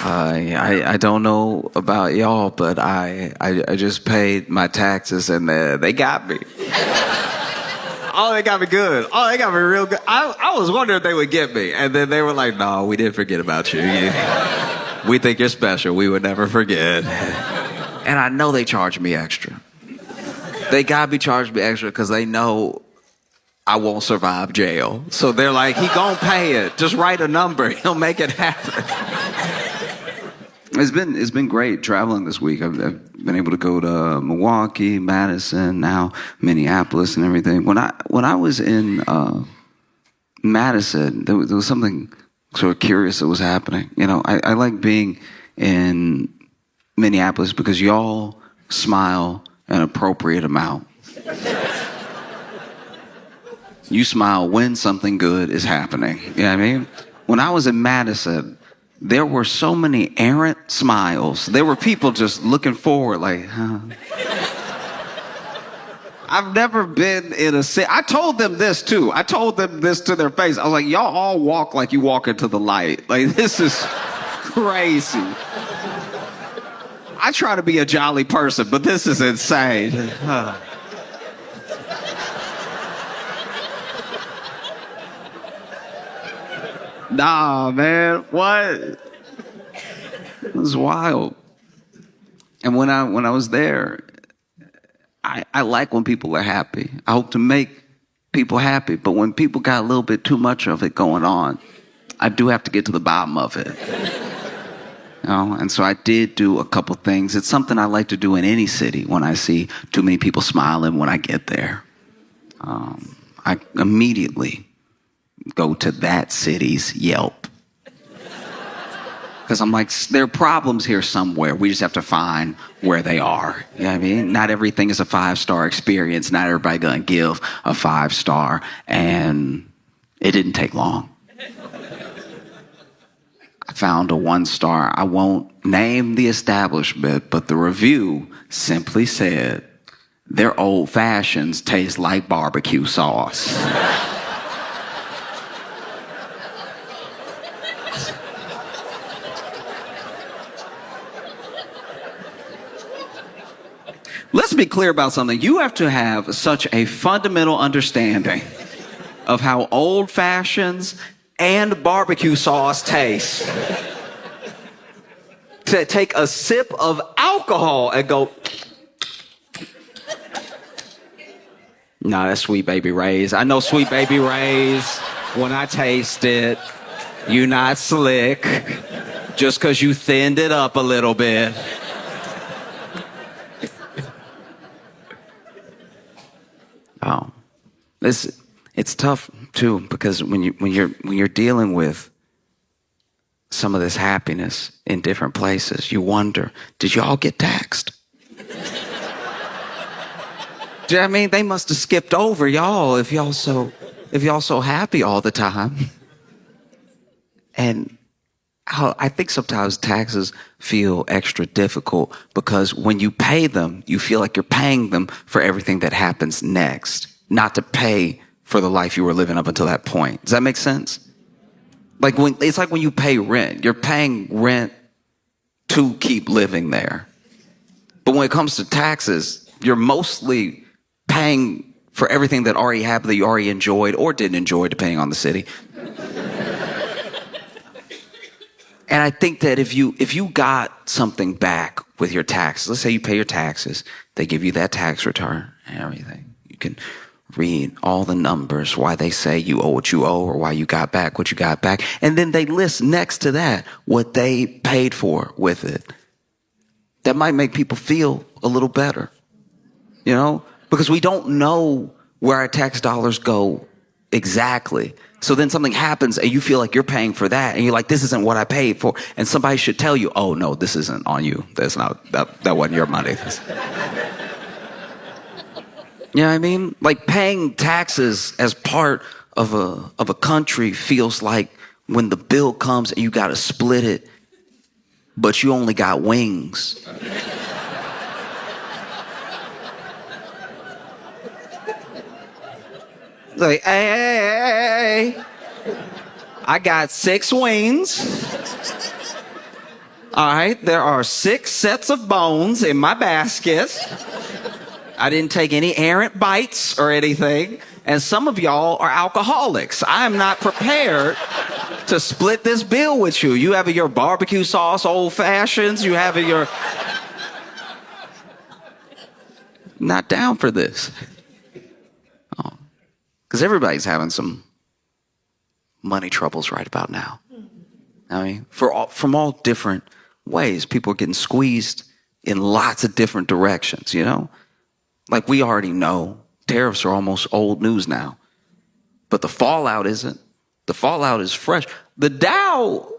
I don't know about y'all, but I just paid my taxes and they got me. Oh, they got me good. Oh, they got me real good. I was wondering if they would get me. And then they were like, no, we didn't forget about you. We think you're special. We would never forget. And I know they charged me extra. They got me charged me extra because they know I won't survive jail. So they're like, he gonna pay it. Just write a number. He'll make it happen. It's been great traveling this week. I've been able to go to Milwaukee, Madison, now Minneapolis, and everything. When I was in Madison, there was something sort of curious that was happening. You know, I like being in Minneapolis because y'all smile an appropriate amount. You smile when something good is happening. You know what I mean? When I was in Madison, there were so many errant smiles. There were people just looking forward like, huh. I've never been in a city. I told them this too. I told them this to their face. I was like, y'all all walk like you walk into the light. Like, this is crazy. I try to be a jolly person, but this is insane. Nah, man, what? It was wild. And when I was there, I like when people are happy. I hope to make people happy. But when people got a little bit too much of it going on, I do have to get to the bottom of it. You know? And so I did do a couple things. It's something I like to do in any city when I see too many people smiling when I get there. I immediately go to that city's Yelp. Because I'm like, there are problems here somewhere. We just have to find where they are. You know what I mean? Not everything is a 5-star experience. Not everybody gonna give a 5-star. And it didn't take long. I found a 1-star. I won't name the establishment, but the review simply said, their old fashions taste like barbecue sauce. Let's be clear about something. You have to have such a fundamental understanding of how old fashions and barbecue sauce taste to take a sip of alcohol and go, nah, that's Sweet Baby Ray's. I know Sweet Baby Ray's. When I taste it, you not slick just because you thinned it up a little bit. Oh, it's tough too, because when you're dealing with some of this happiness in different places, you wonder, did y'all get taxed? Do you know what I mean? They must have skipped over y'all if y'all so happy all the time. And I think sometimes taxes feel extra difficult because when you pay them, you feel like you're paying them for everything that happens next, not to pay for the life you were living up until that point. Does that make sense? It's like when you pay rent, you're paying rent to keep living there. But when it comes to taxes, you're mostly paying for everything that already happened, that you already enjoyed or didn't enjoy, depending on the city. And I think that if you got something back with your taxes, let's say you pay your taxes, they give you that tax return and everything. You can read all the numbers, why they say you owe what you owe or why you got back what you got back. And then they list next to that what they paid for with it. That might make people feel a little better, you know, because we don't know where our tax dollars go exactly. So then something happens and you feel like you're paying for that and you're like, this isn't what I paid for. And somebody should tell you, oh no, this isn't on you. That's not, that wasn't your money. You know what I mean? Like paying taxes as part of a country feels like when the bill comes and you got to split it, but you only got wings. Like, hey, I got 6 wings. All right, there are 6 sets of bones in my basket. I didn't take any errant bites or anything. And some of y'all are alcoholics. I am not prepared to split this bill with you. You have your barbecue sauce old fashions. You have your... Not down for this. Because everybody's having some money troubles right about now. I mean, from all different ways. People are getting squeezed in lots of different directions, you know? Like we already know, tariffs are almost old news now. But the fallout isn't. The fallout is fresh. The Dow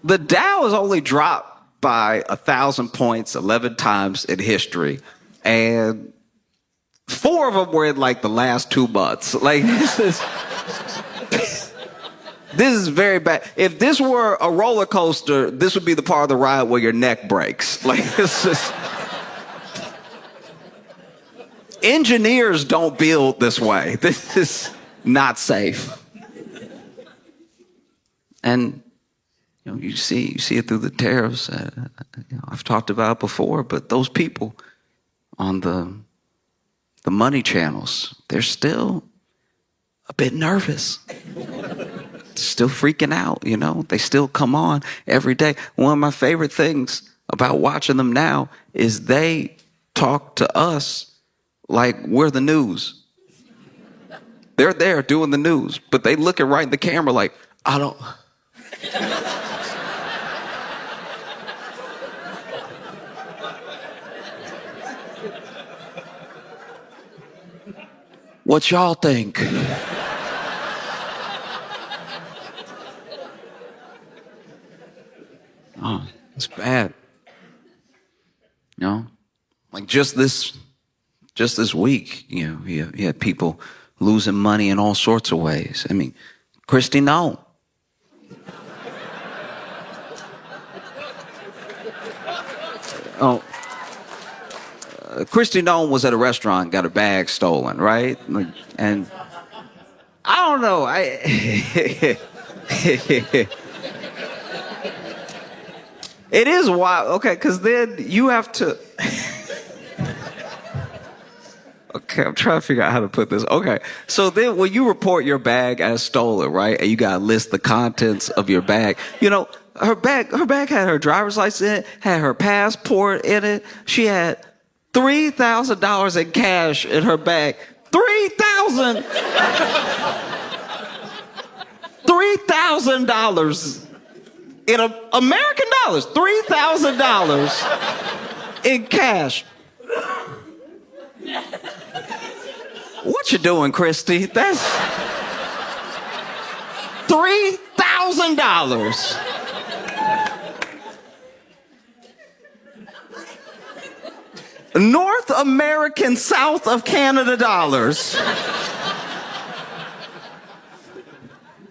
has only dropped by 1,000 points 11 times in history. And 4 of them were in like the last 2 months. Like this is very bad. If this were a roller coaster, this would be the part of the ride where your neck breaks. Like this is... Engineers don't build this way. This is not safe. And you see it through the tariffs. I've talked about it before, but those people on the money channels, they're still a bit nervous. Still freaking out, you know. They still come on every day. One of my favorite things about watching them now is they talk to us like we're the news. They're there doing the news, but they looking right in the camera like, I don't... What y'all think? Oh, it's bad. You know, like just this week, you had people losing money in all sorts of ways. I mean, Christy Noah. Christy Noah was at a restaurant, got her bag stolen, right? And I don't know. It is wild. Okay, because then you have to... Okay, I'm trying to figure out how to put this. Okay, so then when you report your bag as stolen, right, and you got to list the contents of your bag, you know, her bag had her driver's license in it, had her passport in it. She had $3,000 in cash in her bag. $3,000 in American dollars. $3,000 in cash. What you doing, Christy? That's $3,000. North American, South of Canada dollars.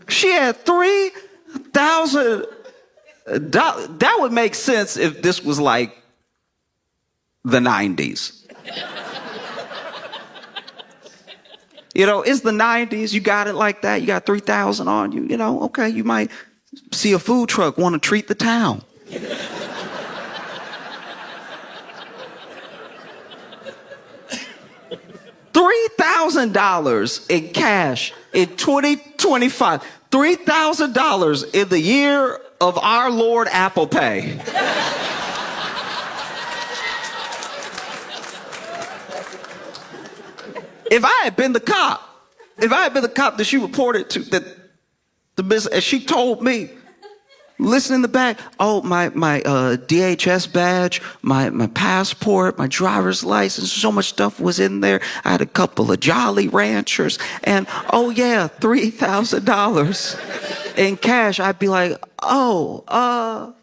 She had $3,000. That would make sense if this was like the 90s. You know, it's the 90s. You got it like that. You got 3,000 on you. You know, okay, you might see a food truck, want to treat the town. $3,000 in cash in 2025. $3,000 in the year of our Lord Apple Pay. If I had been the cop that she reported to, that the business, and she told me, listen in the back, oh, my DHS badge, my passport, my driver's license, so much stuff was in there. I had a couple of Jolly Ranchers, and oh yeah, $3,000 in cash. I'd be like, oh,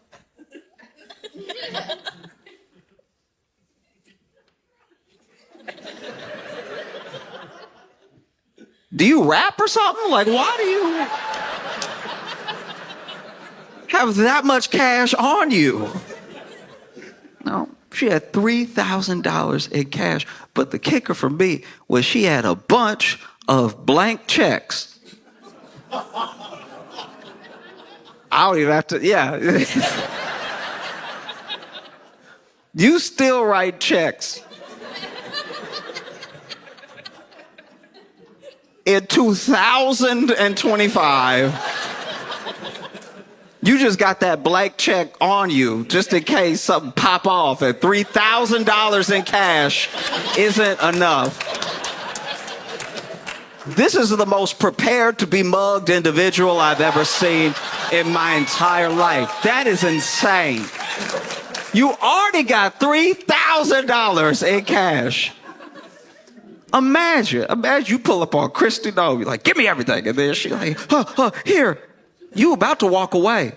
do you rap or something? Like, why do you have that much cash on you? No, she had $3,000 in cash. But the kicker for me was she had a bunch of blank checks. I don't even have to, yeah. You still write checks. In 2025, you just got that blank check on you just in case something pop off, and $3,000 in cash isn't enough. This is the most prepared to be mugged individual I've ever seen in my entire life. That is insane. You already got $3,000 in cash. Imagine you pull up on Christy Noah, you're like, give me everything. And then she's like, here, you about to walk away.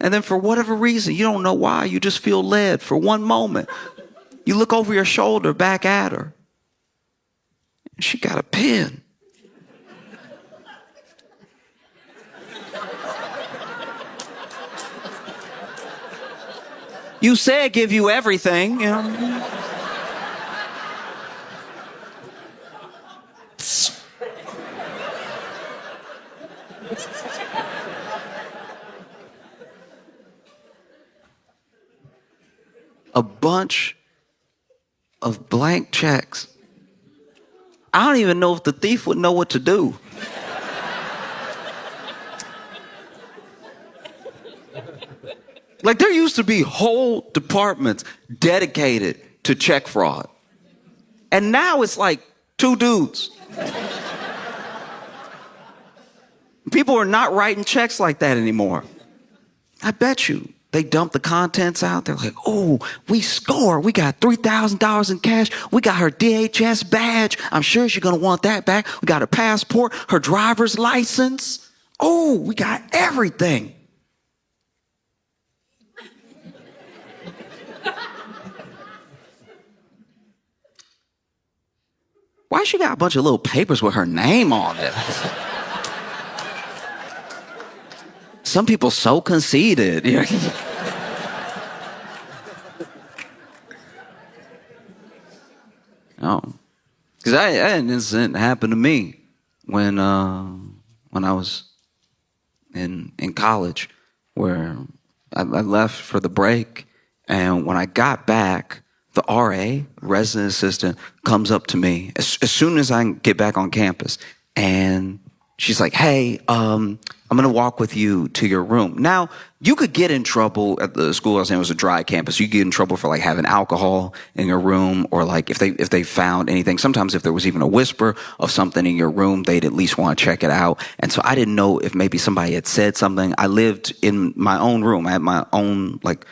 And then for whatever reason, you don't know why, you just feel led for one moment. You look over your shoulder back at her. And she got a pen. You said give you everything, you know. A bunch of blank checks. I don't even know if the thief would know what to do. Like, there used to be whole departments dedicated to check fraud. And now it's like 2 dudes. People are not writing checks like that anymore. I bet you they dump the contents out. They're like, oh, we score. We got $3,000 in cash. We got her DHS badge. I'm sure she's going to want that back. We got her passport, her driver's license. Oh, we got everything. Why she got a bunch of little papers with her name on it? Some people so conceited. Oh, because I had an incident happen to me when I was in college, where I left for the break, and when I got back, the RA, resident assistant, comes up to me as soon as I get back on campus, and she's like, hey, I'm going to walk with you to your room. Now, you could get in trouble at the school I was in. It was a dry campus. You could get in trouble for like having alcohol in your room, or like if they found anything. Sometimes if there was even a whisper of something in your room, they'd at least want to check it out. And so I didn't know if maybe somebody had said something. I lived in my own room. I had my own like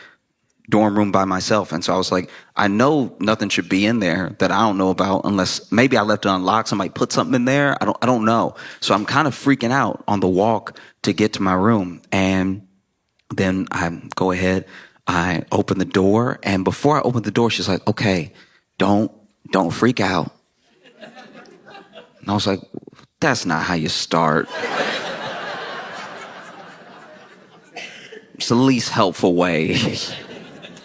dorm room by myself. And so I was like, I know nothing should be in there that I don't know about, unless maybe I left it unlocked. Somebody put something in there. I don't know. So I'm kind of freaking out on the walk to get to my room. And then I go ahead, I open the door. And before I open the door, she's like, okay, don't freak out. And I was like, that's not how you start. It's the least helpful way.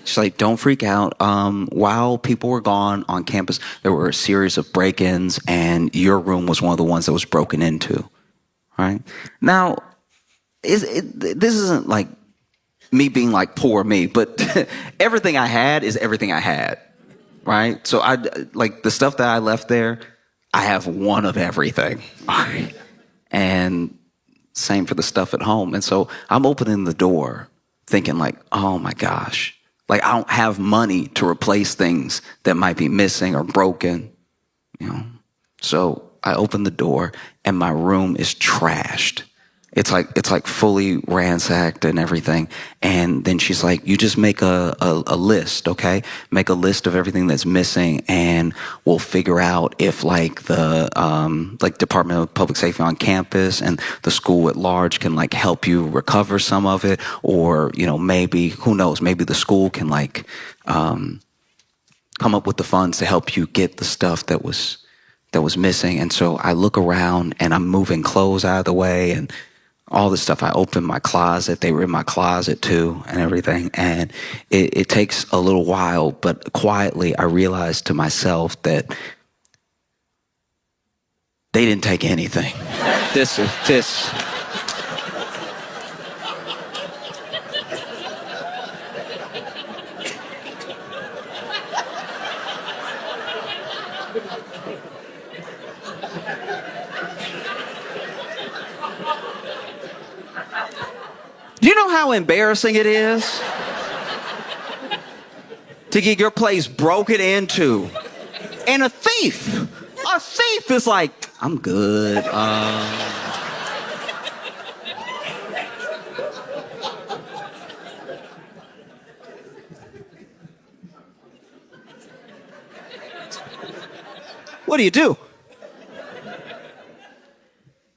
She's like, don't freak out. While people were gone on campus, there were a series of break-ins, and your room was one of the ones that was broken into. Right? Now, this isn't like me being like poor me, but everything I had is everything I had. Right? So I like the stuff that I left there, I have one of everything. All right? And same for the stuff at home. And so I'm opening the door thinking like, oh my gosh. Like, I don't have money to replace things that might be missing or broken, you know. So I open the door and my room is trashed. It's like fully ransacked and everything. And then she's like, you just make a list, okay? Make a list of everything that's missing, and we'll figure out if like the like Department of Public Safety on campus and the school at large can like help you recover some of it, or, you know, maybe, who knows, maybe the school can like come up with the funds to help you get the stuff that was missing. And so I look around and I'm moving clothes out of the way and all this stuff. I opened my closet. They were in my closet too and everything. And it takes a little while, but quietly I realized to myself that they didn't take anything. how embarrassing it is to get your place broken into? And a thief is like, I'm good. What do you do?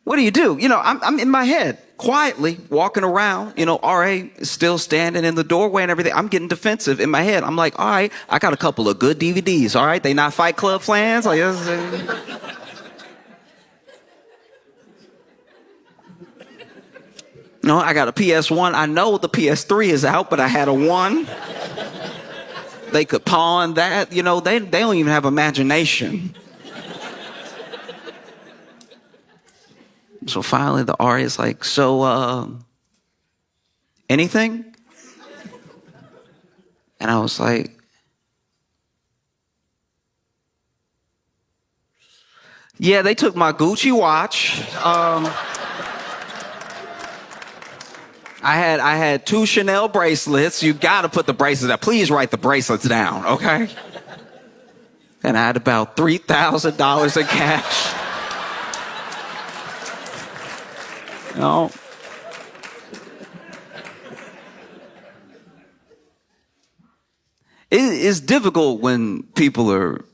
What do you do? You know, I'm in my head, quietly walking around. You know, RA is still standing in the doorway and everything. I'm getting defensive in my head. I'm like, all right, I got a couple of good DVDs. All right, they not Fight Club fans. Like, no, I got a PS1. I know the PS3 is out, but I had a 1. They could pawn that. You know, they don't even have imagination. So finally the RA is like, so, anything? And I was like, yeah, they took my Gucci watch. I had 2 Chanel bracelets. You gotta put the bracelets down. Please write the bracelets down, okay? And I had about $3,000 in cash. You know? It's difficult when people are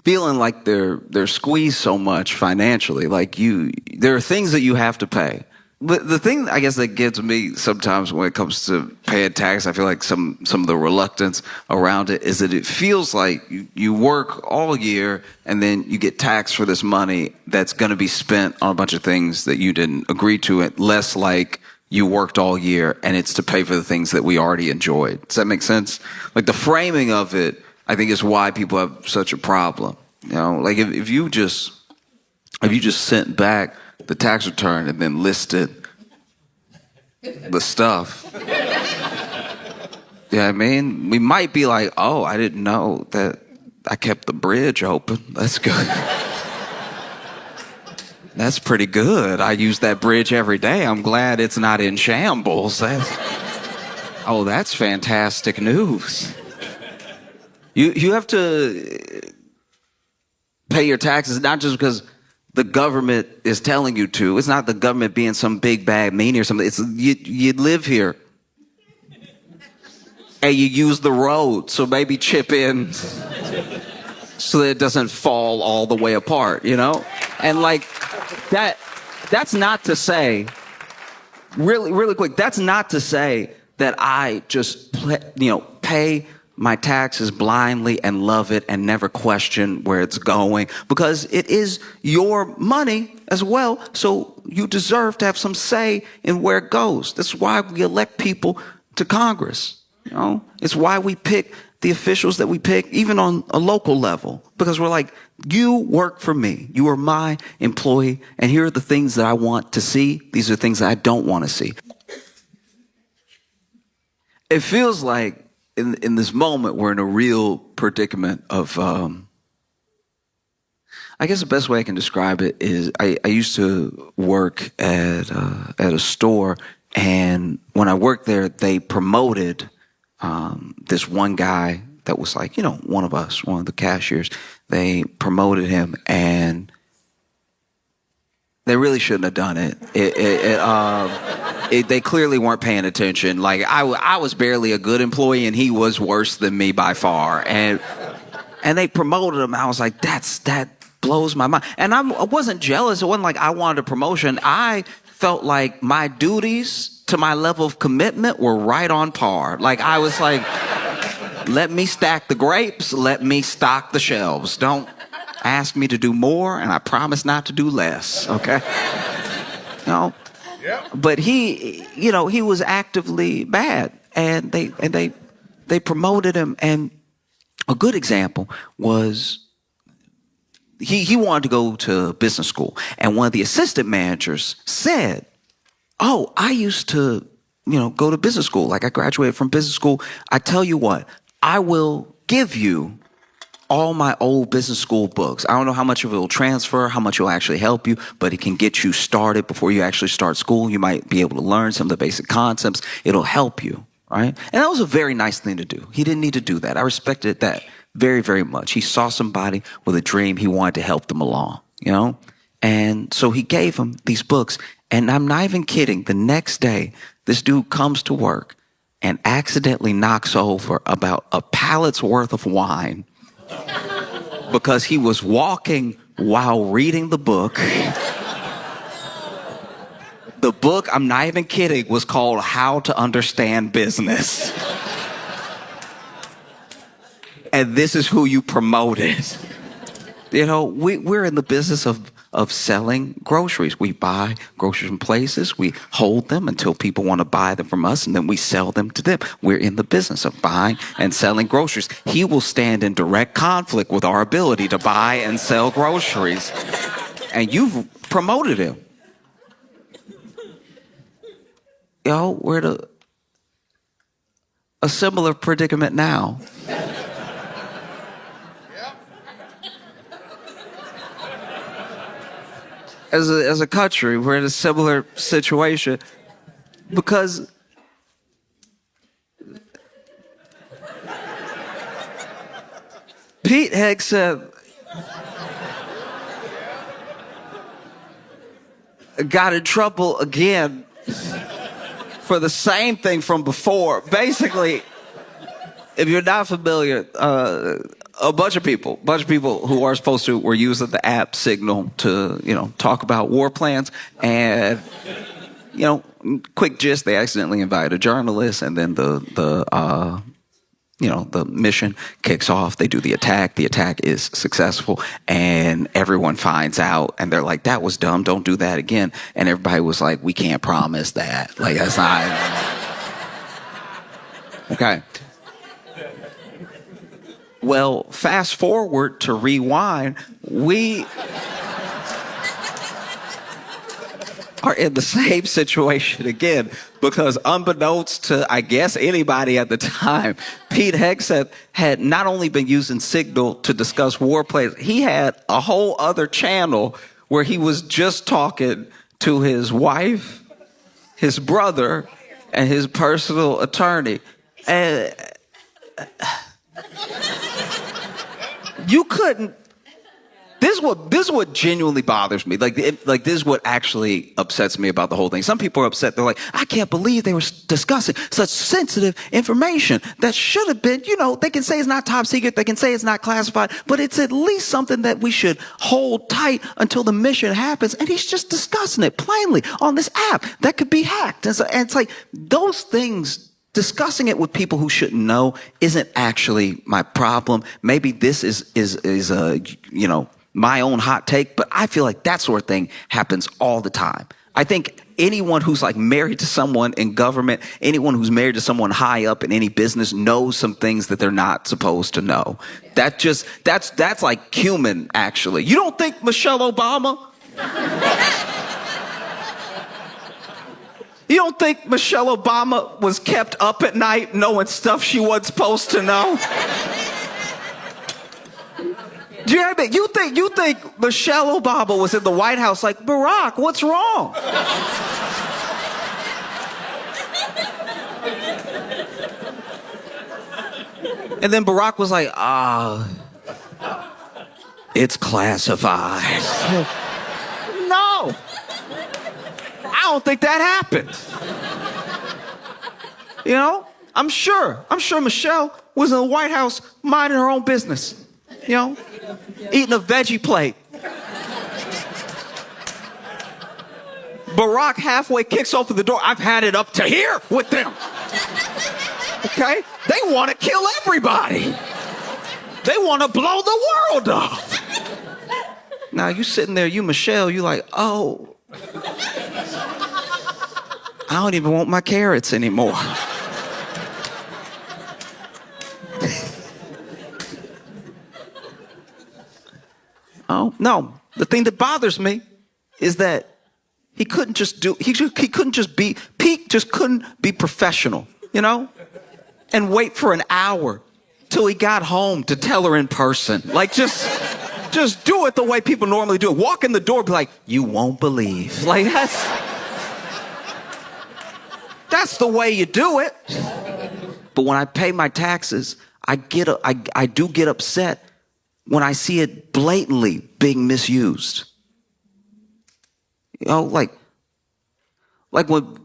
feeling like they're squeezed so much financially. Like there are things that you have to pay. But the thing, I guess, that gets me sometimes when it comes to paying tax, I feel like some of the reluctance around it is that it feels like you work all year and then you get taxed for this money that's going to be spent on a bunch of things that you didn't agree to. It less like you worked all year and it's to pay for the things that we already enjoyed. Does that make sense? Like the framing of it, I think, is why people have such a problem. You know, like if you just sent back the tax return and then listed the stuff. Yeah, I mean, we might be like, oh, I didn't know that I kept the bridge open. That's good. That's pretty good. I use that bridge every day. I'm glad it's not in shambles. That's fantastic news. You have to pay your taxes not just because the government is telling you to. It's not the government being some big bad meanie or something. It's you live here. And you use the road, so maybe chip in so that it doesn't fall all the way apart, you know? And like that's not to say, really quick, that's not to say that I just pay my taxes blindly and love it and never question where it's going, because it is your money as well. So you deserve to have some say in where it goes. That's why we elect people to Congress. You know, it's why we pick the officials that we pick, even on a local level, because we're like, you work for me. You are my employee. And here are the things that I want to see. These are things that I don't want to see. It feels like in this moment, we're in a real predicament of, I guess the best way I can describe it is I used to work at a store, and when I worked there, they promoted this one guy that was like, one of us, one of the cashiers. They promoted him, and they really shouldn't have done it. They clearly weren't paying attention. Like I was barely a good employee, and he was worse than me by far. And they promoted him. I was like, that blows my mind. And I wasn't jealous. It wasn't like I wanted a promotion. I felt like my duties to my level of commitment were right on par. Like I was like, let me stack the grapes. Let me stock the shelves. Don't ask me to do more, and I promise not to do less. Okay. Yep. But he was actively bad, and they promoted him. And a good example was he wanted to go to business school, and one of the assistant managers said, "Oh, I used to, go to business school. Like I graduated from business school. I tell you what, I will give you all my old business school books. I don't know how much of it will transfer, how much it will actually help you, but it can get you started before you actually start school. You might be able to learn some of the basic concepts. It'll help you, right? And that was a very nice thing to do. He didn't need to do that. I respected that very, very much. He saw somebody with a dream. He wanted to help them along, you know? And so he gave him these books. And I'm not even kidding. The next day, this dude comes to work and accidentally knocks over about a pallet's worth of wine because he was walking while reading the book. The book, I'm not even kidding, was called How to Understand Business. And this is who you promoted. You know, we're in the business of selling groceries. We buy groceries from places. We hold them until people want to buy them from us, and then we sell them to them. We're in the business of buying and selling groceries. He will stand in direct conflict with our ability to buy and sell groceries. And you've promoted him. You know, we're in a similar predicament now. As a country, we're in a similar situation because Pete Hegseth got in trouble again for the same thing from before. Basically, if you're not familiar, a bunch of people who are supposed to were using the app Signal to, talk about war plans. And, quick gist, they accidentally invited a journalist, and then the mission kicks off. They do the attack. The attack is successful, and everyone finds out, and they're like, that was dumb. Don't do that again. And everybody was like, we can't promise that. Like, that's not. Okay. Well, fast forward to rewind, we are in the same situation again because unbeknownst to, I guess, anybody at the time, Pete Hegseth had not only been using Signal to discuss war plans, he had a whole other channel where he was just talking to his wife, his brother, and his personal attorney. And you couldn't. This is what genuinely bothers me. Like this is what actually upsets me about the whole thing. Some people are upset. They're like, I can't believe they were discussing such sensitive information that should have been. They can say it's not top secret. They can say it's not classified, but it's at least something that we should hold tight until the mission happens. And he's just discussing it plainly on this app that could be hacked. And it's like those things. Discussing it with people who shouldn't know isn't actually my problem. Maybe this is my own hot take, but I feel like that sort of thing happens all the time. I think anyone who's like married to someone in government, anyone who's married to someone high up in any business knows some things that they're not supposed to know. That's like human, actually. You don't think Michelle Obama? You don't think Michelle Obama was kept up at night knowing stuff she wasn't supposed to know? Do you hear me? You think Michelle Obama was in the White House like, Barack, what's wrong? And then Barack was like, it's classified. No. I don't think that happened. I'm sure Michelle was in the White House minding her own business, eating a veggie plate. Barack halfway kicks open the door. I've had it up to here with them. Okay? They want to kill everybody. They want to blow the world up. Now you sitting there, you Michelle, you like, oh, I don't even want my carrots anymore. Oh, no. The thing that bothers me is that Pete just couldn't be professional, and wait for an hour till he got home to tell her in person. Like, just do it the way people normally do it. Walk in the door, be like, you won't believe. Like, that's the way you do it. But when I pay my taxes, I do get upset when I see it blatantly being misused. You know, like when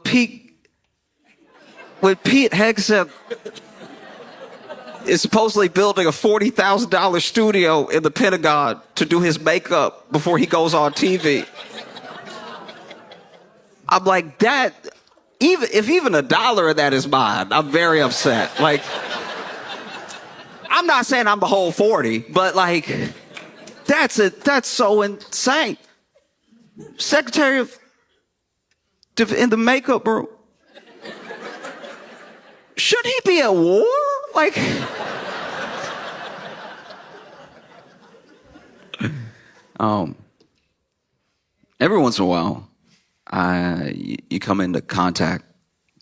Pete Hegseth is supposedly building a $40,000 studio in the Pentagon to do his makeup before he goes on TV. I'm like, that, if even $1 of that is mine, I'm very upset. Like, I'm not saying I'm the whole 40, but like, that's so insane. Secretary in the makeup room. Should he be at war? Like, every once in a while, you come into contact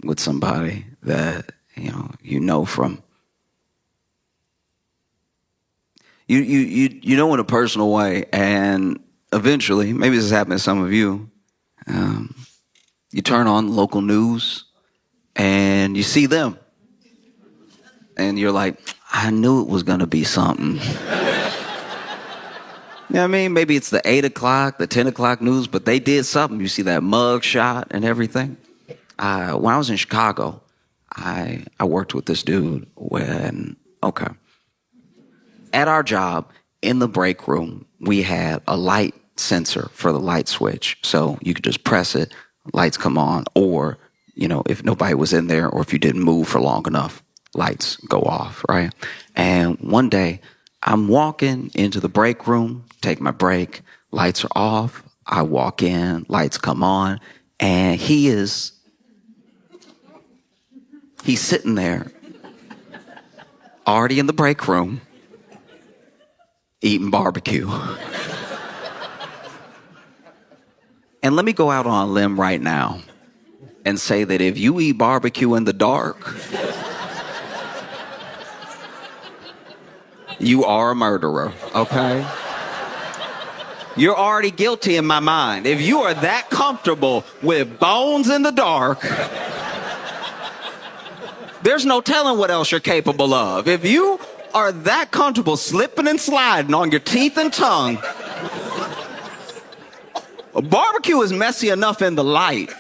with somebody that you know from you know in a personal way, and eventually, maybe this has happened to some of you. You turn on local news, and you see them. And you're like, I knew it was going to be something. You know what I mean? Maybe it's the 8 o'clock, the 10 o'clock news, but they did something. You see that mug shot and everything. When I was in Chicago, I worked with this dude at our job, in the break room, we had a light sensor for the light switch. So you could just press it, lights come on, or, if nobody was in there or if you didn't move for long enough, lights go off, right? And one day, I'm walking into the break room, take my break, lights are off, I walk in, lights come on, and he's sitting there, already in the break room, eating barbecue. And let me go out on a limb right now and say that if you eat barbecue in the dark, you are a murderer, okay? You're already guilty in my mind. If you are that comfortable with bones in the dark, there's no telling what else you're capable of. If you are that comfortable slipping and sliding on your teeth and tongue, barbecue is messy enough in the light.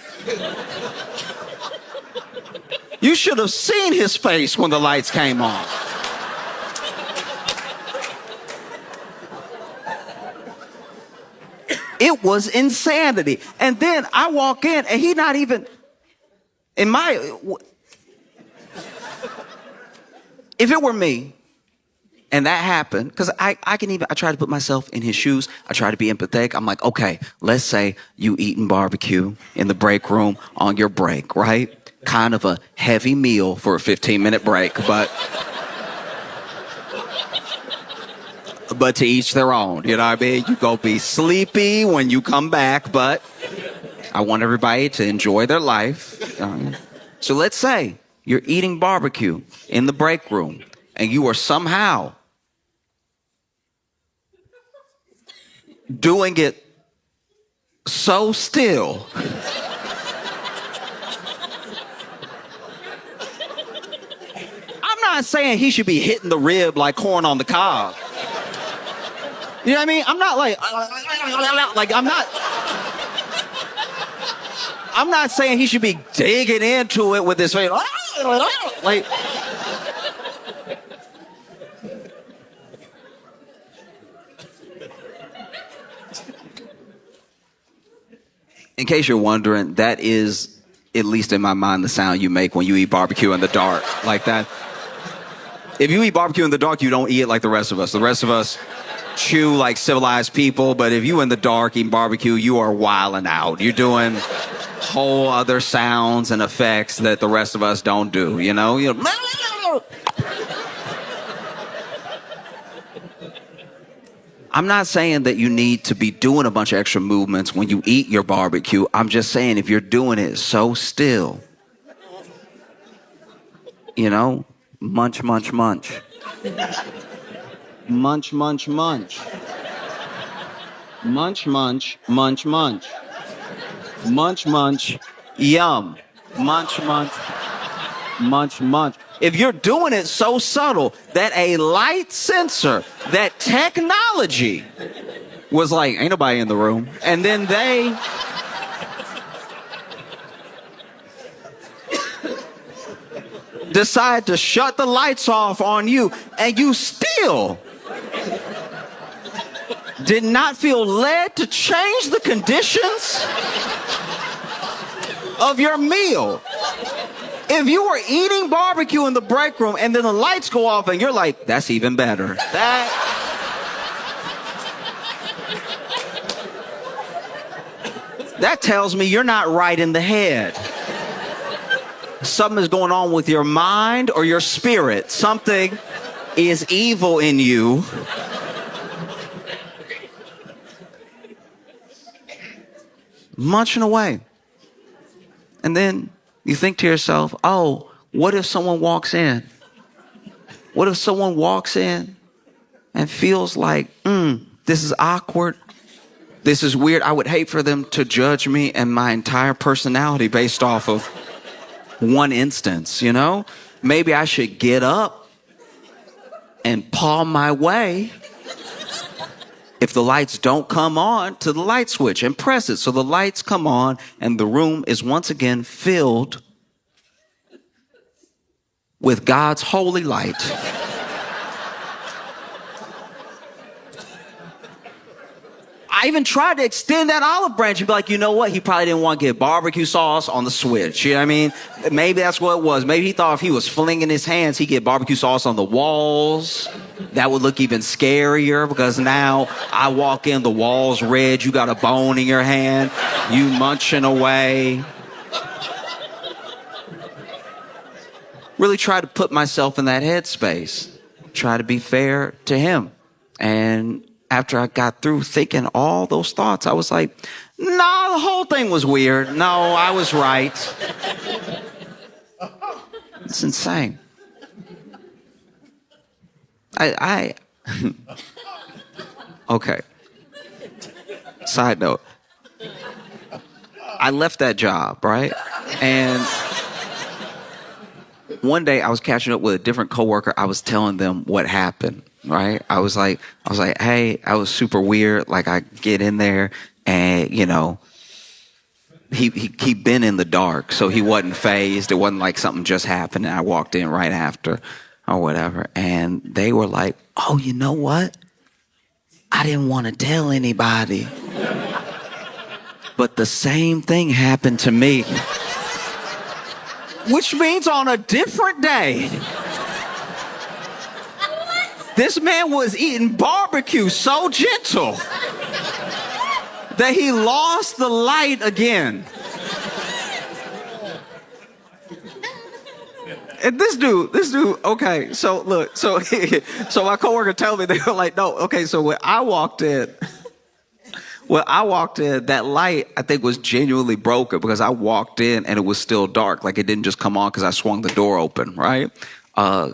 You should have seen his face when the lights came on. It was insanity. And then I walk in and he not even, if it were me and that happened, because I try to put myself in his shoes. I try to be empathetic. I'm like, okay, let's say you eating barbecue in the break room on your break, right? Kind of a heavy meal for a 15-minute break, but to each their own, you know what I mean? You go be sleepy when you come back, but I want everybody to enjoy their life. So let's say you're eating barbecue in the break room and you are somehow doing it so still I'm not saying he should be hitting the rib like corn on the cob. You know what I mean? I'm not like I'm not saying he should be digging into it with his face. Like, in case you're wondering, that is, at least in my mind, the sound you make when you eat barbecue in the dark. Like that. If you eat barbecue in the dark, you don't eat it like the rest of us. The rest of us chew like civilized people, but if you in the dark eating barbecue, you are wilding out. You're doing whole other sounds and effects that the rest of us don't do, you know? I'm not saying that you need to be doing a bunch of extra movements when you eat your barbecue. I'm just saying if you're doing it so still, you know, munch, munch, munch. Munch, munch, munch. Munch, munch, munch, munch. Munch, munch, yum. Munch, munch, munch, munch. If you're doing it so subtle that a light sensor, that technology was like, ain't nobody in the room. And then they decide to shut the lights off on you, and you still did not feel led to change the conditions of your meal. If you were eating barbecue in the break room and then the lights go off and you're like, that's even better. That tells me you're not right in the head. Something is going on with your mind or your spirit. Something is evil in you. Munching away. And then you think to yourself, oh, what if someone walks in? What if someone walks in and feels like, this is awkward. This is weird. I would hate for them to judge me and my entire personality based off of one instance, you know? Maybe I should get up and paw my way, if the lights don't come on, to the light switch and press it so the lights come on and the room is once again filled with God's holy light. I even tried to extend that olive branch and be like, you know what? He probably didn't want to get barbecue sauce on the switch. You know what I mean? Maybe that's what it was. Maybe he thought if he was flinging his hands, he'd get barbecue sauce on the walls. That would look even scarier because now I walk in, the wall's red, you got a bone in your hand, you munching away. Really try to put myself in that headspace. Try to be fair to him. And after I got through thinking all those thoughts, I was like, nah, the whole thing was weird. No, I was right. It's insane. Okay. Side note. I left that job, right? And one day I was catching up with a different coworker. I was telling them what happened, right? I was like, hey, I was super weird. Like I get in there and, you know, he'd been in the dark, so he wasn't fazed. It wasn't like something just happened and I walked in right after or whatever. And they were like, oh, you know what? I didn't want to tell anybody. But the same thing happened to me. Which means on a different day, this man was eating barbecue so gentle that he lost the light again. And this dude, okay, so look, so my coworker told me, they were like, no, okay, so when I walked in, that light, I think, was genuinely broken because I walked in and it was still dark. Like it didn't just come on because I swung the door open, right?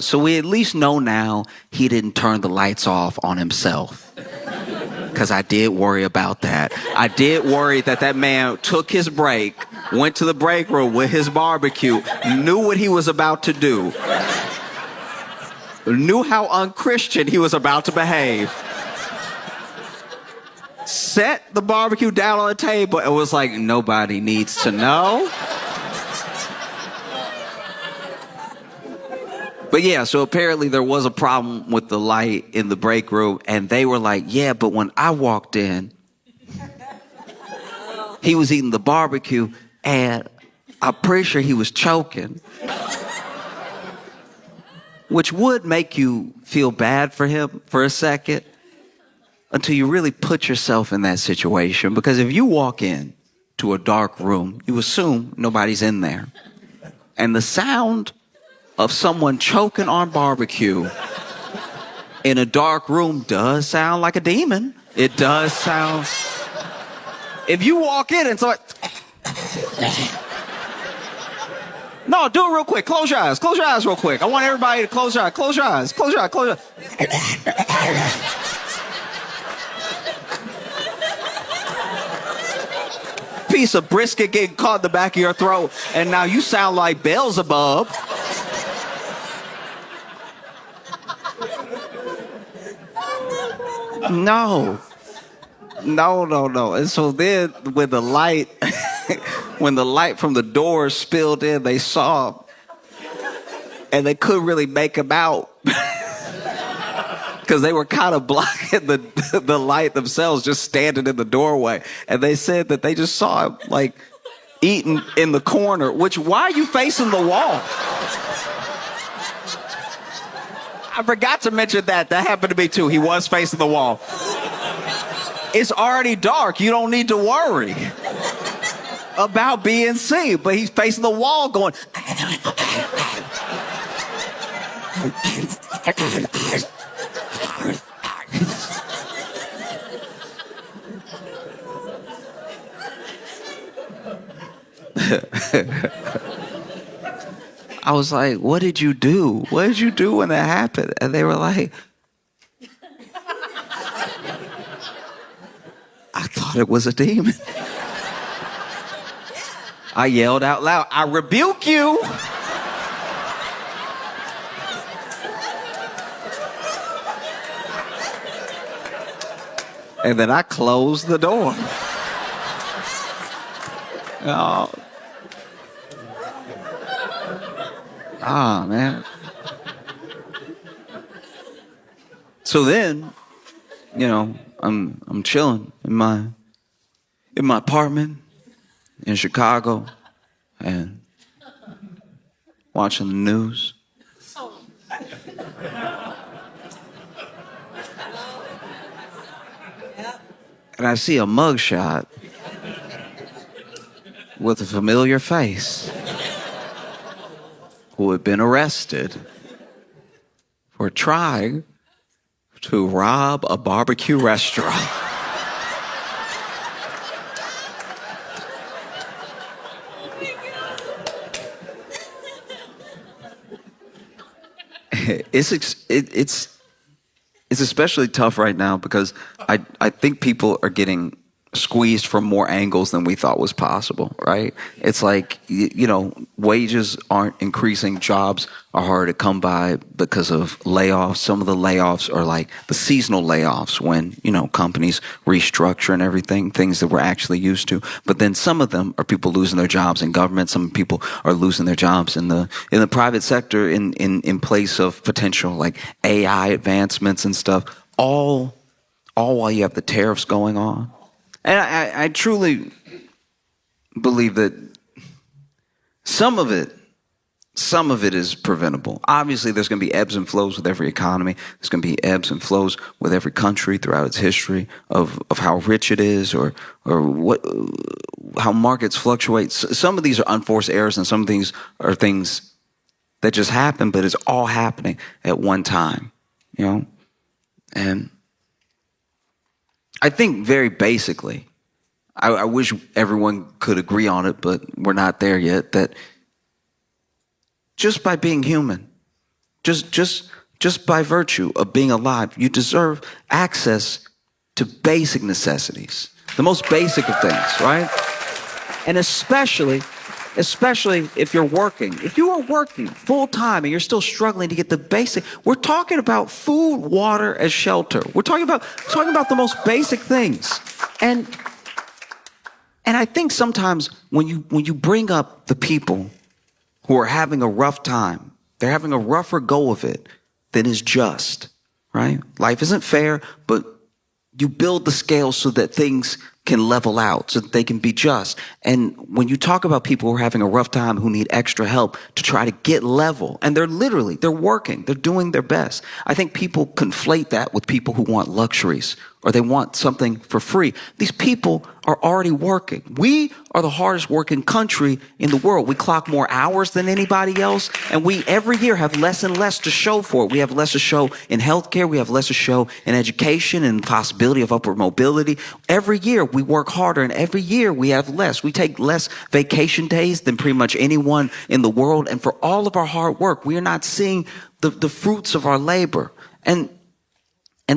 So we at least know now he didn't turn the lights off on himself. Because I did worry about that. I did worry that man took his break, went to the break room with his barbecue, knew what he was about to do, knew how unchristian he was about to behave, set the barbecue down on the table and was like, nobody needs to know. But yeah, so apparently there was a problem with the light in the break room, and they were like, yeah, but when I walked in, he was eating the barbecue, and I'm pretty sure he was choking. Which would make you feel bad for him for a second, until you really put yourself in that situation. Because if you walk in to a dark room, you assume nobody's in there. And the sound of someone choking on barbecue in a dark room does sound like a demon. It does sound. If you walk in and start, No, do it real quick. Close your eyes. Close your eyes real quick. I want everybody to close your eyes. Close your eyes. Close your eyes. Close your eyes. Piece of brisket getting caught in the back of your throat, and now you sound like Beelzebub. No. And so then when the light when the light from the door spilled in, they saw him. And they couldn't really make him out. Because they were kind of blocking the light themselves, just standing in the doorway. And they said that they just saw him, like, eating in the corner. Which, why are you facing the wall? I forgot to mention that. That happened to me, too. He was facing the wall. It's already dark. You don't need to worry about being seen. But he's facing the wall going... I was like, what did you do? What did you do when that happened? And they were like, I thought it was a demon. I yelled out loud, I rebuke you. And then I closed the door. Oh, man. So then, you know, I'm chilling in my apartment in Chicago and watching the news. And I see a mugshot with a familiar face who had been arrested for trying to rob a barbecue restaurant. It's especially tough right now because I think people are getting squeezed from more angles than we thought was possible, right? It's like, you know, wages aren't increasing, jobs are hard to come by because of layoffs. Some of the layoffs are like the seasonal layoffs when, you know, companies restructure and everything, things that we're actually used to. But then some of them are people losing their jobs in government. Some people are losing their jobs in the private sector in place of potential like AI advancements and stuff, all while you have the tariffs going on. And I truly believe that some of it is preventable. Obviously, there's going to be ebbs and flows with every economy. There's going to be ebbs and flows with every country throughout its history of how rich it is or how markets fluctuate. Some of these are unforced errors and some of these are things that just happen, but it's all happening at one time, you know? And I think very basically, I wish everyone could agree on it, but we're not there yet, that just by being human, just by virtue of being alive, you deserve access to basic necessities, the most basic of things, right? And especially if you're working. If you are working full time and you're still struggling to get the basic, we're talking about food, water, and shelter. We're talking about the most basic things. And I think sometimes when you bring up the people who are having a rough time, they're having a rougher go of it than is just, right? Life isn't fair, but you build the scale so that things can level out, so that they can be just. And when you talk about people who are having a rough time, who need extra help to try to get level, and they're working, they're doing their best. I think people conflate that with people who want luxuries or they want something for free. These people are already working. We are the hardest working country in the world. We clock more hours than anybody else, and we every year have less and less to show for it. We have less to show in healthcare. We have less to show in education and possibility of upward mobility. Every year we work harder, and every year we have less. We take less vacation days than pretty much anyone in the world. And for all of our hard work, we are not seeing the fruits of our labor. And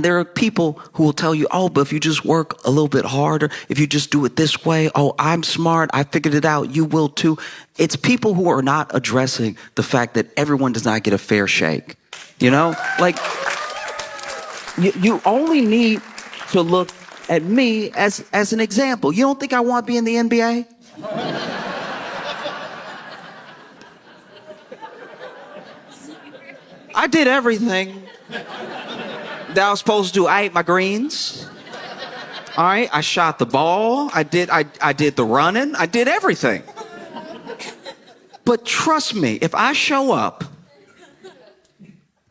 there are people who will tell you, oh, but if you just work a little bit harder, if you just do it this way, oh, I'm smart, I figured it out, you will too. It's people who are not addressing the fact that everyone does not get a fair shake. You know, like you only need to look at me as an example. You don't think I want to be in the NBA? I did everything that I was supposed to do. I ate my greens. All right, I shot the ball. I did the running. I did everything. But trust me, if I show up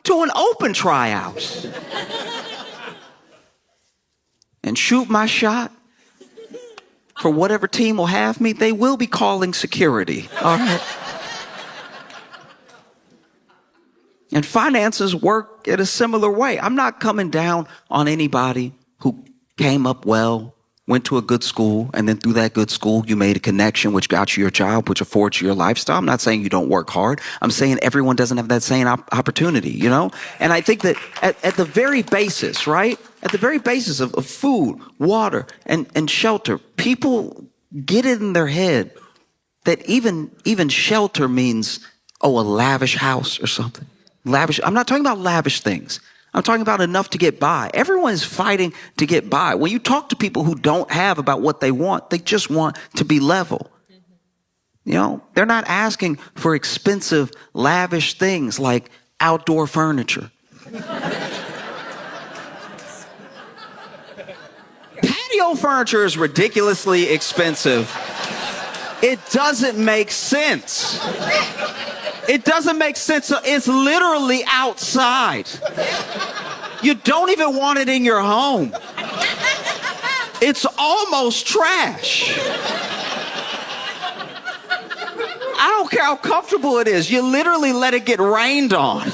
to an open tryout and shoot my shot for whatever team will have me, they will be calling security. All right. And finances work in a similar way. I'm not coming down on anybody who came up well, went to a good school, and then through that good school, you made a connection which got you your job, which affords you your lifestyle. I'm not saying you don't work hard. I'm saying everyone doesn't have that same opportunity, you know? And I think that at the very basis, right? At the very basis of food, water, and shelter, people get it in their head that even shelter means, oh, a lavish house or something. Lavish. I'm not talking about lavish things. I'm talking about enough to get by. Everyone's fighting to get by. When you talk to people who don't have about what they just want to be level. You know, they're not asking for expensive, lavish things like outdoor furniture. Patio furniture is ridiculously expensive. It doesn't make sense. It doesn't make sense. It's literally outside. You don't even want it in your home. It's almost trash. I don't care how comfortable it is. You literally let it get rained on.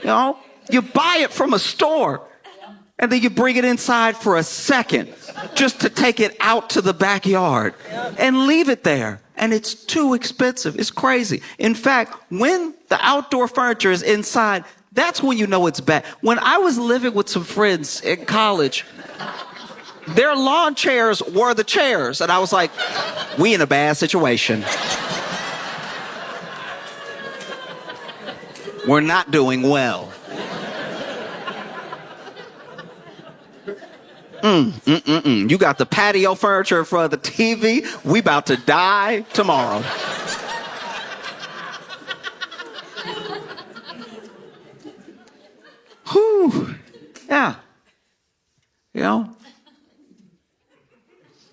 You know, you buy it from a store and then you bring it inside for a second just to take it out to the backyard and leave it there. And it's too expensive. It's crazy. In fact, when the outdoor furniture is inside, that's when you know it's bad. When I was living with some friends in college, their lawn chairs were the chairs. And I was like, we in a bad situation. We're not doing well. You got the patio furniture in front of the TV. We about to die tomorrow. Whew. Yeah. You know?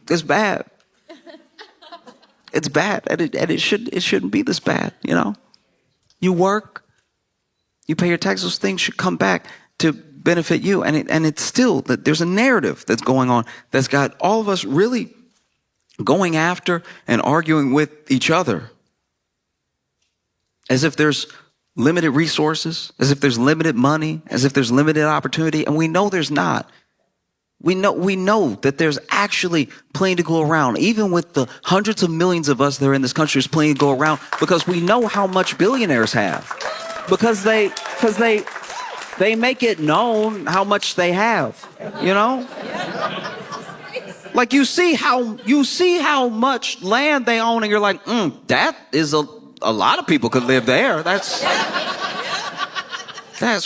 It's bad. It's bad. And it shouldn't be this bad, you know? You work, you pay your taxes, those things should come back to benefit you. And it's still that there's a narrative that's going on that's got all of us really going after and arguing with each other as if there's limited resources, as if there's limited money, as if there's limited opportunity. And we know there's not. We know that there's actually plenty to go around. Even with the hundreds of millions of us that are in this country, there's plenty to go around because we know how much billionaires have. Because they make it known how much they have, you know? Like you see how much land they own and you're like, that is a lot of people could live there. That's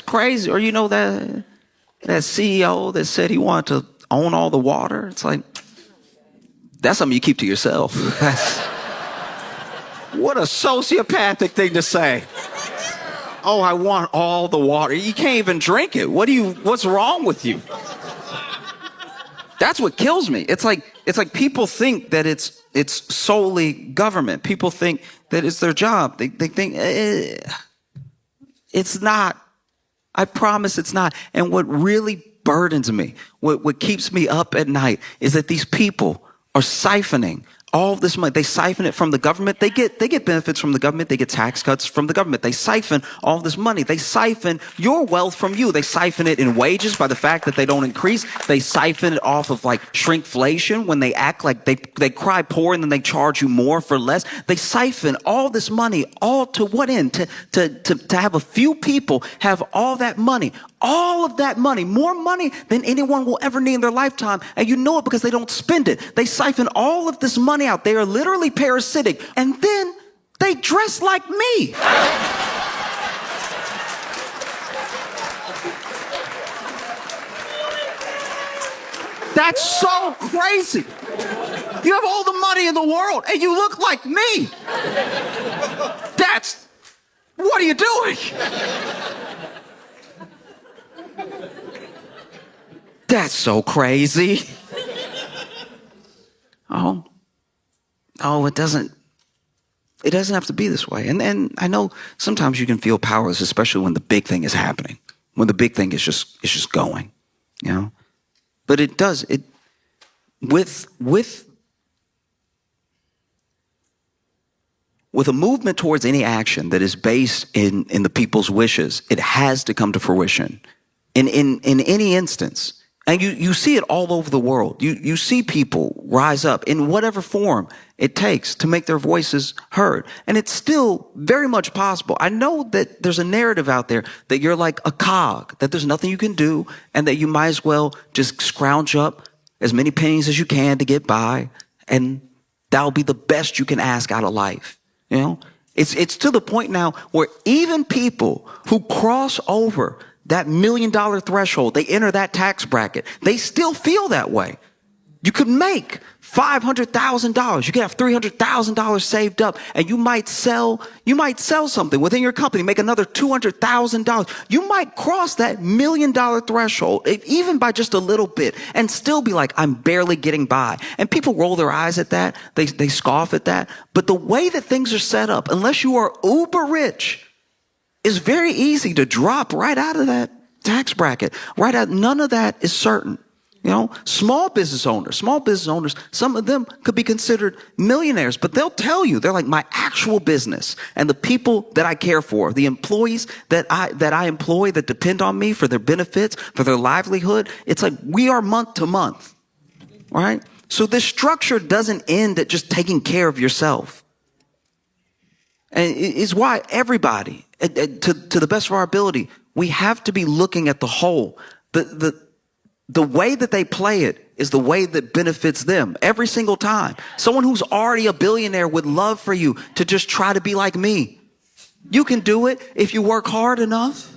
crazy. Or you know that CEO that said he wanted to own all the water. It's like, that's something you keep to yourself. What a sociopathic thing to say. Oh, I want all the water. You can't even drink it. What's wrong with you? That's what kills me. It's like people think that it's solely government. People think that it's their job. They think it's not. I promise it's not. And what really burdens me, what keeps me up at night is that these people are siphoning all this money. They siphon it from the government. They get benefits from the government. They get tax cuts from the government. They siphon all this money. They siphon your wealth from you. They siphon it in wages by the fact that they don't increase. They siphon it off of like shrinkflation when they act like they cry poor and then they charge you more for less. They siphon all this money, all to what end? To have a few people have all that money. All of that money, more money than anyone will ever need in their lifetime. And you know it because they don't spend it. They siphon all of this money out. They are literally parasitic. And then they dress like me. That's so crazy. You have all the money in the world and you look like me. What are you doing? That's so crazy. Oh, it doesn't have to be this way. And I know sometimes you can feel powerless, especially when the big thing is happening, when the big thing is just going, you know. But it does, with a movement towards any action that is based in the people's wishes, it has to come to fruition in any instance. And you see it all over the world. You see people rise up in whatever form it takes to make their voices heard. And it's still very much possible. I know that there's a narrative out there that you're like a cog, that there's nothing you can do, and that you might as well just scrounge up as many pennies as you can to get by, and that'll be the best you can ask out of life. You know, it's to the point now where even people who cross over that $1 million threshold, they enter that tax bracket, they still feel that way. You could make $500,000. You could have $300,000 saved up, and you might sell something within your company, make another $200,000. You might cross that $1 million threshold, even by just a little bit, and still be like, I'm barely getting by. And people roll their eyes at that. They scoff at that. But the way that things are set up, unless you are uber rich, it's very easy to drop right out of that tax bracket. None of that is certain. You know, small business owners, some of them could be considered millionaires, but they'll tell you, they're like, my actual business and the people that I care for, the employees that I employ that depend on me for their benefits, for their livelihood. It's like we are month to month, right? So this structure doesn't end at just taking care of yourself. And it's why everybody, to the best of our ability, we have to be looking at the whole. The way that they play it is the way that benefits them every single time. Someone who's already a billionaire would love for you to just try to be like me. You can do it if you work hard enough.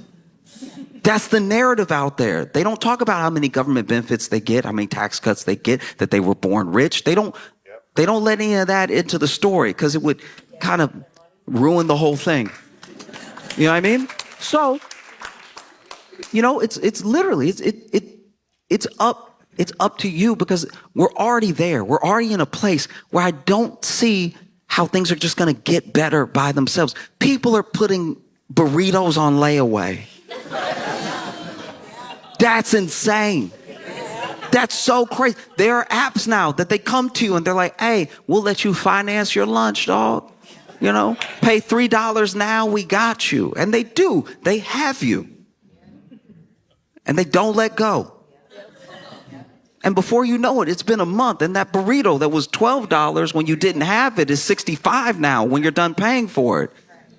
That's the narrative out there. They don't talk about how many government benefits they get, how many tax cuts they get, that they were born rich. They don't let any of that into the story because it would kind of ruin the whole thing. You know what I mean? So, you know, it's literally, it's up to you because we're already there. We're already in a place where I don't see how things are just going to get better by themselves. People are putting burritos on layaway. That's insane. That's so crazy. There are apps now that they come to you and they're like, hey, we'll let you finance your lunch, dog. You know, pay $3 now, we got you. And they do. They have you. And they don't let go. And before you know it, it's been a month, and that burrito that was $12 when you didn't have it is $65 now when you're done paying for it.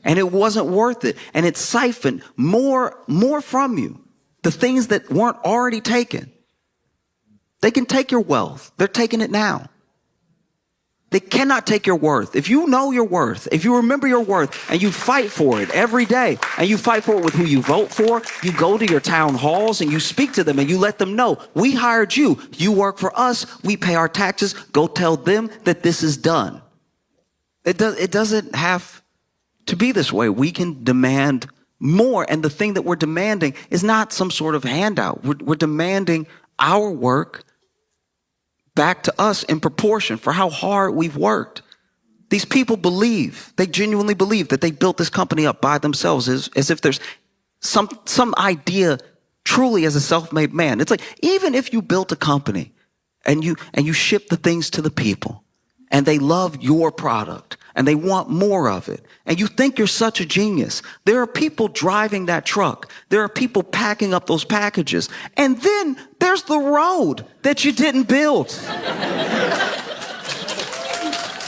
And it wasn't worth it. And it siphoned more from you. The things that weren't already taken. They can take your wealth. They're taking it now. They cannot take your worth. If you know your worth, if you remember your worth and you fight for it every day and you fight for it with who you vote for, you go to your town halls and you speak to them and you let them know, we hired you. You work for us. We pay our taxes. Go tell them that this is done. It doesn't have to be this way. We can demand more. And the thing that we're demanding is not some sort of handout. We're demanding our work back to us in proportion for how hard we've worked. These people believe, they genuinely believe that they built this company up by themselves as if there's some idea truly as a self-made man. It's like, even if you built a company and you ship the things to the people and they love your product and they want more of it. And you think you're such a genius. There are people driving that truck. There are people packing up those packages. And then there's the road that you didn't build.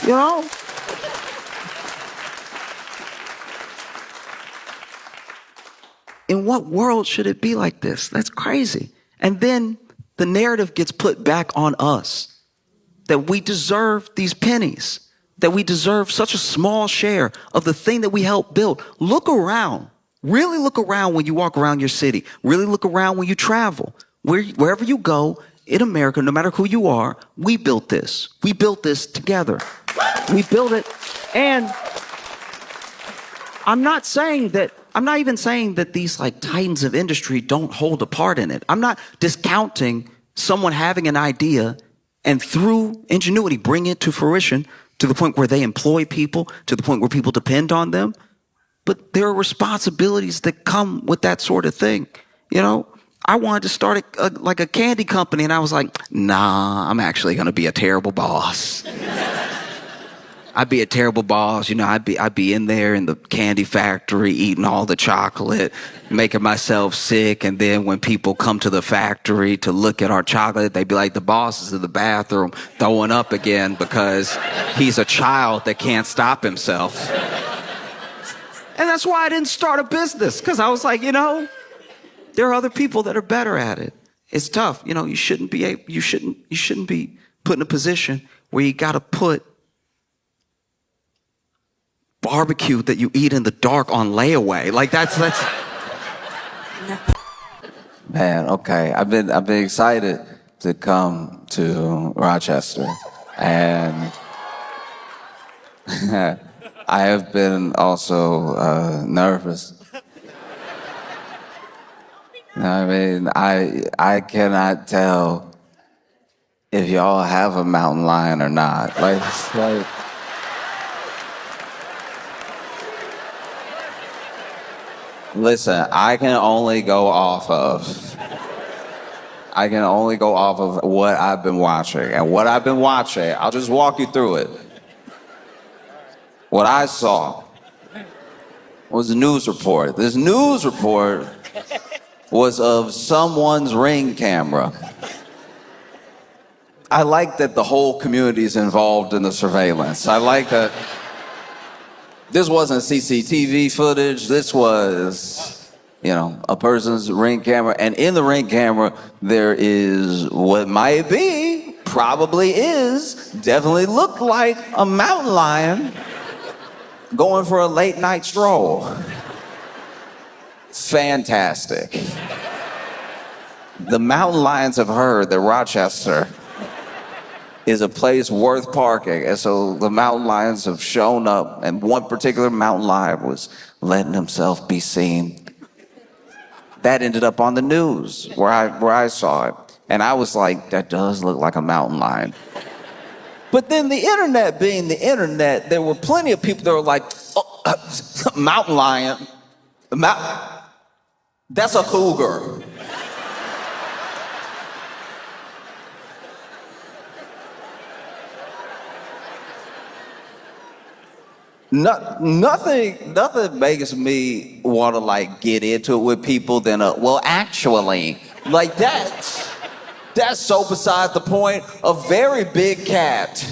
You know? In what world should it be like this? That's crazy. And then the narrative gets put back on us that we deserve these pennies, that we deserve such a small share of the thing that we helped build. Look around. Really look around when you walk around your city. Really look around when you travel. Wherever you go in America, no matter who you are, we built this. We built this together. We built it. And I'm not even saying that these like titans of industry don't hold a part in it. I'm not discounting someone having an idea and through ingenuity bring it to fruition to the point where they employ people, to the point where people depend on them. But there are responsibilities that come with that sort of thing. You know, I wanted to start a candy company, and I was like, nah, I'm actually going to be a terrible boss. I'd be a terrible boss. You know, I'd be in there in the candy factory eating all the chocolate, making myself sick. And then when people come to the factory to look at our chocolate, they'd be like, the boss is in the bathroom throwing up again because he's a child that can't stop himself. And that's why I didn't start a business, because I was like, you know, there are other people that are better at it. It's tough. You know, you shouldn't be put in a position where you got to put barbecue that you eat in the dark on layaway. Like that's Man, okay. I've been excited to come to Rochester, and I have been also nervous. You know what I mean? I cannot tell if y'all have a mountain lion or not. Like listen, I can only go off of what I've been watching. And what I've been watching, I'll just walk you through it. What I saw was a news report. This news report was of someone's Ring camera. I like that the whole community is involved in the surveillance. I like that. This wasn't CCTV footage. This was, you know, a person's Ring camera. And in the Ring camera, there is what might be, probably is, definitely looked like a mountain lion going for a late night stroll. Fantastic. The mountain lions have heard that Rochester is a place worth parking. And so the mountain lions have shown up, and one particular mountain lion was letting himself be seen. That ended up on the news where I saw it. And I was like, that does look like a mountain lion. But then the internet being the internet, there were plenty of people that were like, oh, mountain lion, that's a cougar. Nothing makes me want to like get into it with people than well, actually, like that's so beside the point. A very big cat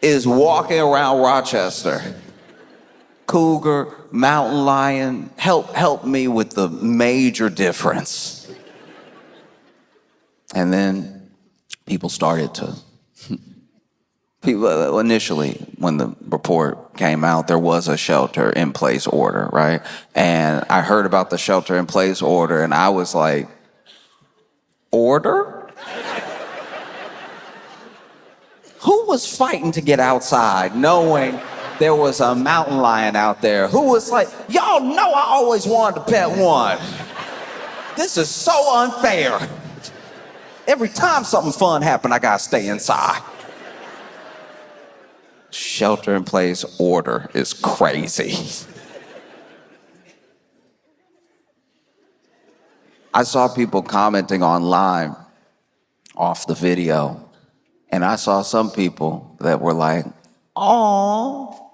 is walking around Rochester. Cougar, mountain lion, help me with the major difference. And then people started to. People, initially, when the report came out, there was a shelter-in-place order, right? And I heard about the shelter-in-place order, and I was like, order? Who was fighting to get outside knowing there was a mountain lion out there? Who was like, y'all know I always wanted to pet one. This is so unfair. Every time something fun happened, I gotta stay inside. Shelter-in-place order is crazy. I saw people commenting online off the video, And I saw some people that were like, oh.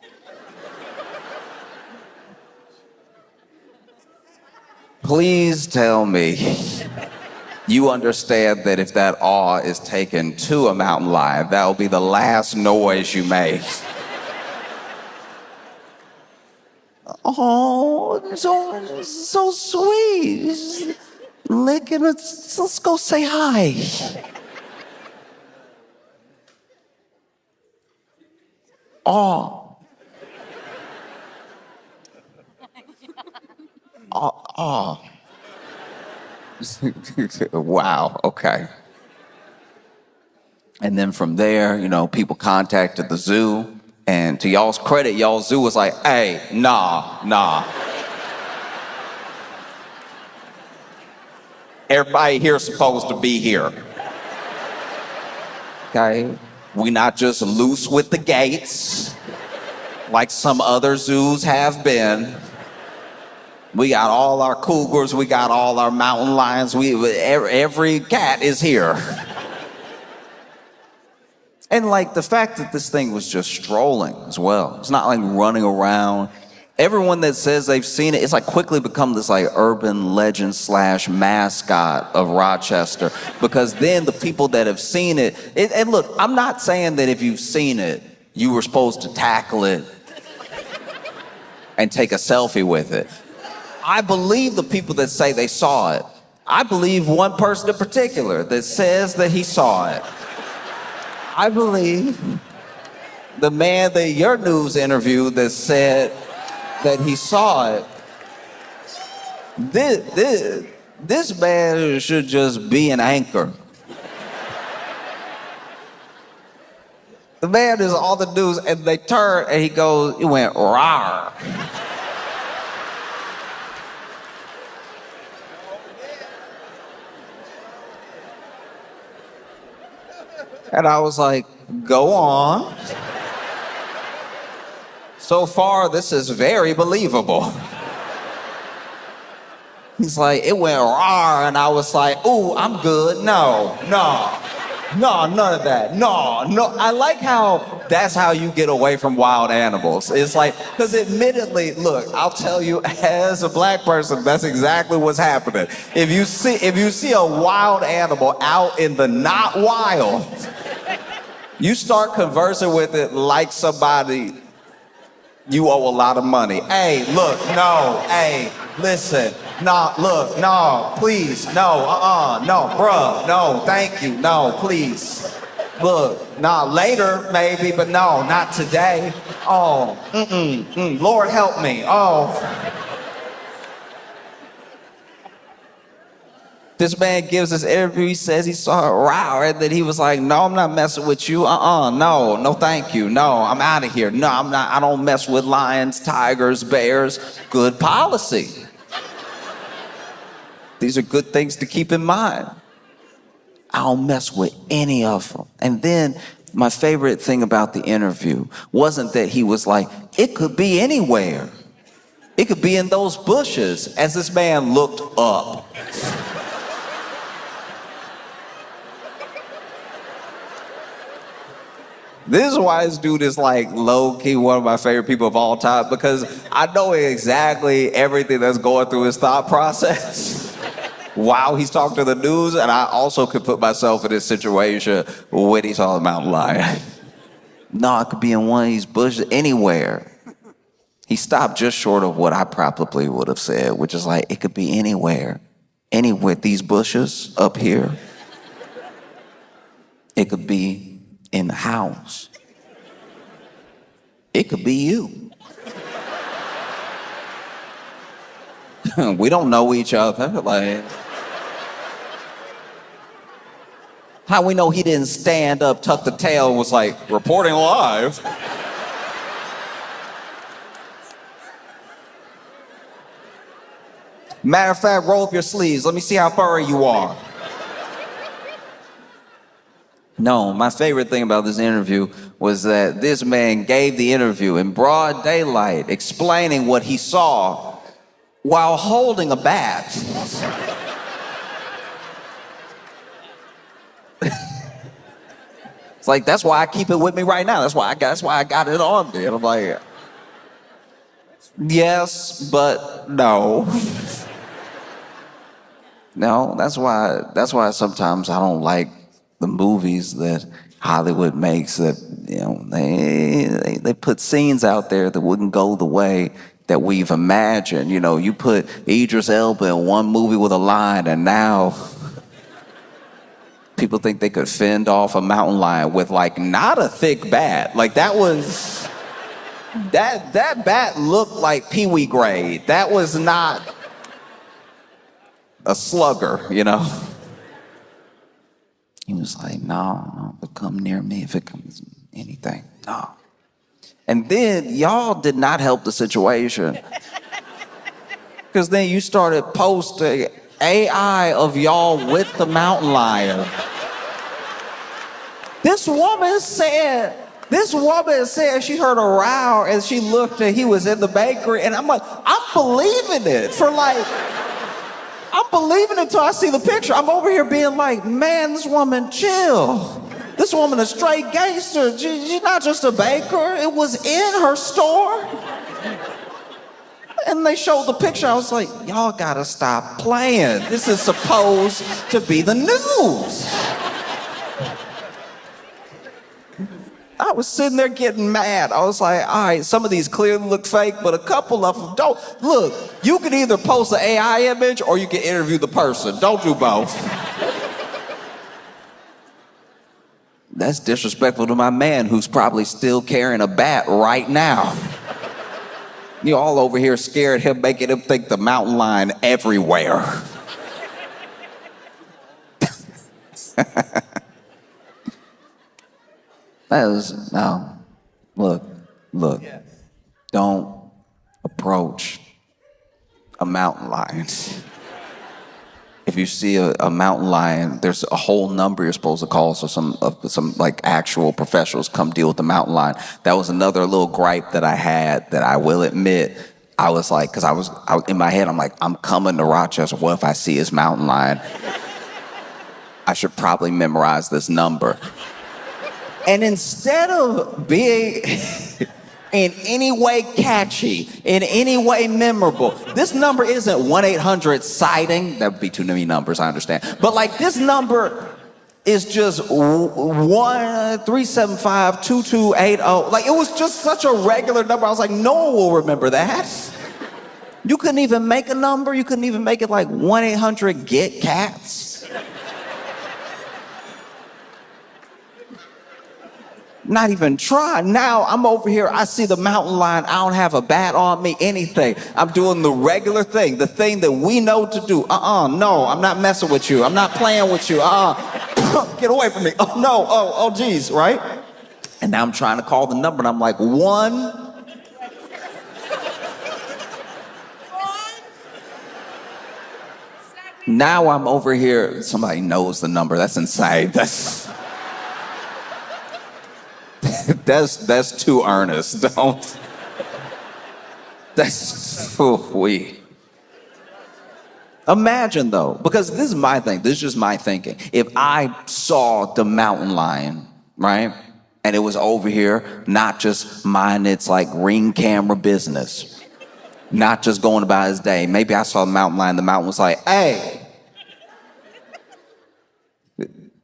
Please tell me you understand that if that awe is taken to a mountain lion, that will be the last noise you make. Oh, so sweet. Just licking it. Let's go say hi. Oh. Oh. Wow, okay. And then from there, people contacted the zoo. And to y'all's credit, y'all's zoo was like, hey, nah. Everybody here's supposed to be here. Okay? We not just loose with the gates like some other zoos have been. We got all our cougars, we got all our mountain lions, every cat is here. And like the fact that this thing was just strolling as well. It's not like running around. Everyone that says they've seen it, it's like quickly become this like urban legend / mascot of Rochester. Because then the people that have seen it, and look, I'm not saying that if you've seen it, you were supposed to tackle it and take a selfie with it. I believe the people that say they saw it. I believe one person in particular that says that he saw it. I believe the man that your news interviewed that said that he saw it. This man should just be an anchor. The man is all the news, and they turn and he went rawr. And I was like, go on. So far, this is very believable. He's like, it went rawr, and I was like, ooh, I'm good. No, none of that. No. I like how that's how you get away from wild animals. It's like, because admittedly, look, I'll tell you, as a black person, that's exactly what's happening. If you see a wild animal out in the not wild, you start conversing with it like somebody you owe a lot of money. Hey, look, no, hey, listen, no, look, no, please, no, no, bruh, no, thank you, no, please. Look, nah, later maybe, but no, not today. Oh, Lord help me, oh. This man gives this interview, he says he saw a row, and then he was like, no, I'm not messing with you, no, thank you, no, I'm out of here, no, I don't mess with lions, tigers, bears, good policy. These are good things to keep in mind. I don't mess with any of them. And then my favorite thing about the interview wasn't that he was like, it could be anywhere. It could be in those bushes, as this man looked up. This is why this dude is like low-key one of my favorite people of all time, because I know exactly everything that's going through his thought process while he's talking to the news, and I also could put myself in this situation when he saw the mountain lion. No, it could be in one of these bushes, anywhere. He stopped just short of what I probably would have said, which is like, it could be anywhere. Anywhere, these bushes up here. It could be in the house. It could be you. We don't know each other. Like, how we know he didn't stand up, tuck the tail, and was like, reporting live? Matter of fact, roll up your sleeves. Let me see how furry you are. No, my favorite thing about this interview was that this man gave the interview in broad daylight, explaining what he saw while holding a bat. It's like, that's why I keep it with me right now. That's why I got it on me. And I'm like, yes, but no. No, that's why sometimes I don't like the movies that Hollywood makes that, they put scenes out there that wouldn't go the way that we've imagined. You put Idris Elba in one movie with a line, and now people think they could fend off a mountain lion with not a thick bat. That bat looked like Pee-wee grade. That was not a slugger. He was like, no, don't come near me if it comes anything. No. And then y'all did not help the situation. Because then you started posting AI of y'all with the mountain lion. This woman said she heard a row and she looked and he was in the bakery. And I'm like, I'm believing it I'm believing it until I see the picture. I'm over here being like, man, this woman chill. This woman a straight gangster. She's not just a baker. It was in her store. And they showed the picture. I was like, y'all gotta stop playing. This is supposed to be the news. I was sitting there getting mad. I was like, all right, some of these clearly look fake, but a couple of them don't. Look, you can either post an AI image or you can interview the person. Don't do both. That's disrespectful to my man who's probably still carrying a bat right now. You all over here scared him, making him think the mountain lion everywhere. Look, don't approach a mountain lion. If you see a mountain lion, there's a whole number you're supposed to call so some actual professionals come deal with the mountain lion. That was another little gripe that I had that I will admit. I was like, because I was in my head, I'm like, I'm coming to Rochester. What if I see his mountain lion? I should probably memorize this number. And instead of being in any way catchy, in any way memorable, this number isn't 1-800-sighting. That would be too many numbers, I understand. But this number is just 1-375-2280. It was just such a regular number. I was like, no one will remember that. You couldn't even make a number. You couldn't even make it 1-800-GET-CATS. Not even try. Now I'm over here, I see the mountain lion, I don't have a bat on me, anything. I'm doing the regular thing, the thing that we know to do. No, I'm not messing with you. I'm not playing with you. Get away from me. Oh no, oh geez, right? And now I'm trying to call the number and I'm like, 1. Now I'm over here, somebody knows the number. That's insane. That's too earnest. Don't. That's we. Imagine though, because this is my thing. This is just my thinking. If I saw the mountain lion, right, and it was over here, not just minding its ring camera business, not just going about his day. Maybe I saw the mountain lion. The mountain was like, "Hey,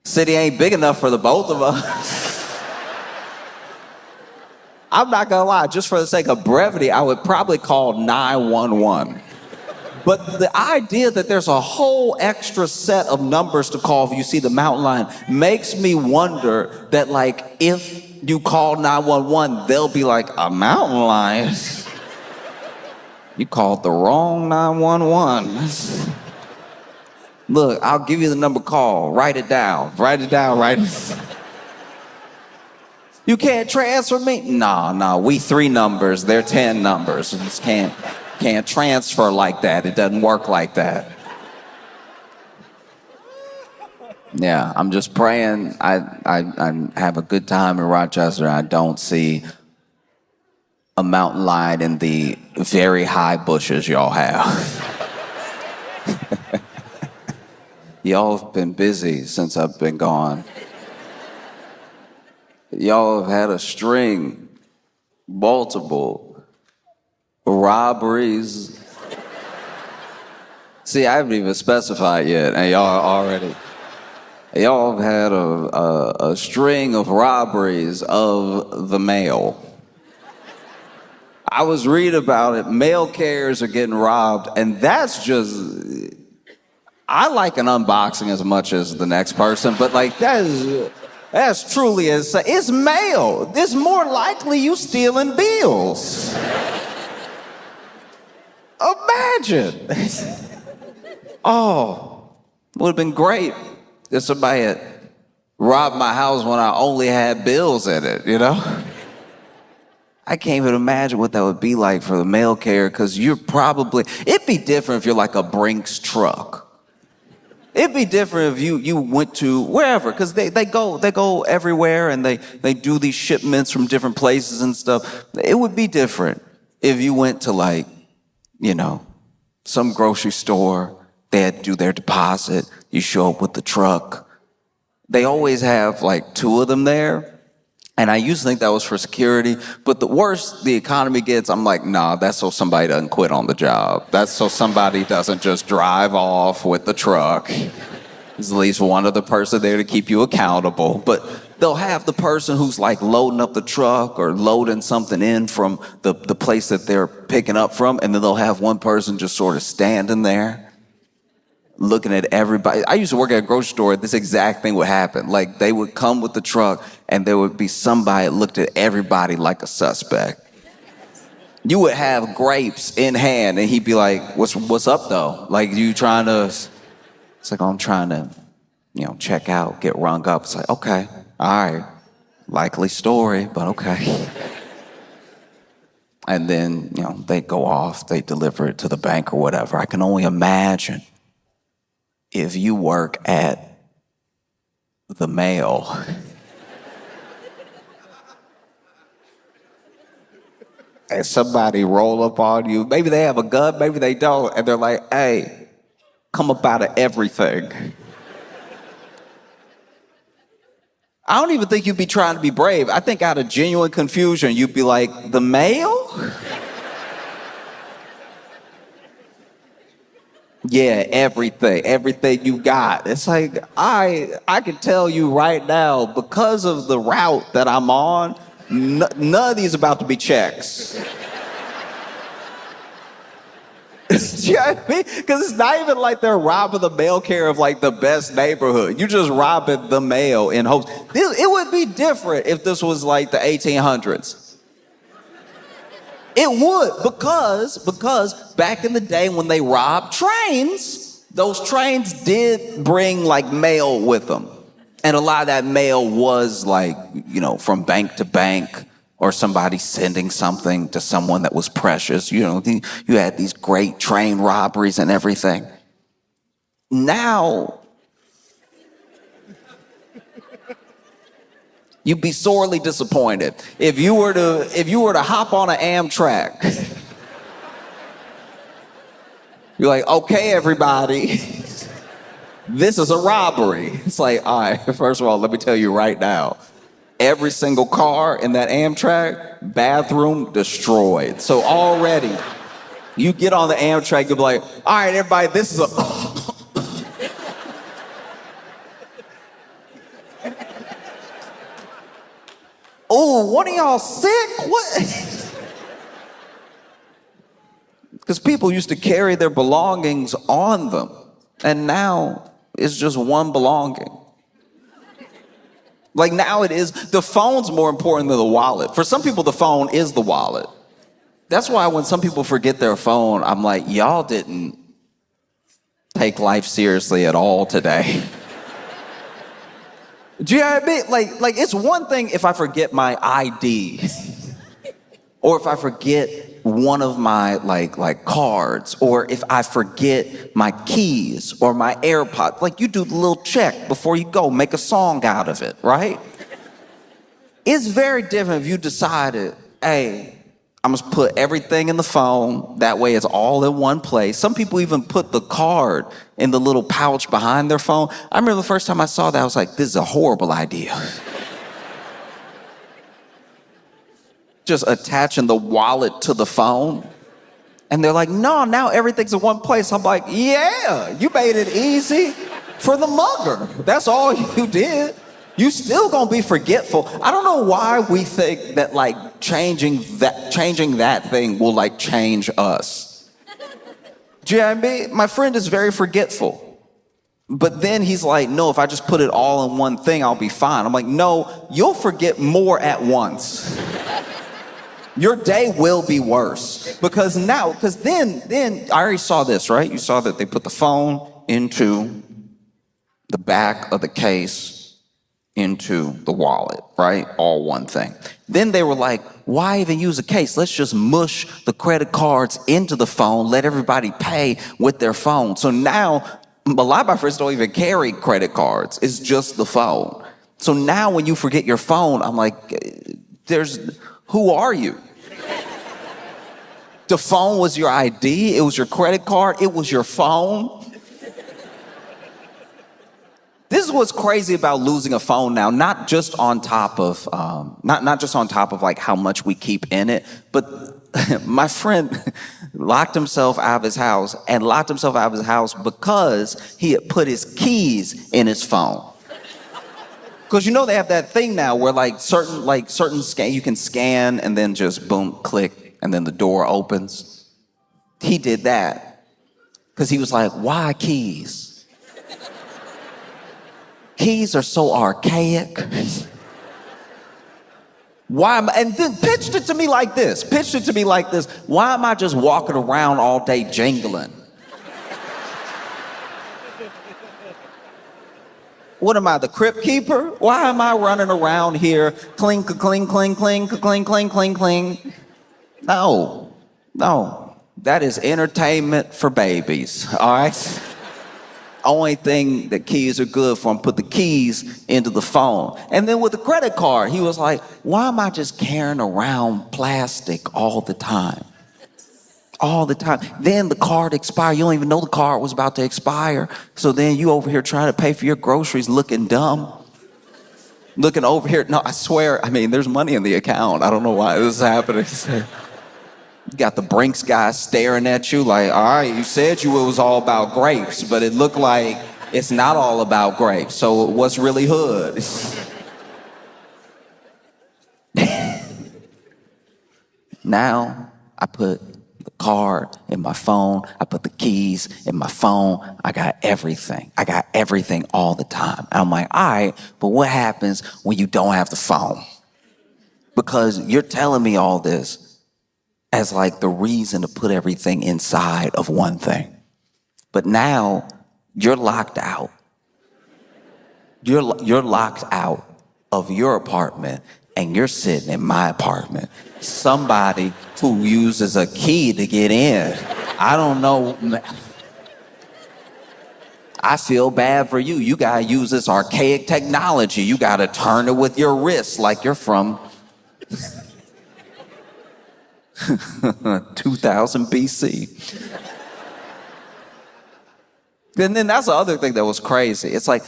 city ain't big enough for the both of us." I'm not gonna lie, just for the sake of brevity, I would probably call 911. But the idea that there's a whole extra set of numbers to call if you see the mountain lion makes me wonder that if you call 911, they'll be like, a mountain lion? You called the wrong 911. Look, I'll give you the number call. Write it down. You can't transfer me? No, we 3 numbers, they're 10 numbers. You just can't transfer like that. It doesn't work like that. Yeah, I'm just praying I have a good time in Rochester. I don't see a mountain lion in the very high bushes y'all have. Y'all have been busy since I've been gone. Y'all have had a string, multiple robberies. See, I haven't even specified yet, and y'all have had a string of robberies of the mail. I was reading about it. Mail carriers are getting robbed, and that's just. I like an unboxing as much as the next person, but like that's truly it's mail. It's more likely you stealing bills. Imagine. Oh, would have been great if somebody had robbed my house when I only had bills in it, you know? I can't even imagine what that would be like for the mail carrier, because it'd be different if you're like a Brinks truck. It'd be different if you went to wherever, because they go everywhere, and they do these shipments from different places and stuff. It would be different if you went to, like, you know, some grocery store. They had to do their deposit. You show up with the truck. They always have like two of them there. And I used to think that was for security, but the worse the economy gets, I'm like, nah, that's so somebody doesn't quit on the job. That's so somebody doesn't just drive off with the truck. There's at least one other person there to keep you accountable. But they'll have the person who's like loading up the truck or loading something in from the place that they're picking up from, and then they'll have one person just sort of standing there looking at everybody. I used to work at a grocery store. This exact thing would happen. Like, they would come with the truck, and there would be somebody that looked at everybody like a suspect. You would have grapes in hand, and he'd be like, what's up, though? Like, you trying to... It's like, oh, I'm trying to, check out, get rung up. It's like, okay, all right. Likely story, but okay. And then, they go off, they deliver it to the bank or whatever. I can only imagine if you work at the mail. And somebody roll up on you. Maybe they have a gun, maybe they don't. And they're like, hey, come up out of everything. I don't even think you'd be trying to be brave. I think out of genuine confusion, you'd be like, the mail? Yeah, everything you got. It's like, I can tell you right now, because of the route that I'm on, none of these about to be checks. Do you know what I mean? Because it's not even like they're robbing the mail carrier of like the best neighborhood. You just robbing the mail in hopes. It would be different if this was like the 1800s. It would, because back in the day when they robbed trains, those trains did bring like mail with them. And a lot of that mail was like, from bank to bank, or somebody sending something to someone that was precious. You had these great train robberies and everything. Now, you'd be sorely disappointed if you were to hop on an Amtrak. You're like, okay, everybody, this is a robbery. It's like, all right, first of all, let me tell you right now, every single car in that Amtrak, bathroom destroyed. So already, you get on the Amtrak, you'll be like, all right, everybody, this is a... Oh, one of y'all sick? What? Because people used to carry their belongings on them, and now it's just one belonging. Like, now the phone's more important than the wallet. For some people, the phone is the wallet. That's why when some people forget their phone, I'm like, y'all didn't take life seriously at all today. Do you know what I mean? Like it's one thing if I forget my ID, or if I forget one of my like cards, or if I forget my keys or my AirPods. Like, you do the little check before you go, make a song out of it, right? It's very different if you decided, hey, I'm gonna put everything in the phone. That way it's all in one place. Some people even put the card in the little pouch behind their phone. I remember the first time I saw that, I was like, this is a horrible idea. just attaching the wallet to the phone. And they're like, no, now everything's in one place. I'm like, yeah, you made it easy for the mugger. That's all you did. You still gonna be forgetful. I don't know why we think that like changing that thing will like change us. Do you know what I mean? My friend is very forgetful. But then he's like, no, if I just put it all in one thing, I'll be fine. I'm like, no, you'll forget more at once. Your day will be worse. Because then I already saw this, right? You saw that they put the phone into the back of the case, into the wallet, right? All one thing. Then they were like, why even use a case? Let's just mush the credit cards into the phone, let everybody pay with their phone. So now, a lot of my friends don't even carry credit cards. It's just the phone. So now when you forget your phone, I'm like, who are you? The phone was your ID. It was your credit card. It was your phone. This is what's crazy about losing a phone now. Not just on top of not just on top of like how much we keep in it, but my friend locked himself out of his house because he had put his keys in his phone. Because you know they have that thing now where certain scan you can scan and then just boom, click, and then the door opens. He did that because he was like, why keys? Keys are so archaic. And then pitched it to me like this. Why am I just walking around all day jingling? What am I, the crypt keeper? Why am I running around here clink, cling, cling, cling, cling, cling, cling, cling? No. That is entertainment for babies, all right? Only thing that keys are good for, put the keys into the phone. And then with the credit card, he was like, why am I just carrying around plastic all the time? All the time. Then the card expired. You don't even know the card was about to expire. So then you over here trying to pay for your groceries looking dumb. Looking over here. No, I swear, there's money in the account. I don't know why this is happening. You got the Brinks guy staring at you like, all right, you said it was all about grapes, but it looked like it's not all about grapes. So what's really hood? Now I put the card in my phone. I put the keys in my phone. I got everything all the time. And I'm like, all right, but what happens when you don't have the phone? Because you're telling me all this as like the reason to put everything inside of one thing. But now you're locked out. You're locked out of your apartment and you're sitting in my apartment. Somebody who uses a key to get in. I don't know. I feel bad for you. You gotta use this archaic technology. You gotta turn it with your wrist like you're from 2000 BC. And then that's the other thing that was crazy. It's like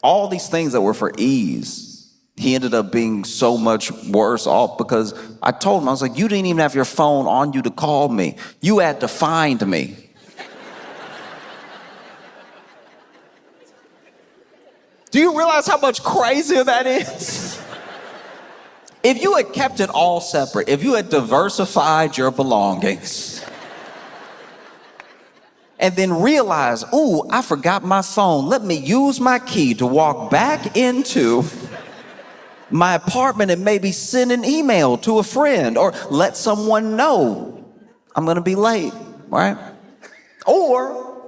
all these things that were for ease, he ended up being so much worse off because I told him, I was like, you didn't even have your phone on you to call me. You had to find me. Do you realize how much crazier that is? If you had kept it all separate, if you had diversified your belongings, and then realized, ooh, I forgot my phone. Let me use my key to walk back into my apartment and maybe send an email to a friend or let someone know I'm gonna be late, right? Or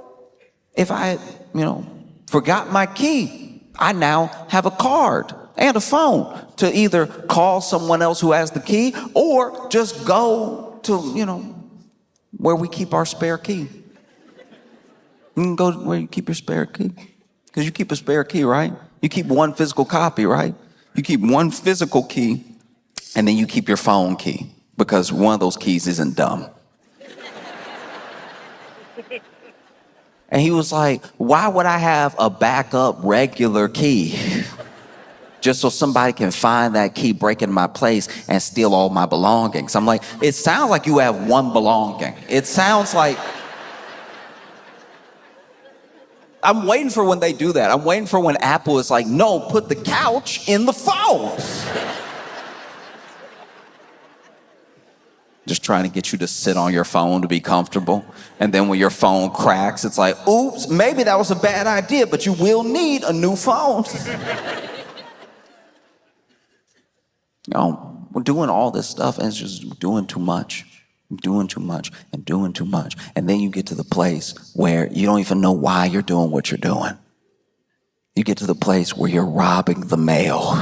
if I forgot my key, I now have a card and a phone to either call someone else who has the key or just go to, where we keep our spare key. You can go where you keep your spare key. Because you keep a spare key, right? You keep one physical copy, right? You keep one physical key and then you keep your phone key because one of those keys isn't dumb. And he was like, why would I have a backup regular key? just so somebody can find that key, break into my place, and steal all my belongings. I'm like, it sounds like you have one belonging. It sounds like... I'm waiting for when they do that. I'm waiting for when Apple is like, no, put the couch in the phone. Just trying to get you to sit on your phone to be comfortable. And then when your phone cracks, it's like, oops, maybe that was a bad idea, but you will need a new phone. We're doing all this stuff and it's just doing too much. Doing too much and doing too much. And then you get to the place where you don't even know why you're doing what you're doing. You get to the place where you're robbing the mail.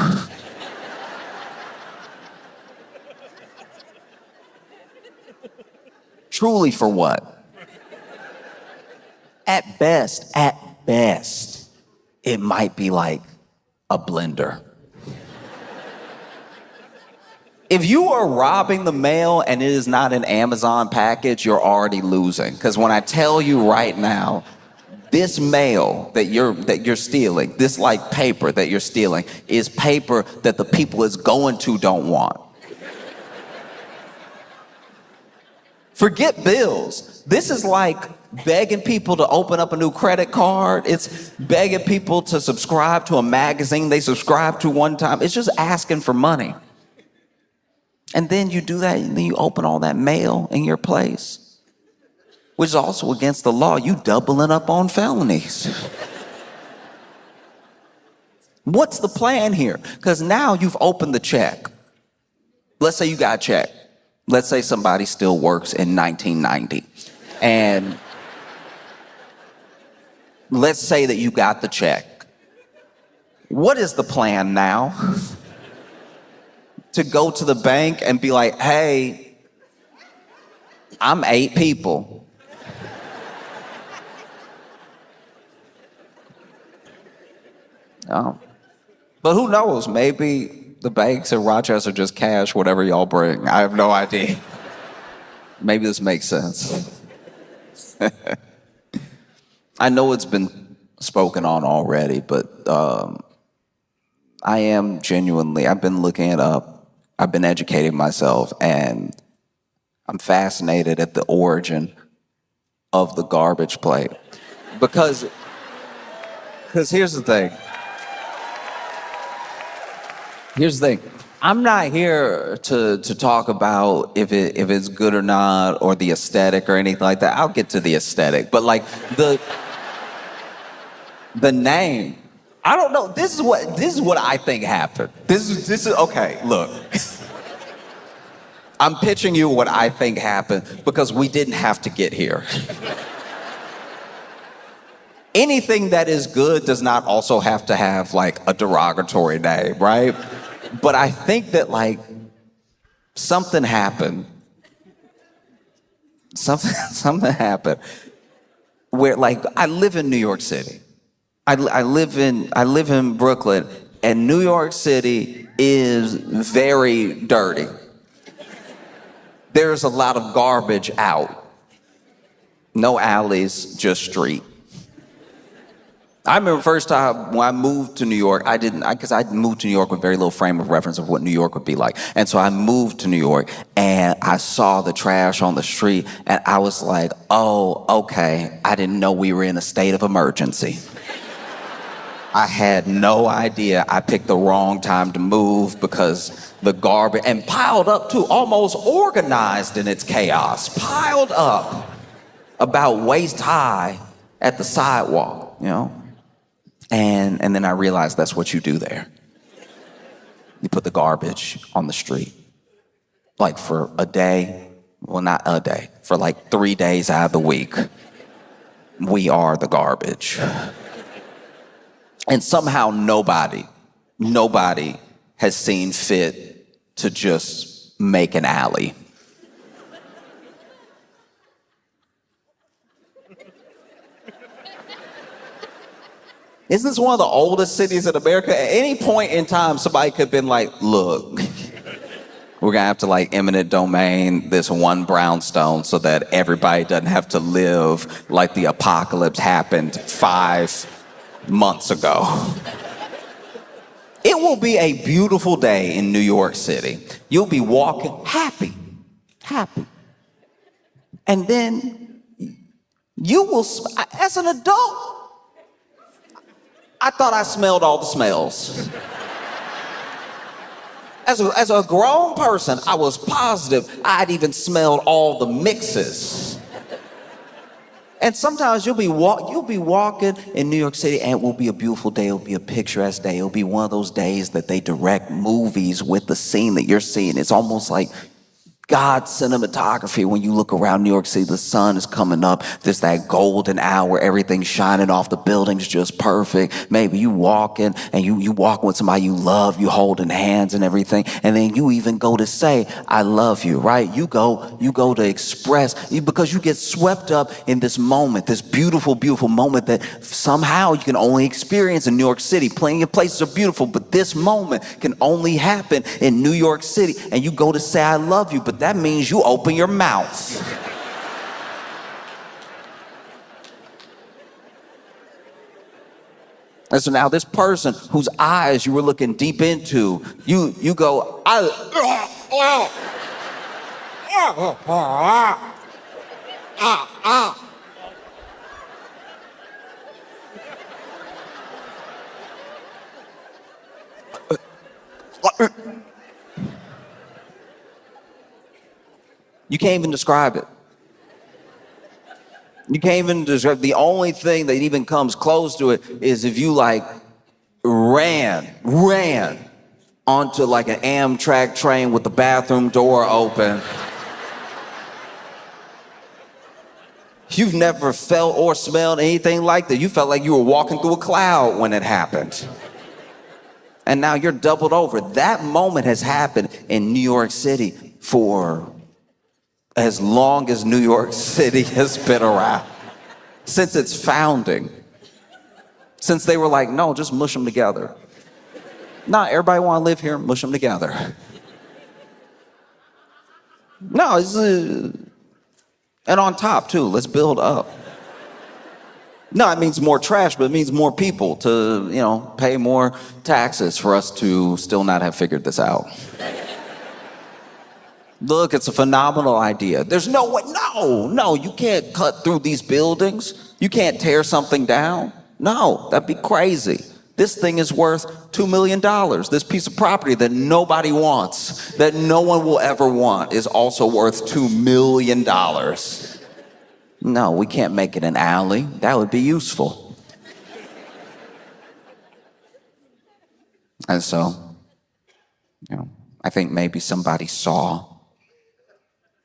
Truly for what? At best, it might be like a blender. If you are robbing the mail and it is not an Amazon package, you're already losing. Because when I tell you right now, this mail that you're stealing, this like paper that you're stealing, is paper that the people it's going to don't want. Forget bills. This is like begging people to open up a new credit card. It's begging people to subscribe to a magazine they subscribed to one time. It's just asking for money. And then you do that, and then you open all that mail in your place, which is also against the law. You doubling up on felonies. What's the plan here? Because now you've opened the check. Let's say you got a check. Let's say somebody still works in 1990. And let's say that you got the check. What is the plan now? To go to the bank and be like, hey, I'm 8 people. But who knows? Maybe the banks in Rochester just cash whatever y'all bring. I have no idea. Maybe this makes sense. I know it's been spoken on already, but I am genuinely, I've been looking it up. I've been educating myself, and I'm fascinated at the origin of the garbage plate. Because here's the thing. I'm not here to talk about if it's good or not, or the aesthetic or anything like that. I'll get to the aesthetic, but like the name. I don't know. This is what I think happened. This is okay. Look, I'm pitching you what I think happened because we didn't have to get here. Anything that is good does not also have to have like a derogatory name, right? But I think that like something happened. Something happened where like I live in New York City. I live in Brooklyn, and New York City is very dirty. There's a lot of garbage out. No alleys, just street. I remember first time when I moved to New York, because I moved to New York with very little frame of reference of what New York would be like. And so I moved to New York and I saw the trash on the street and I was like, oh, okay, I didn't know we were in a state of emergency. I had no idea. I picked the wrong time to move because the garbage, and piled up too, almost organized in its chaos, piled up about waist high at the sidewalk, you know? And then I realized that's what you do there. You put the garbage on the street. Like for a day, well, not a day, for like 3 days out of the week, we are the garbage. And somehow nobody has seen fit to just make an alley. Isn't this one of the oldest cities in America? At any point in time, somebody could have been like, look, we're gonna have to like eminent domain this one brownstone so that everybody doesn't have to live like the apocalypse happened 5 months ago. It will be a beautiful day in New York City. You'll be walking happy. And then you will, as an adult, I thought I smelled all the smells. As a grown person, I was positive I'd even smelled all the mixes. And sometimes you'll be walking in New York City, and it will be a beautiful day. It'll be a picturesque day. It'll be one of those days that they direct movies with the scene that you're seeing. It's almost like God's cinematography. When you look around New York City, the sun is coming up. There's that golden hour. Everything's shining off. The building's just perfect. Maybe you walking and you walking with somebody you love. You holding hands and everything. And then you even go to say, I love you, right? You go to express, because you get swept up in this moment, this beautiful, beautiful moment that somehow you can only experience in New York City. Plenty of places are beautiful, but this moment can only happen in New York City. And you go to say, I love you, but that means you open your mouth. And so now this person whose eyes you were looking deep into, you go, You can't even describe it. You can't even describe. The only thing that even comes close to it is if you like ran onto like an Amtrak train with the bathroom door open. You've never felt or smelled anything like that. You felt like you were walking through a cloud when it happened. And now you're doubled over. That moment has happened in New York City for as long as New York City has been around, since its founding, since they were like, no, just mush them together. Nah, everybody want to live here, mush them together. No, and on top too, let's build up. No, it means more trash, but it means more people to, pay more taxes for us to still not have figured this out. Look, it's a phenomenal idea. There's no way, no, you can't cut through these buildings. You can't tear something down. No, that'd be crazy. This thing is worth $2 million. This piece of property that nobody wants, that no one will ever want, is also worth $2 million. No, we can't make it an alley. That would be useful. And so, I think maybe somebody saw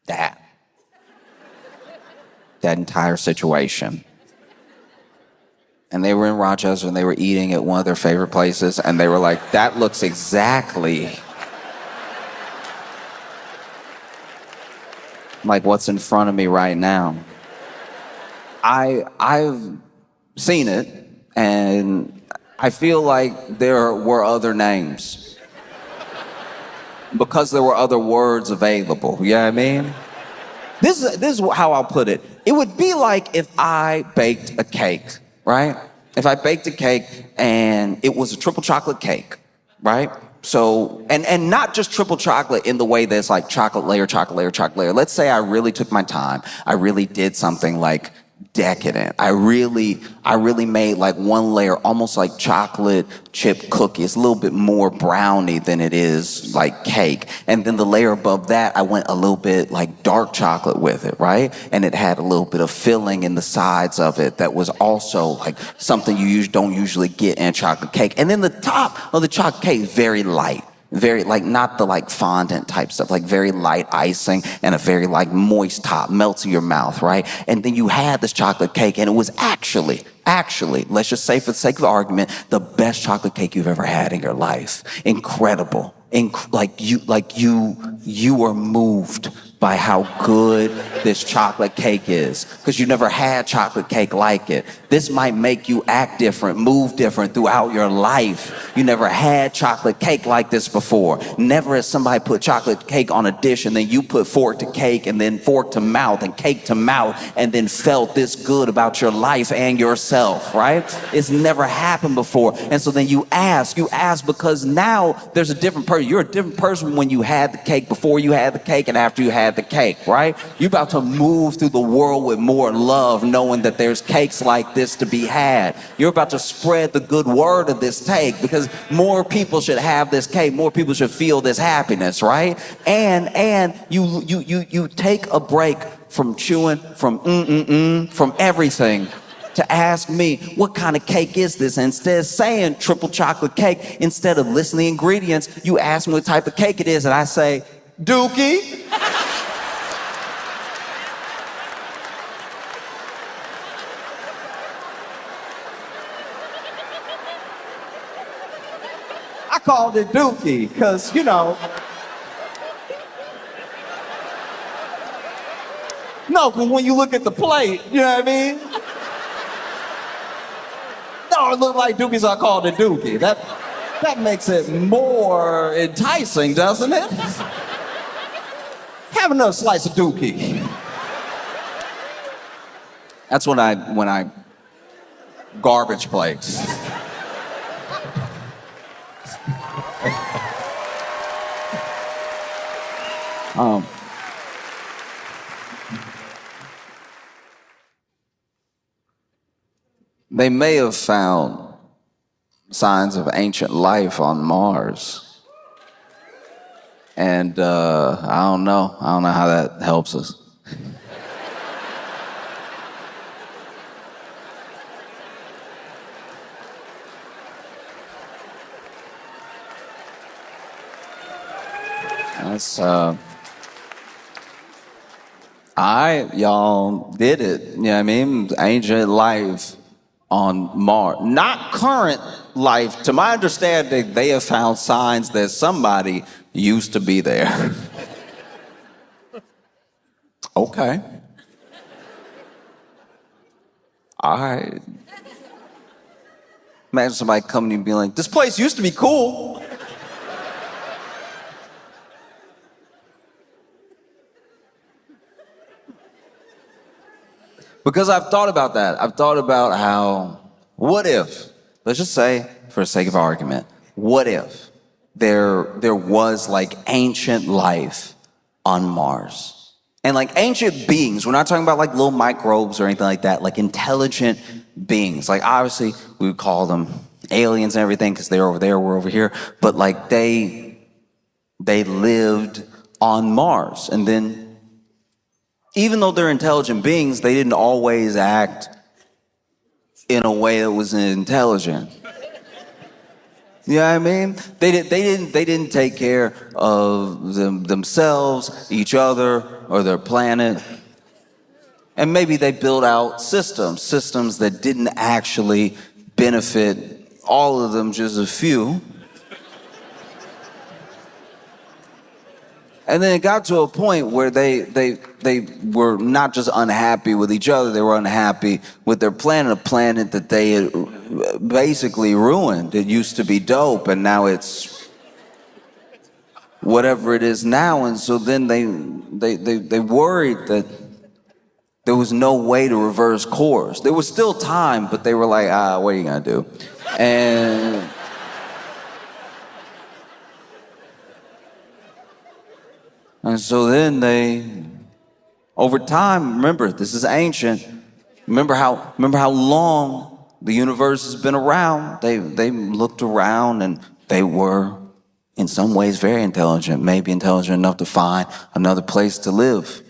that entire situation. And they were in Rochester and they were eating at one of their favorite places, and they were like, that looks exactly like what's in front of me right now. I've seen it, and I feel like there were other names, because there were other words available. You know what I mean? This is how I'll put it. It would be like if I baked a cake, right? If I baked a cake and it was a triple chocolate cake, right? So, and not just triple chocolate in the way that it's like chocolate layer, chocolate layer, chocolate layer. Let's say I really took my time. I really did something like decadent. I really made like one layer almost like chocolate chip cookie. It's a little bit more brownie than it is like cake. And then the layer above that, I went a little bit like dark chocolate with it, right? And it had a little bit of filling in the sides of it that was also like something you don't usually get in a chocolate cake. And then the top of the chocolate cake is very light. Very, like, not the like fondant type stuff, like very light icing and a very like moist top, melts in your mouth, right? And then you had this chocolate cake, and it was actually, let's just say for the sake of argument, the best chocolate cake you've ever had in your life. Incredible. You were moved by how good this chocolate cake is, because you never had chocolate cake like it. This might make you act different, move different throughout your life. You never had chocolate cake like this before. Never has somebody put chocolate cake on a dish and then you put fork to cake and then fork to mouth and cake to mouth and then felt this good about your life and yourself, right? It's never happened before. And so then you ask because now there's a different person. You're a different person when you had the cake, before you had the cake, and after you had the cake, right? You're about to move through the world with more love, knowing that there's cakes like this to be had. You're about to spread the good word of this cake because more people should have this cake. More people should feel this happiness, right? And you take a break from chewing, from everything, to ask me, what kind of cake is this? And instead of saying triple chocolate cake, instead of listing the ingredients, you ask me what type of cake it is, and I say, Dookie. I called it Dookie, because, no, because when you look at the plate, you know what I mean? No, it looked like Dookie, so I called it Dookie. That makes it more enticing, doesn't it? Have another slice of Dookie. That's when I garbage plates. They may have found signs of ancient life on Mars. And I don't know how that helps us. That's y'all did it. You know what I mean? Ancient life on Mars. Not current life. To my understanding, they have found signs that somebody used to be there. Okay. All right. Imagine somebody coming and being like, this place used to be cool. Because I've thought about that. I've thought about how, what if, let's just say, for the sake of argument, what if there was like ancient life on Mars? And like ancient beings, we're not talking about like little microbes or anything like that, like intelligent beings. Like obviously we would call them aliens and everything because they're over there, we're over here. But like they lived on Mars. And then even though they're intelligent beings, they didn't always act in a way that was intelligent. You know what I mean? They didn't take care of themselves, each other, or their planet. And maybe they built out systems that didn't actually benefit all of them, just a few. And then it got to a point where they were not just unhappy with each other, they were unhappy with their planet, a planet that they had basically ruined. It used to be dope, and now it's whatever it is now. And so then they worried that there was no way to reverse course. There was still time, but they were like, what are you gonna do? And so then over time, remember, this is ancient. Remember how long the universe has been around. They looked around and they were, in some ways, very intelligent. Maybe intelligent enough to find another place to live.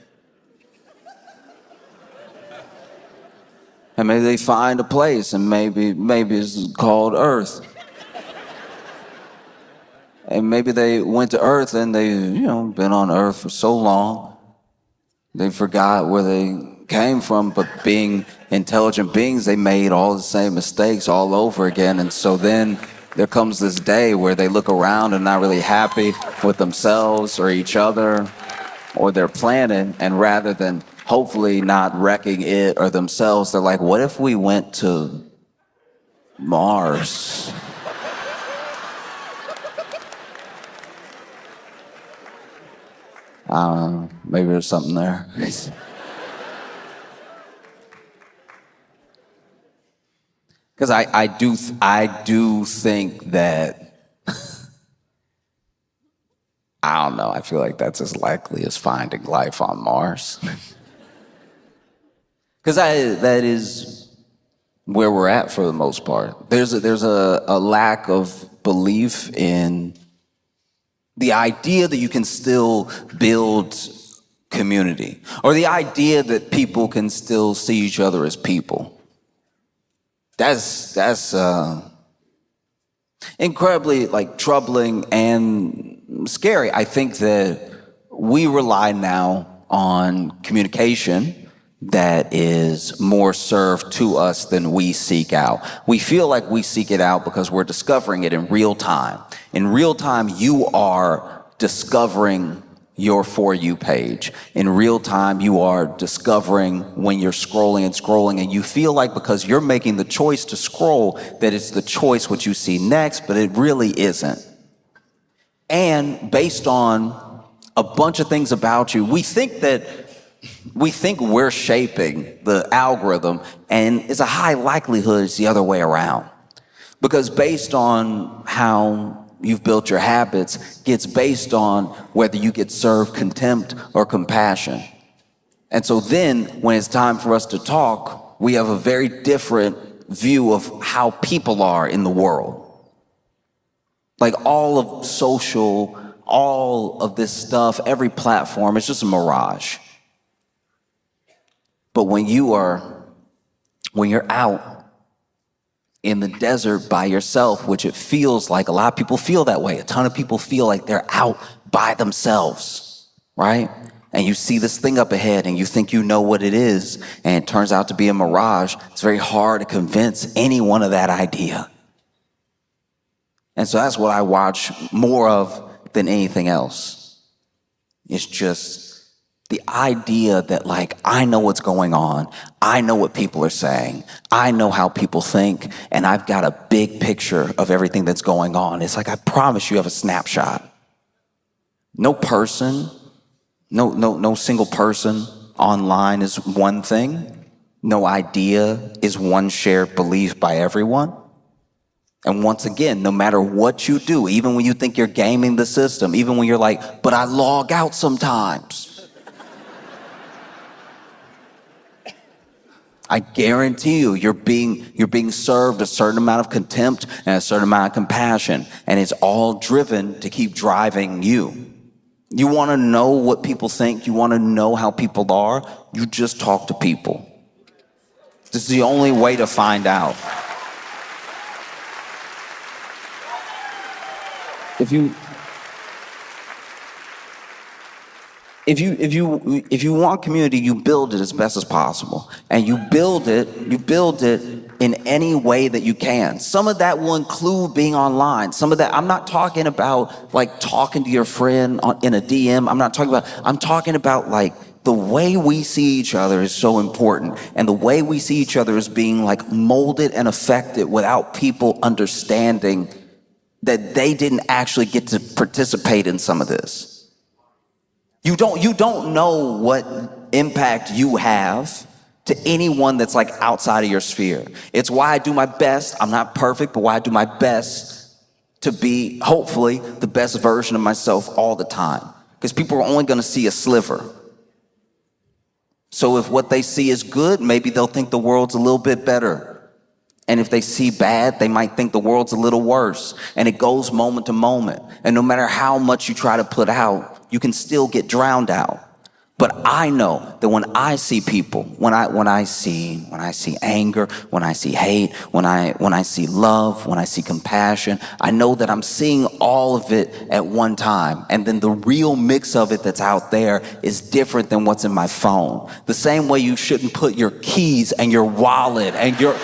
And maybe they find a place, and maybe it's called Earth. And maybe they went to Earth and they, been on Earth for so long, they forgot where they came from. But being intelligent beings, they made all the same mistakes all over again. And so then there comes this day where they look around and not really happy with themselves or each other or their planet. And rather than hopefully not wrecking it or themselves, they're like, what if we went to Mars? Maybe there's something there. Because I do think that, I don't know, I feel like that's as likely as finding life on Mars. Because that is where we're at for the most part. There's a lack of belief in the idea that you can still build community, or the idea that people can still see each other as people. That's incredibly like troubling and scary. I think that we rely now on communication that is more served to us than we seek out. We feel like we seek it out because we're discovering it in real time. In real time, you are discovering your For You page. In real time, you are discovering when you're scrolling and you feel like because you're making the choice to scroll that it's the choice what you see next, but it really isn't. And based on a bunch of things about you, we think we're shaping the algorithm, and it's a high likelihood it's the other way around. Because based on how you've built your habits gets based on whether you get served contempt or compassion. And so then when it's time for us to talk, we have a very different view of how people are in the world. Like all of social, all of this stuff, every platform, it's just a mirage. But when you're out in the desert by yourself, which it feels like a lot of people feel that way. A ton of people feel like they're out by themselves, right? And you see this thing up ahead and you think you know what it is, and it turns out to be a mirage. It's very hard to convince anyone of that idea. And so that's what I watch more of than anything else. It's just the idea that like, I know what's going on. I know what people are saying. I know how people think. And I've got a big picture of everything that's going on. It's like, I promise you have a snapshot. No person, no single person online is one thing. No idea is one shared belief by everyone. And once again, no matter what you do, even when you think you're gaming the system, even when you're like, but I log out sometimes. I guarantee you, you're being served a certain amount of contempt and a certain amount of compassion, and it's all driven to keep driving you. You want to know what people think, you want to know how people are, you just talk to people. This is the only way to find out. If you want community, you build it as best as possible. And you build it in any way that you can. Some of that will include being online. Some of that, I'm not talking about like talking to your friend in a DM. I'm talking about like the way we see each other is so important. And the way we see each other is being like molded and affected without people understanding that they didn't actually get to participate in some of this. You don't know what impact you have to anyone that's like outside of your sphere. It's why I do my best. I'm not perfect, but why I do my best to be, hopefully, the best version of myself all the time. Because people are only going to see a sliver. So if what they see is good, maybe they'll think the world's a little bit better. And if they see bad, they might think the world's a little worse. And it goes moment to moment. And no matter how much you try to put out, you can still get drowned out. But I know that when I see people, when I see anger, when I see hate, when I see love, when I see compassion, I know that I'm seeing all of it at one time. And then the real mix of it that's out there is different than what's in my phone. The same way you shouldn't put your keys and your wallet and your...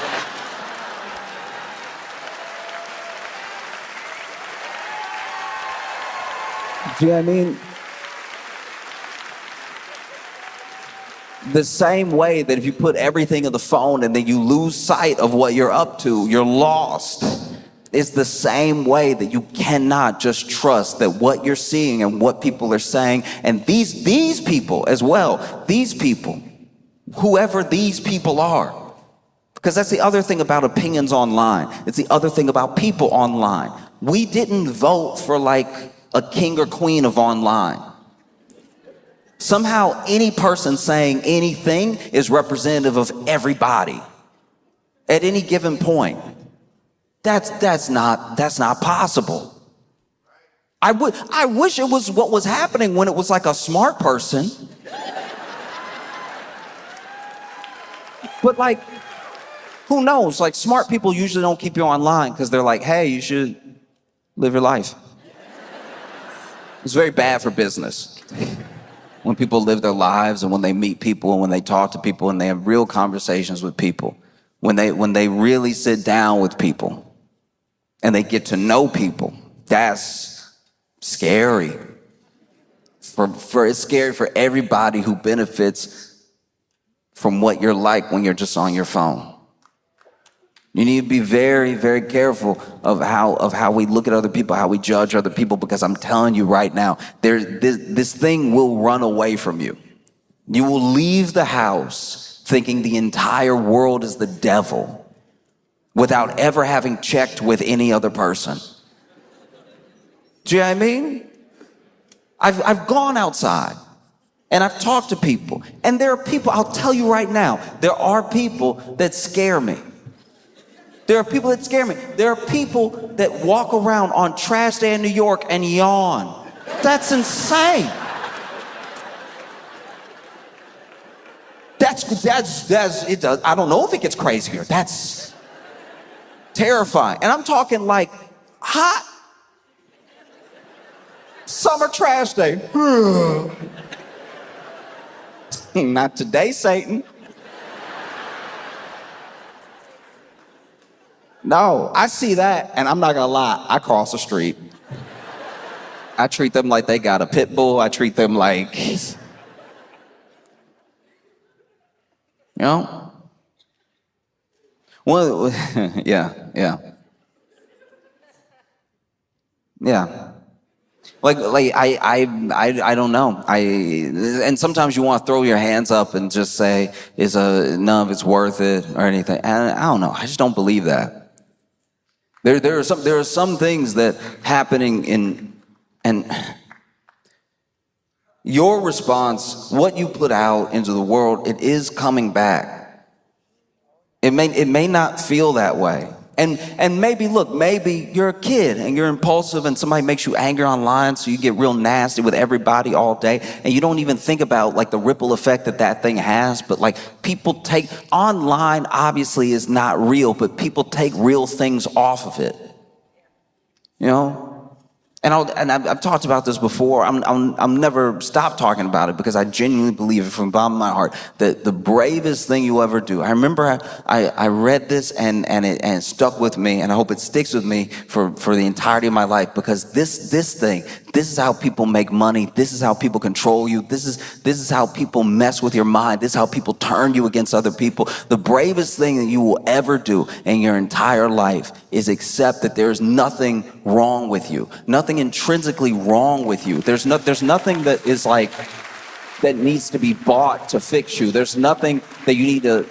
Do you know what I mean? The same way that if you put everything in the phone and then you lose sight of what you're up to, you're lost. It's the same way that you cannot just trust that what you're seeing and what people are saying, and these people as well, these people, whoever these people are. Because that's the other thing about opinions online. It's the other thing about people online. We didn't vote for like a king or queen of online. Somehow any person saying anything is representative of everybody at any given point. That's not possible. I wish it was what was happening when it was like a smart person. But like, who knows? Like, smart people usually don't keep you online because they're like, hey, you should live your life. It's very bad for business. When people live their lives and when they meet people and when they talk to people and they have real conversations with people, when they really sit down with people and they get to know people, that's scary. It's scary for everybody who benefits from what you're like when you're just on your phone. You need to be very, very careful of how we look at other people, how we judge other people, because I'm telling you right now, this thing will run away from you. You will leave the house thinking the entire world is the devil without ever having checked with any other person. Do you know what I mean? I've gone outside and I've talked to people, and there are people, I'll tell you right now, there are people that scare me. There are people that scare me. There are people that walk around on trash day in New York and yawn. That's insane. It does. I don't know if it gets crazier. That's terrifying. And I'm talking like hot summer trash day. Not today, Satan. No, I see that, and I'm not gonna lie, I cross the street. I treat them like they got a pit bull. I treat them like, well, yeah. Like I don't know. And sometimes you want to throw your hands up and just say, none of it's worth it or anything. And I don't know. I just don't believe that. There are some things that happening and your response, what you put out into the world, it is coming back. It may not feel that way. And maybe you're a kid and you're impulsive and somebody makes you angry online, so you get real nasty with everybody all day, and you don't even think about like the ripple effect that thing has. But like, people take online, obviously is not real, but people take real things off of it, And I've talked about this before. I'm never stop talking about it because I genuinely believe it from the bottom of my heart that the bravest thing you ever do. I remember I read this and it stuck with me, and I hope it sticks with me for the entirety of my life, because this is how people make money. This is how people control you. This is how people mess with your mind. This is how people turn you against other people. The bravest thing that you will ever do in your entire life is accept that there's nothing wrong with you. Nothing intrinsically wrong with you. There's nothing that is like that needs to be bought to fix you. There's nothing that you need to,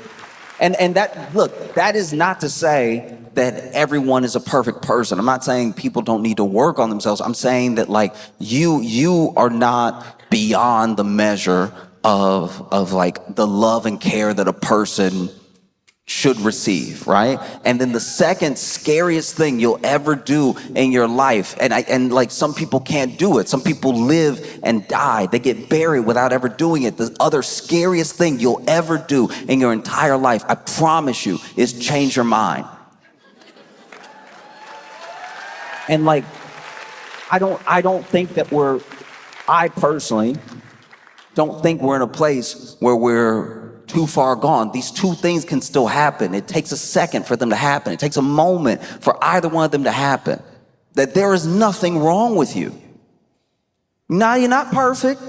and that is not to say that everyone is a perfect person. I'm not saying people don't need to work on themselves. I'm saying that like you are not beyond the measure of like the love and care that a person should receive, right? And then the second scariest thing you'll ever do in your life, and like some people can't do it. Some people live and die. They get buried without ever doing it. The other scariest thing you'll ever do in your entire life, I promise you, is change your mind. And like, I personally don't think we're in a place where we're too far gone. These two things can still happen. It takes a second for them to happen. It takes a moment for either one of them to happen. That there is nothing wrong with you. Now, you're not perfect.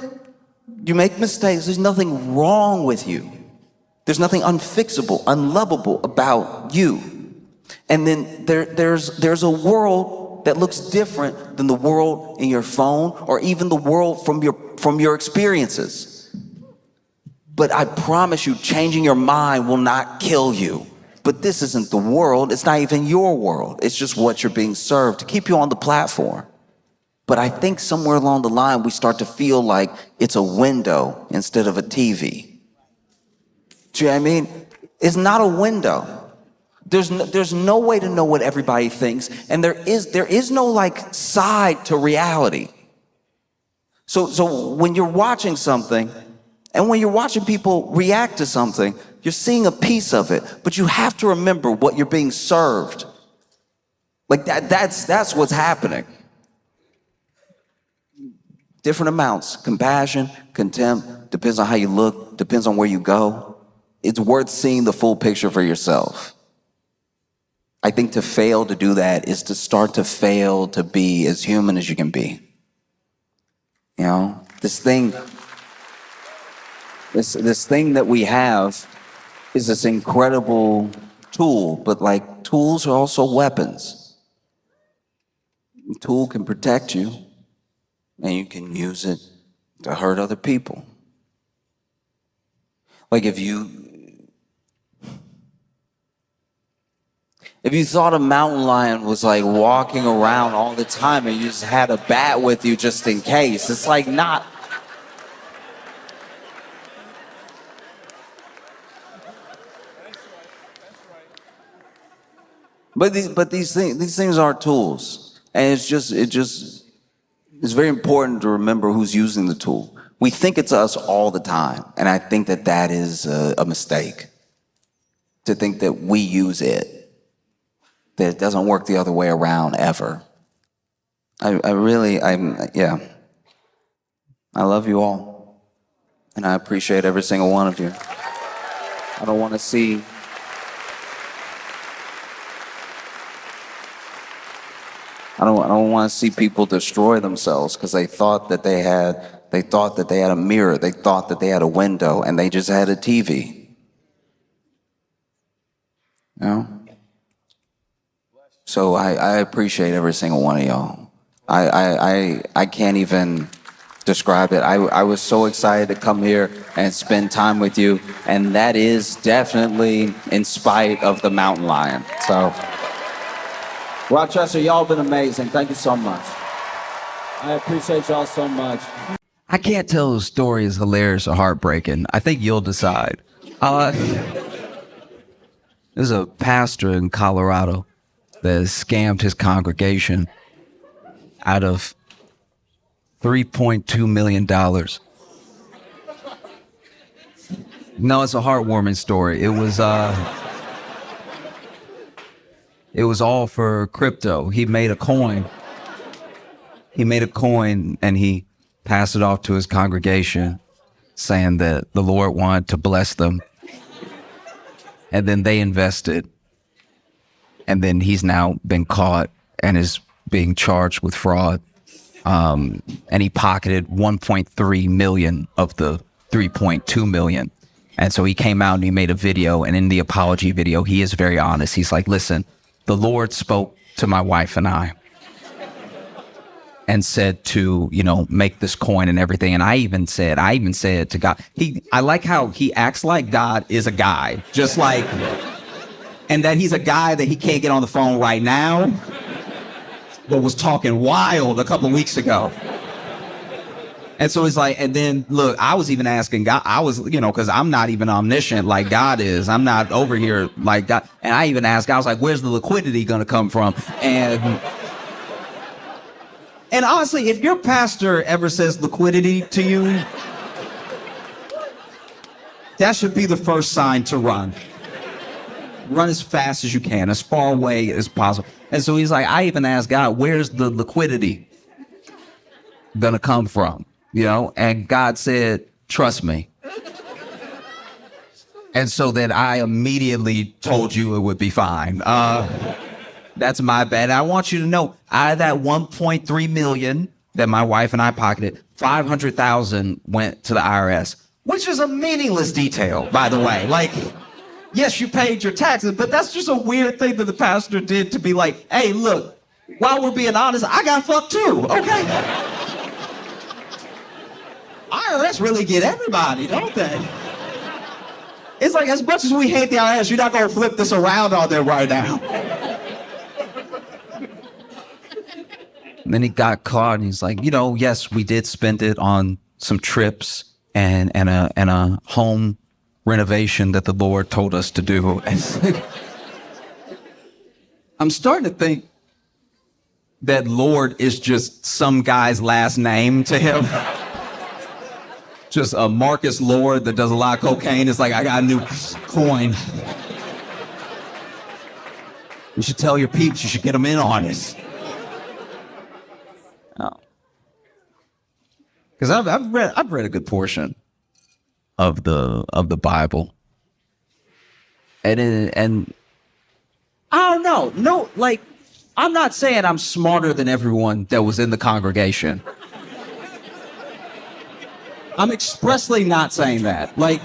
You make mistakes. There's nothing wrong with you. There's nothing unfixable, unlovable about you. And then there's a world that looks different than the world in your phone or even the world from your experiences. But I promise you, changing your mind will not kill you. But this isn't the world. It's not even your world. It's just what you're being served to keep you on the platform. But I think somewhere along the line, we start to feel like it's a window instead of a TV. Do you know what I mean? It's not a window. There's no way to know what everybody thinks. And there is no like side to reality. So when you're watching something and when you're watching people react to something, you're seeing a piece of it, but you have to remember what you're being served. Like that's what's happening. Different amounts, compassion, contempt, depends on how you look, depends on where you go. It's worth seeing the full picture for yourself. I think to fail to do that is to start to fail to be as human as you can be. You know, this thing that we have is this incredible tool, but like tools are also weapons. A tool can protect you, and you can use it to hurt other people. Like if you thought a mountain lion was like walking around all the time and you just had a bat with you just in case, it's like not. But these things are tools, and it's very important to remember who's using the tool. We think it's us all the time, and I think that is a mistake. To think that we use it, that it doesn't work the other way around ever. I love you all, and I appreciate every single one of you. I don't want to see people destroy themselves because they thought that they had a mirror, they thought that they had a window, and they just had a TV. You know? So I appreciate every single one of y'all. I can't even describe it. I was so excited to come here and spend time with you, and that is definitely in spite of the mountain lion. So, Rochester, y'all been amazing. Thank you so much. I appreciate y'all so much. I can't tell the story is hilarious or heartbreaking. I think you'll decide. There's a pastor in Colorado that has scammed his congregation out of $3.2 million. No, it's a heartwarming story. It was all for crypto. He made a coin and he passed it off to his congregation saying that the Lord wanted to bless them. And then they invested. And then he's now been caught and is being charged with fraud. And he pocketed 1.3 million of the 3.2 million. And so he came out and he made a video, and in the apology video, he is very honest. He's like, listen, the Lord spoke to my wife and I and said to, make this coin and everything. And I even said to God, I like how he acts like God is a guy, just like, and that he's a guy that he can't get on the phone right now, but was talking wild a couple of weeks ago. And so he's like, and then look, I was even asking God, because I'm not even omniscient like God is. I'm not over here like God. And I even asked God, I was like, where's the liquidity going to come from? And honestly, if your pastor ever says liquidity to you, that should be the first sign to run. Run as fast as you can, as far away as possible. And so he's like, I even asked God, where's the liquidity going to come from? And God said, trust me. And so then I immediately told you it would be fine. That's my bad. I want you to know, out of that 1.3 million that my wife and I pocketed, 500,000 went to the IRS, which is a meaningless detail, by the way. Like, yes, you paid your taxes, but that's just a weird thing that the pastor did to be like, hey, look, while we're being honest, I got fucked too, okay? IRS really get everybody, don't they? It's like, as much as we hate the IRS, you're not gonna flip this around on them right now. And then he got caught and he's like, yes, we did spend it on some trips and a home renovation that the Lord told us to do. I'm starting to think that Lord is just some guy's last name to him. Just a Marcus Lord that does a lot of cocaine. It's like, I got a new coin. You should tell your peeps, you should get them in on this. Oh. Because I've read a good portion of the Bible. And I don't know. No, like, I'm not saying I'm smarter than everyone that was in the congregation. I'm expressly not saying that. Like,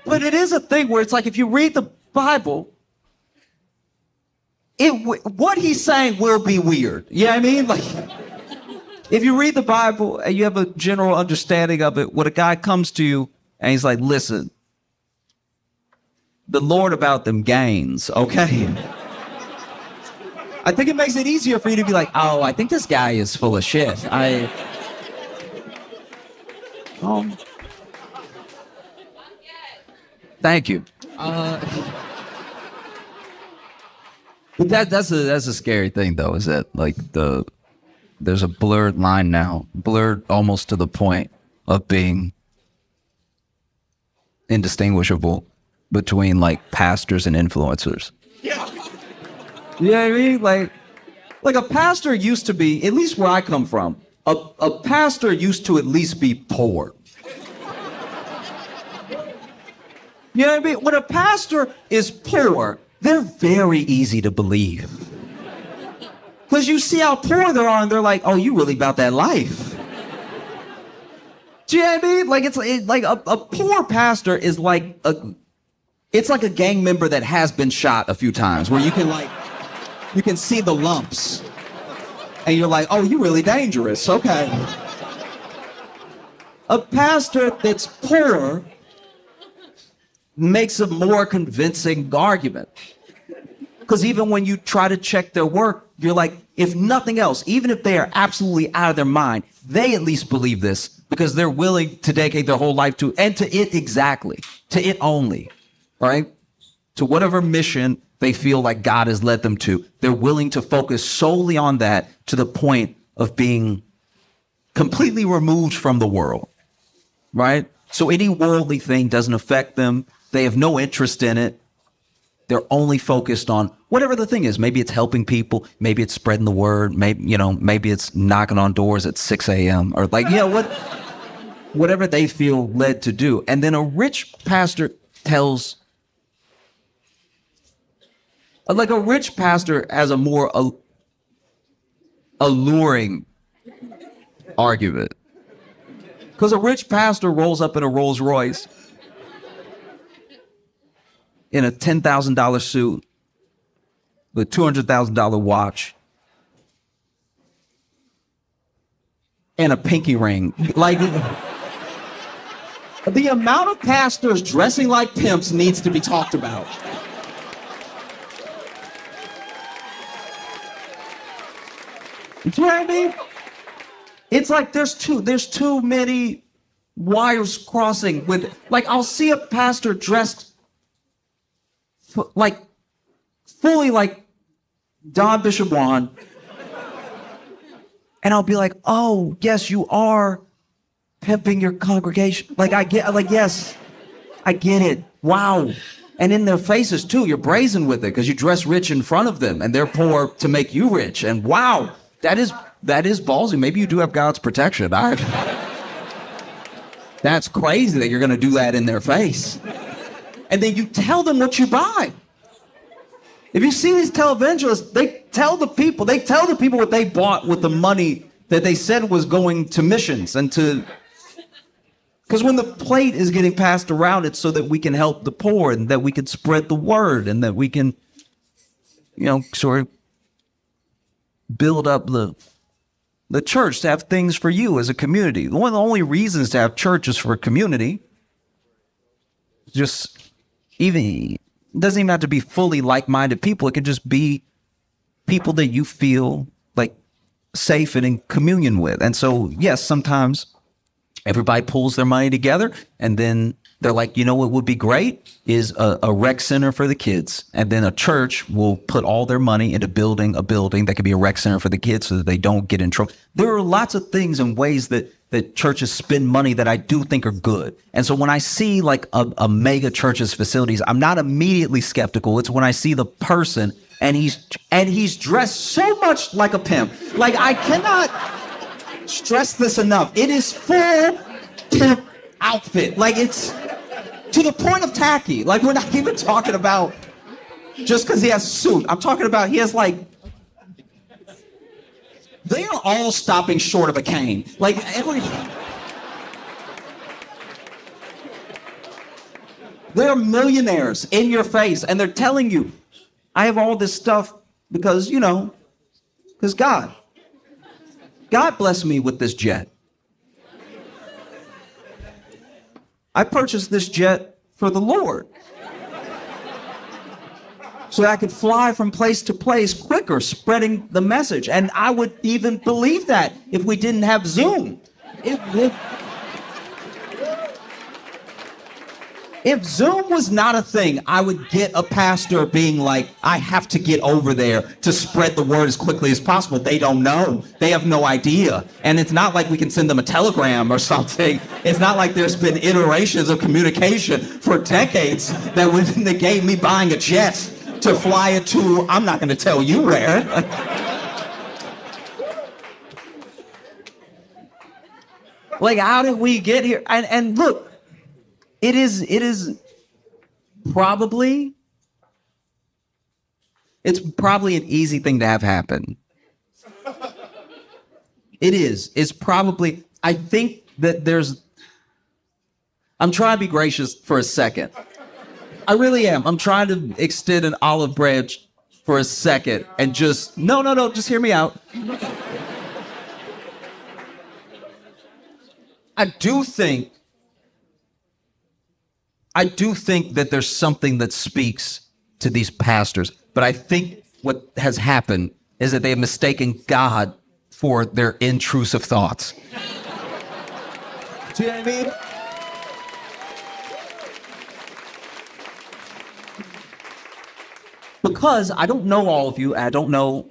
but it is a thing where it's like, if you read the Bible, what he's saying will be weird. You know what I mean? Like, if you read the Bible and you have a general understanding of it, when a guy comes to you and he's like, listen, the Lord about them gains, okay? I think it makes it easier for you to be like, oh, I think this guy is full of shit. Thank you. But that's a scary thing, though, is that like there's a blurred line now, blurred almost to the point of being indistinguishable between like pastors and influencers. Yeah. You know what I mean? Like a pastor used to be, at least where I come from, a pastor used to at least be poor. You know what I mean? When a pastor is poor, they're very easy to believe. Because you see how poor they are, and they're like, oh, you really about that life. Do you know what I mean? Like, it's like a poor pastor is like it's like a gang member that has been shot a few times, where you can see the lumps. And you're like, oh, you're really dangerous, okay. A pastor that's poor makes a more convincing argument. Because even when you try to check their work, you're like, if nothing else, even if they are absolutely out of their mind, they at least believe this because they're willing to dedicate their whole life to, and to it exactly, to it only, right? To whatever mission they feel like God has led them to. They're willing to focus solely on that to the point of being completely removed from the world, right? So any worldly thing doesn't affect them. They have no interest in it. They're only focused on whatever the thing is. Maybe it's helping people. Maybe it's spreading the word. Maybe it's knocking on doors at 6 a.m. or whatever they feel led to do. And then a rich pastor tells, like a rich pastor has a more alluring argument. Because a rich pastor rolls up in a Rolls Royce in a $10,000 suit with a $200,000 watch and a pinky ring. Like, the amount of pastors dressing like pimps needs to be talked about. You know what I mean? It's like there's too many wires crossing with, like, I'll see a pastor dressed like fully like Don Bishop Juan, and I'll be like, oh, yes, you are pimping your congregation. Like, yes, I get it. Wow. And in their faces too, you're brazen with it because you dress rich in front of them and they're poor to make you rich. And wow, that is ballsy. Maybe you do have God's protection. That's crazy that you're going to do that in their face. And then you tell them what you buy. If you see these televangelists, they tell the people what they bought with the money that they said was going to missions and to Because when the plate is getting passed around, it's so that we can help the poor and that we can spread the word and that we can, sort of build up the church to have things for you as a community. One of the only reasons to have church is for a community. Just it doesn't even have to be fully like-minded people. It could just be people that you feel like safe and in communion with. And so, yes, sometimes everybody pulls their money together and then they're like, what would be great is a rec center for the kids. And then a church will put all their money into building a building that could be a rec center for the kids so that they don't get in trouble. There are lots of things and ways that churches spend money that I do think are good. And so when I see like a mega church's facilities, I'm not immediately skeptical. It's when I see the person and he's dressed so much like a pimp. Like, I cannot stress this enough. It is full pimp outfit. Like, it's to the point of tacky. Like, we're not even talking about just because he has a suit. I'm talking about he has like, they are all stopping short of a cane. Like, they're millionaires in your face and they're telling you, I have all this stuff because, because God blessed me with this jet. I purchased this jet for the Lord so that I could fly from place to place quicker, spreading the message. And I would even believe that if we didn't have Zoom. If Zoom was not a thing, I would get a pastor being like, I have to get over there to spread the word as quickly as possible. They don't know. They have no idea. And it's not like we can send them a telegram or something. It's not like there's been iterations of communication for decades that would negate me buying a jet to fly it to, I'm not going to tell you where. Like, how did we get here? And look, it is probably, it's probably an easy thing to have happen. It is. It's probably, I think that I'm trying to be gracious for a second. I really am. I'm trying to extend an olive branch for a second and just, no, just hear me out. I do think that there's something that speaks to these pastors, but I think what has happened is that they have mistaken God for their intrusive thoughts. Do you know what I mean? Because I don't know all of you, I don't know,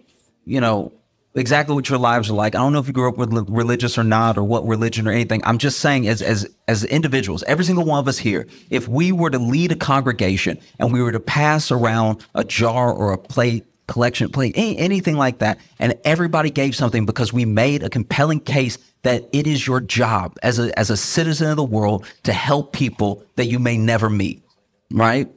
exactly what your lives are like. I don't know if you grew up with religious or not, or what religion or anything. I'm just saying as individuals, every single one of us here, if we were to lead a congregation and we were to pass around a jar or a plate, collection plate, anything like that, and everybody gave something because we made a compelling case that it is your job as a citizen of the world to help people that you may never meet, right?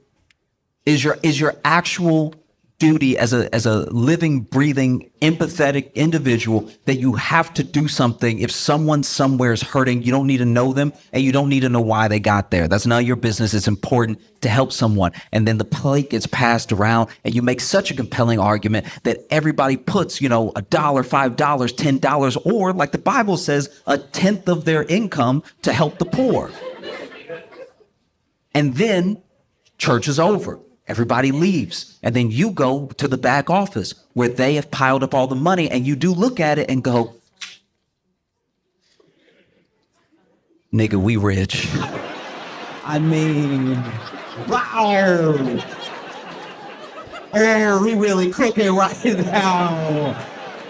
Is your actual duty as a living, breathing, empathetic individual that you have to do something. If someone somewhere is hurting, you don't need to know them and you don't need to know why they got there. That's none of your business. It's important to help someone. And then the plate gets passed around and you make such a compelling argument that everybody puts, $1, $5, $10, or like the Bible says, 1/10 of their income to help the poor. And then church is over. Everybody leaves. And then you go to the back office where they have piled up all the money and you do look at it and go, nigga, we rich. I mean, wow. Oh, we really cooking right now.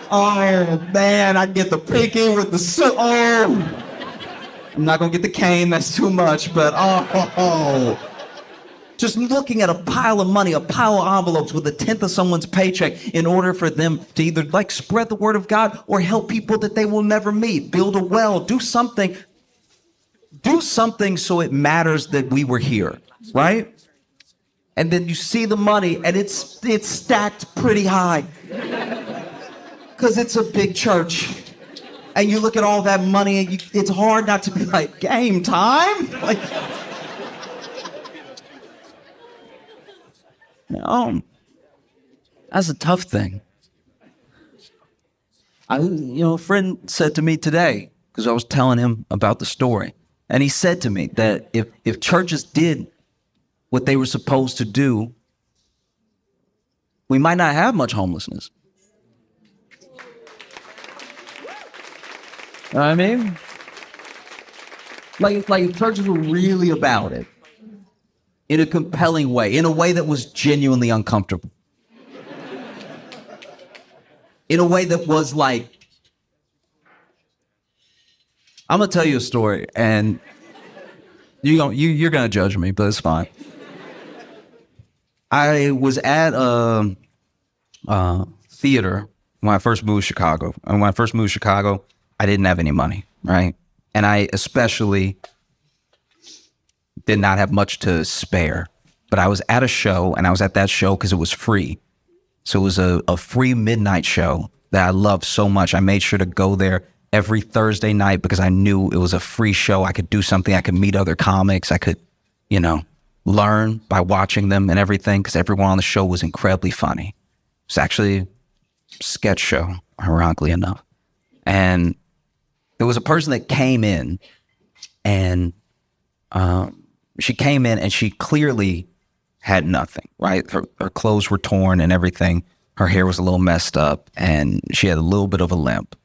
Oh, man, I get the picking with the soup. Oh. I'm not going to get the cane. That's too much, but oh. Just looking at a pile of money, a pile of envelopes with 1/10 of someone's paycheck in order for them to either spread the word of God or help people that they will never meet, build a well, do something so it matters that we were here, right? And then you see the money and it's stacked pretty high because it's a big church. And you look at all that money, and it's hard not to be like, game time? Like, that's a tough thing. A friend said to me today, because I was telling him about the story, and he said to me that if churches did what they were supposed to do, we might not have much homelessness. You know what I mean? Like if churches were really about it in a compelling way, in a way that was genuinely uncomfortable. In a way that was like, I'm gonna tell you a story, and you're gonna judge me, but it's fine. I was at a theater when I first moved to Chicago. And when I first moved to Chicago, I didn't have any money, right? And I especially did not have much to spare. But I was at a show, and I was at that show because it was free. So it was a free midnight show that I loved so much. I made sure to go there every Thursday night because I knew it was a free show. I could do something. I could meet other comics. I could, learn by watching them and everything, because everyone on the show was incredibly funny. It's actually a sketch show, ironically enough. And there was a person that came in, and she came in and she clearly had nothing, right? Her clothes were torn and everything. Her hair was a little messed up, and she had a little bit of a limp.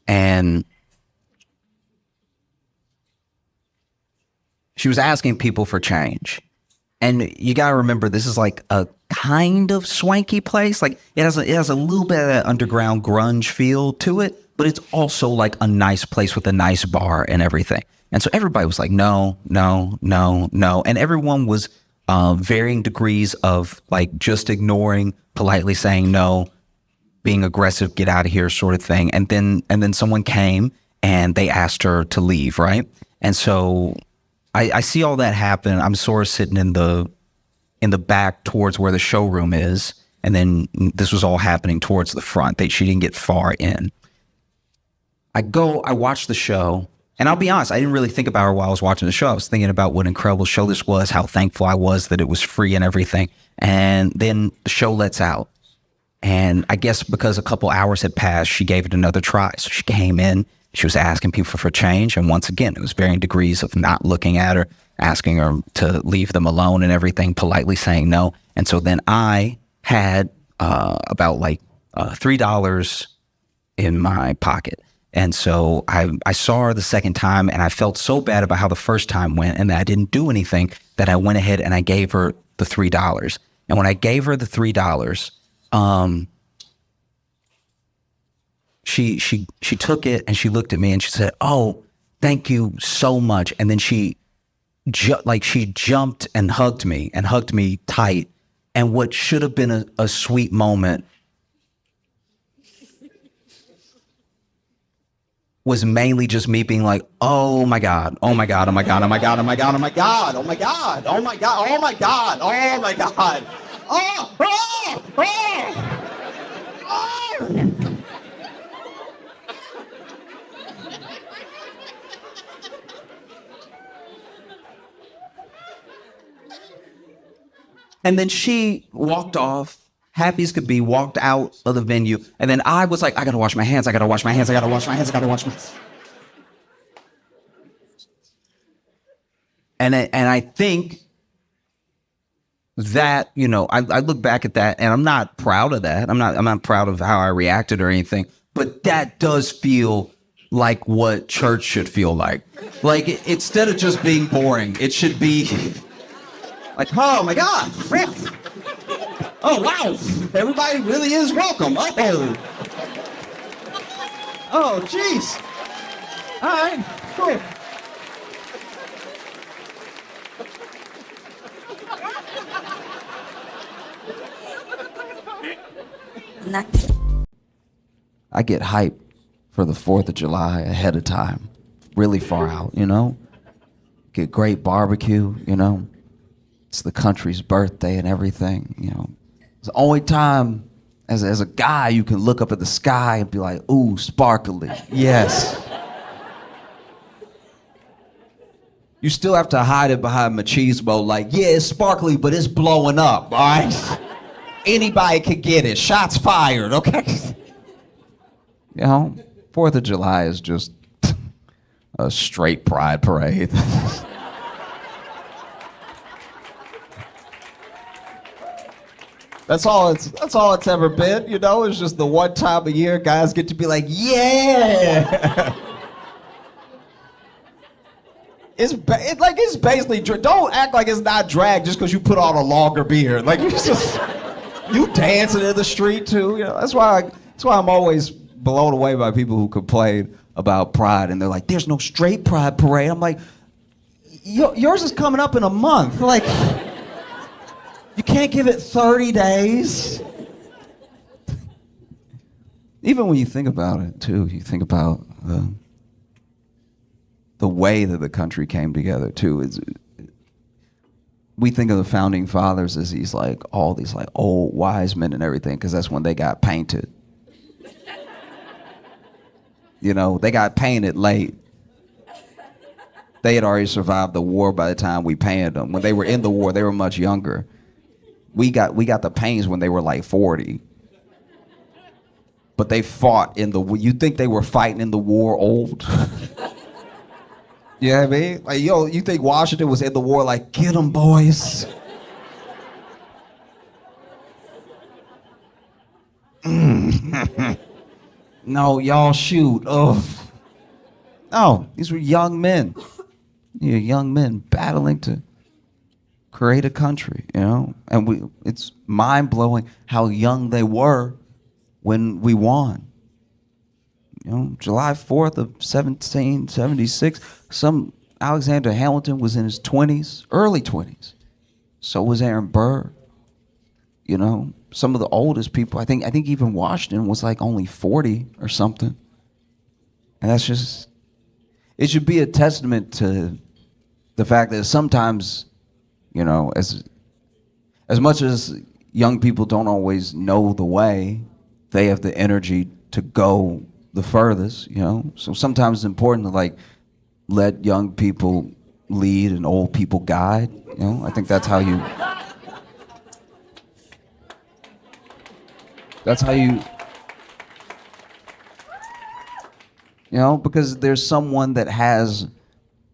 And she was asking people for change. And you got to remember, this is like a kind of swanky place. Like it has a little bit of that underground grunge feel to it, but it's also like a nice place with a nice bar and everything. And so everybody was like, no, no, no, no. And everyone was varying degrees of like just ignoring, politely saying no, being aggressive, get out of here sort of thing. And then someone came and they asked her to leave, right? And so I see all that happen. I'm sort of sitting in the back towards where the showroom is. And then this was all happening towards the front. She didn't get far in. I watch the show, and I'll be honest, I didn't really think about her while I was watching the show. I was thinking about what an incredible show this was, how thankful I was that it was free and everything. And then the show lets out. And I guess because a couple hours had passed, she gave it another try. So she came in, she was asking people for change. And once again, it was varying degrees of not looking at her, asking her to leave them alone and everything, politely saying no. And so then I had about like $3 in my pocket. And so I saw her the second time, and I felt so bad about how the first time went and that I didn't do anything, that I went ahead and I gave her the $3. And when I gave her the $3, she took it and she looked at me and she said, "Oh, thank you so much." And then she jumped and hugged me tight. And what should have been a sweet moment was mainly just me being like, "Oh my God, oh my God, oh my God, oh my God, oh my God, oh my God, oh my God, oh my God, oh my God, oh my God, oh, oh, oh, oh." And then she walked off, happy as could be, walked out of the venue. And then I was like, I gotta wash my hands, I gotta wash my hands, I gotta wash my hands, I gotta wash my hands. And I think that, I look back at that and I'm not proud of that. I'm not proud of how I reacted or anything, but that does feel like what church should feel like. Like, instead of just being boring, it should be like, oh my God. Oh, wow. Everybody really is welcome. Oh, jeez. All right, cool. I get hyped for the 4th of July ahead of time, really far out, Get great barbecue, It's the country's birthday and everything, It's the only time As a guy, you can look up at the sky and be like, ooh, sparkly. Yes. You still have to hide it behind machismo, like, yeah, it's sparkly, but it's blowing up, all right? Anybody can get it. Shots fired, okay? You know, 4th of July is just a straight pride parade. That's all it's ever been, you know? It's just the one time a year guys get to be like, yeah! It's basically, don't act like it's not drag just because you put on a longer beard. Like, you dancing in the street too. You know, that's why I'm always blown away by people who complain about pride and they're like, there's no straight pride parade. I'm like, yours is coming up in a month. Like, you can't give it 30 days. Even when you think about it too, you think about the way that the country came together too. We think of the founding fathers as these like all these like old wise men and everything, because that's when they got painted. You know, they got painted late. They had already survived the war by the time we painted them. When they were in the war, they were much younger. We got the pains when they were like 40. But they fought in the war. You think they were fighting in the war old? You know what I mean? Like, yo, you think Washington was in the war like, get them, boys? No, y'all shoot. Oh. No, these were young men. Young men battling to create a country, you know? And it's mind-blowing how young they were when we won. You know, July 4th of 1776, Alexander Hamilton was in his 20s, early 20s. So was Aaron Burr. You know, some of the oldest people, I think even Washington was like only 40 or something. And that's just, it should be a testament to the fact that sometimes, you know, as much as young people don't always know the way, they have the energy to go the furthest, you know? So sometimes it's important to like let young people lead and old people guide, you know? I think that's how you you know, because there's someone that has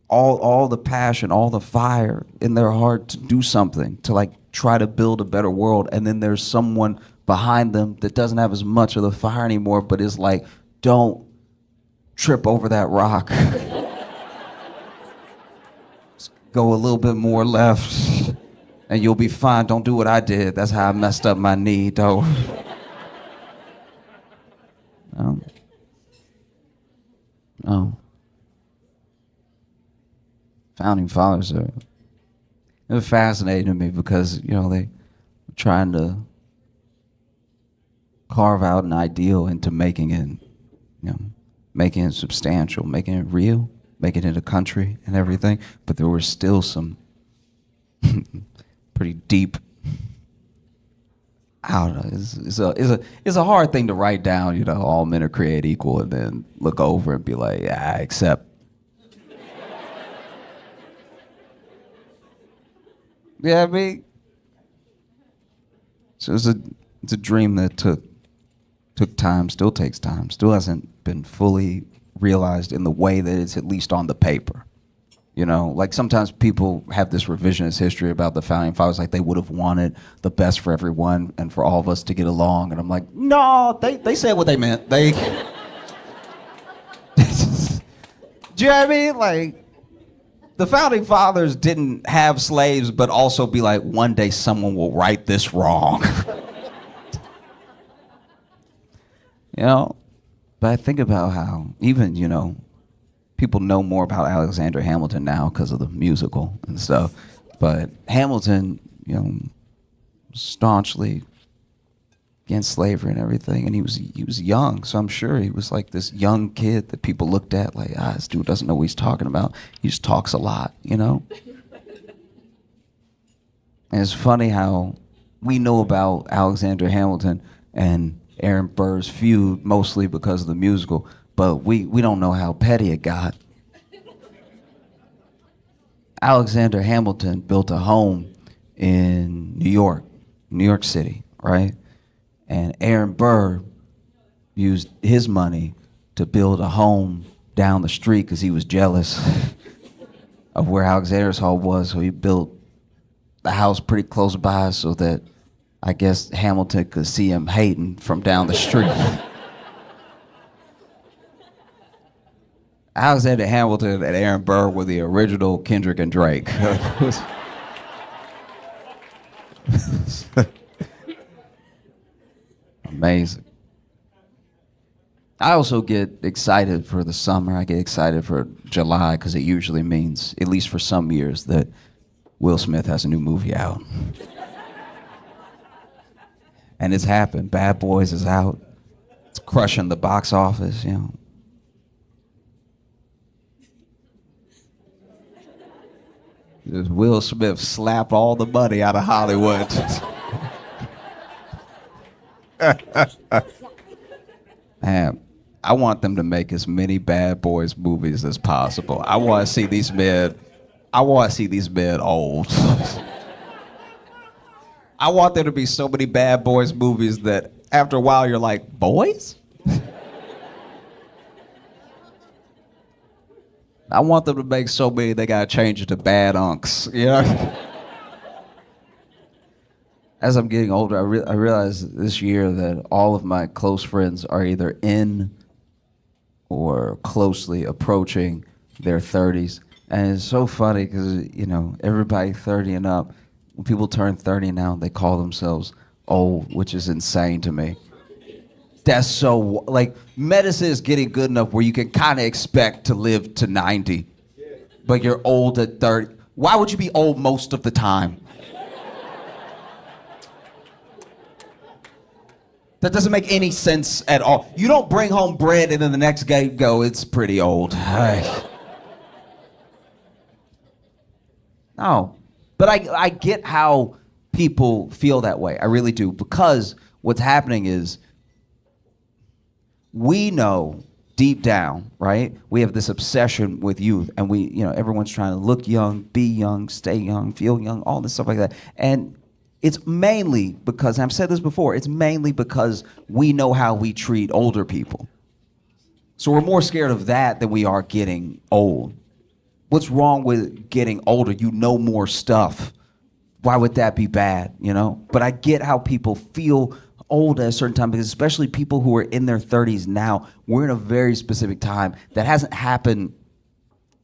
all the passion, all the fire in their heart to do something, to like try to build a better world, and then there's someone behind them that doesn't have as much of the fire anymore, but is like, don't trip over that rock. Just go a little bit more left and you'll be fine. Don't do what I did. That's how I messed up my knee, though. Oh. Founding fathers they're fascinating to me because, you know, they were trying to carve out an ideal into making it, you know, making it substantial, making it real, making it a country and everything. But there were still some pretty deep. I don't know. It's a hard thing to write down. You know, all men are created equal, and then look over and be like, yeah, except. Yeah, I mean. So it's a dream that took time, still takes time, still hasn't been fully realized in the way that it's at least on the paper. You know, like sometimes people have this revisionist history about the founding fathers, like they would have wanted the best for everyone and for all of us to get along. And I'm like, no, they said what they meant. Do you know what I mean? Like, the founding fathers didn't have slaves, but also be like, one day someone will right this wrong. You know? But I think about how even, you know, people know more about Alexander Hamilton now because of the musical and stuff. But Hamilton, you know, staunchly against slavery and everything, and he was young, so I'm sure he was like this young kid that people looked at like, this dude doesn't know what he's talking about. He just talks a lot, you know? And it's funny how we know about Alexander Hamilton and Aaron Burr's feud, mostly because of the musical, but we don't know how petty it got. Alexander Hamilton built a home in New York City, right? And Aaron Burr used his money to build a home down the street because he was jealous of where Alexander's home was. So he built the house pretty close by so that I guess Hamilton could see him hating from down the street. Alexander Hamilton and Aaron Burr were the original Kendrick and Drake. Amazing. I also get excited for the summer. I get excited for July because it usually means, at least for some years, that Will Smith has a new movie out. And it's happened. Bad Boys is out. It's crushing the box office, you know. Will Smith slapped all the money out of Hollywood. Man, I want them to make as many Bad Boys movies as possible. I want to see these men old. I want there to be so many Bad Boys movies that after a while you're like, boys? I want them to make so many they gotta change it to Bad Unks, you know? As I'm getting older, I realize this year that all of my close friends are either in or closely approaching their 30s. And it's so funny because, you know, everybody 30 and up, when people turn 30 now, they call themselves old, which is insane to me. That's so, like, medicine is getting good enough where you can kind of expect to live to 90, but you're old at 30. Why would you be old most of the time? That doesn't make any sense at all. You don't bring home bread and then the next day go, it's pretty old. No, but I get how people feel that way. I really do, because what's happening is we know deep down, right? We have this obsession with youth, and we, you know, everyone's trying to look young, be young, stay young, feel young, all this stuff like that. And it's mainly because, and I've said this before, it's mainly because we know how we treat older people. So we're more scared of that than we are getting old. What's wrong with getting older? You know more stuff. Why would that be bad, you know? But I get how people feel old at a certain time, because especially people who are in their 30s now, we're in a very specific time that hasn't happened,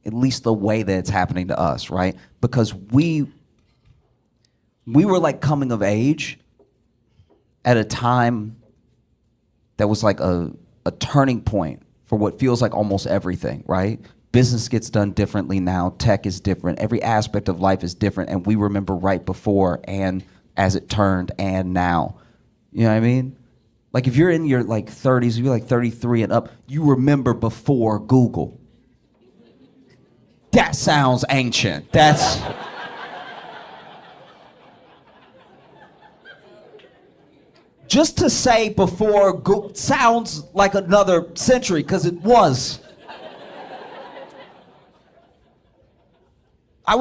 at least the way that it's happening to us, right? Because we were like coming of age at a time that was like a turning point for what feels like almost everything, right? Business gets done differently now. Tech is different. Every aspect of life is different. And we remember right before and as it turned and now. You know what I mean? Like if you're in your like 30s, if you're like 33 and up, you remember before Google. That sounds ancient. That's... Just to say before Google sounds like another century, because it was. I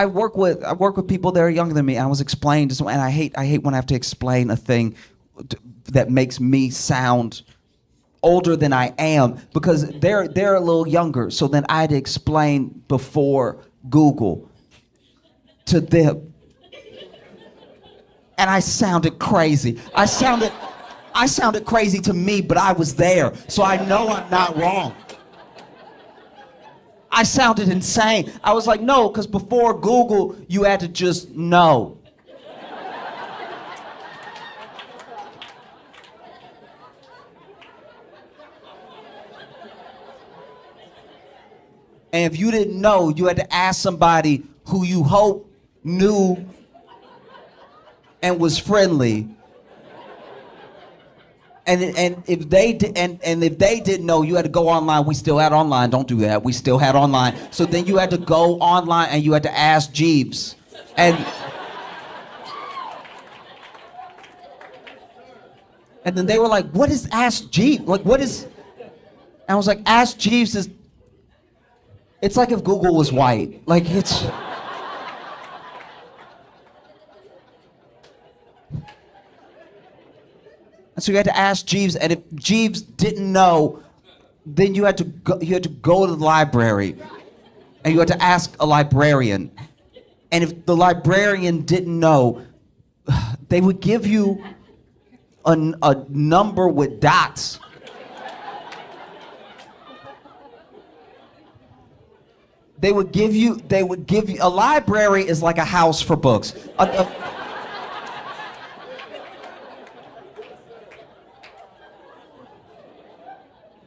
work with people that are younger than me. And I was explaining to someone, and I hate when I have to explain a thing that makes me sound older than I am, because they're a little younger. So then I had to explain before Google to them. And I sounded crazy. I sounded crazy to me, but I was there, so I know I'm not wrong. I sounded insane. I was like, no, because before Google, you had to just know. And if you didn't know, you had to ask somebody who you hope knew and was friendly. And if they didn't know, you had to go online. We still had online. Don't do that. We still had online. So then you had to go online and you had to ask Jeeves. And then they were like, what is Ask Jeeves? Like, what is... And I was like, Ask Jeeves is... It's like if Google was white. Like, it's... And so you had to ask Jeeves, and if Jeeves didn't know, then you had to go to the library, and you had to ask a librarian. And if the librarian didn't know, they would give you a number with dots. They would give you, a library is like a house for books.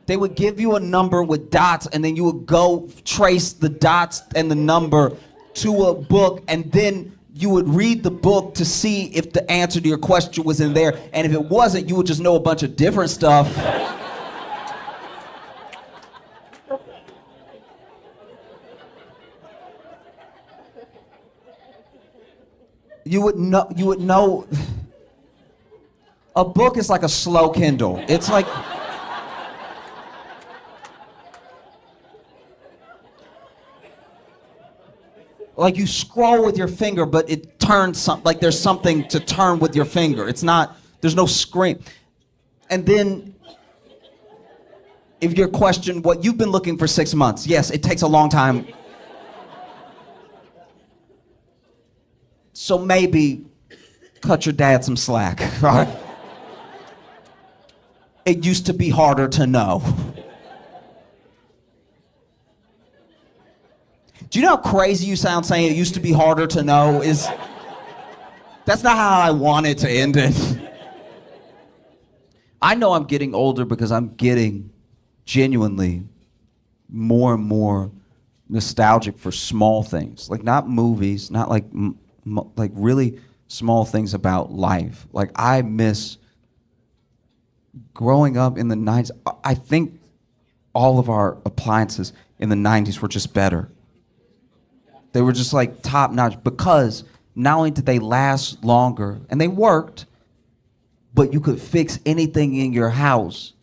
They would give you a number with dots, and then you would go trace the dots and the number to a book, and then you would read the book to see if the answer to your question was in there. And if it wasn't, you would just know a bunch of different stuff. You would know. A book is like a slow Kindle. It's like... Like you scroll with your finger, but it turns like there's something to turn with your finger. It's not, there's no screen. And then, if your question, what you've been looking for 6 months, yes, it takes a long time. So maybe cut your dad some slack, right? It used to be harder to know. Do you know how crazy you sound saying it used to be harder to know? That's not how I wanted to end it. I know I'm getting older because I'm getting genuinely more and more nostalgic for small things. Like not movies, not like like really small things about life. Like I miss growing up in the 90s. I think all of our appliances in the 90s were just better. They were just like top notch because not only did they last longer and they worked, but you could fix anything in your house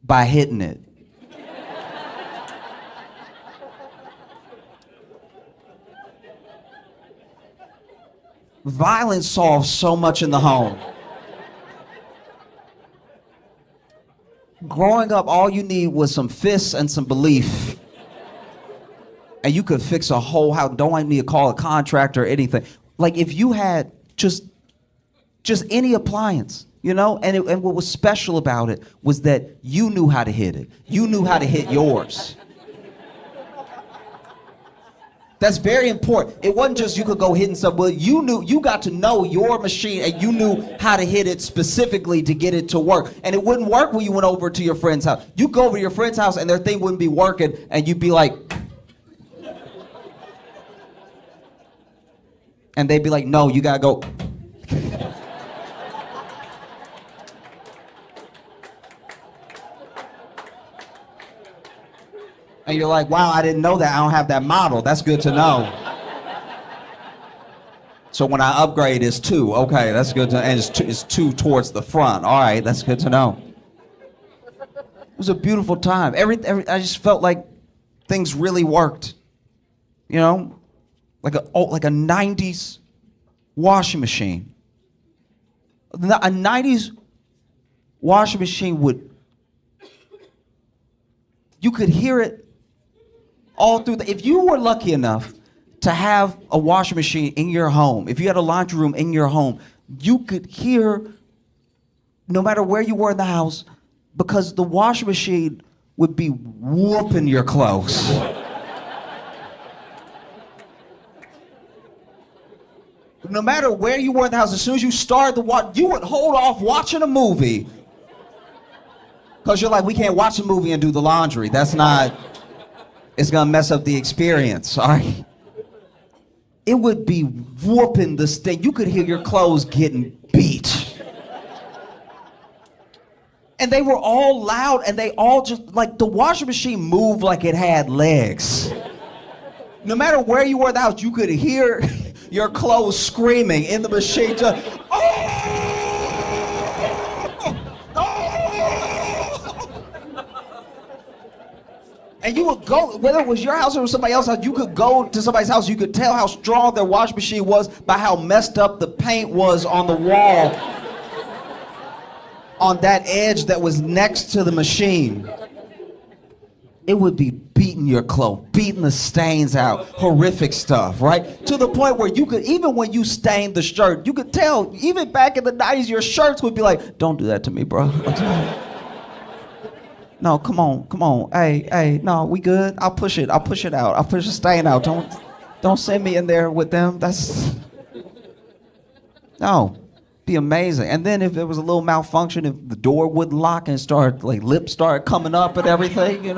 by hitting it. Violence solves so much in the home. Growing up, all you need was some fists and some belief. And you could fix a whole house. Don't need to call a contractor or anything. Like if you had just any appliance, you know? And what was special about it was that you knew how to hit it. You knew how to hit yours. That's very important. It wasn't just you could go hitting something. Well, you got to know your machine and you knew how to hit it specifically to get it to work. And it wouldn't work when you went over to your friend's house. You go over to your friend's house and their thing wouldn't be working and you'd be like... And they'd be like, no, you gotta go. And you're like, wow, I didn't know that. I don't have that model. That's good to know. So when I upgrade, it's 2. Okay, that's good to know. And it's 2 towards the front. All right, that's good to know. It was a beautiful time. I just felt like things really worked. You know? Like a 90s washing machine. A 90s washing machine you could hear it all through if you were lucky enough to have a washing machine in your home, if you had a laundry room in your home, you could hear, no matter where you were in the house, because the washing machine would be whooping your clothes. No matter where you were in the house, as soon as you started the watch, you would hold off watching a movie. Because you're like, we can't watch a movie and do the laundry. That's not, it's going to mess up the experience, all right? It would be whooping the state. You could hear your clothes getting beat. And they were all loud, and they all just, like, the washing machine moved like it had legs. No matter where you were in the house, you could hear your clothes screaming in the machine. Just, oh! And you would go, whether it was your house or it was somebody else's house, you could go to somebody's house, you could tell how strong their washing machine was by how messed up the paint was on the wall. On that edge that was next to the machine. It would be beating your clothes, beating the stains out, horrific stuff, right? To the point where you could, even when you stained the shirt, you could tell, even back in the 90s, your shirts would be like, don't do that to me, bro. No, come on. Hey, no, we good? I'll push it out. I'll push the stain out. Don't send me in there with them. No. Be amazing. And then if there was a little malfunction, if the door wouldn't lock and lips started coming up and everything,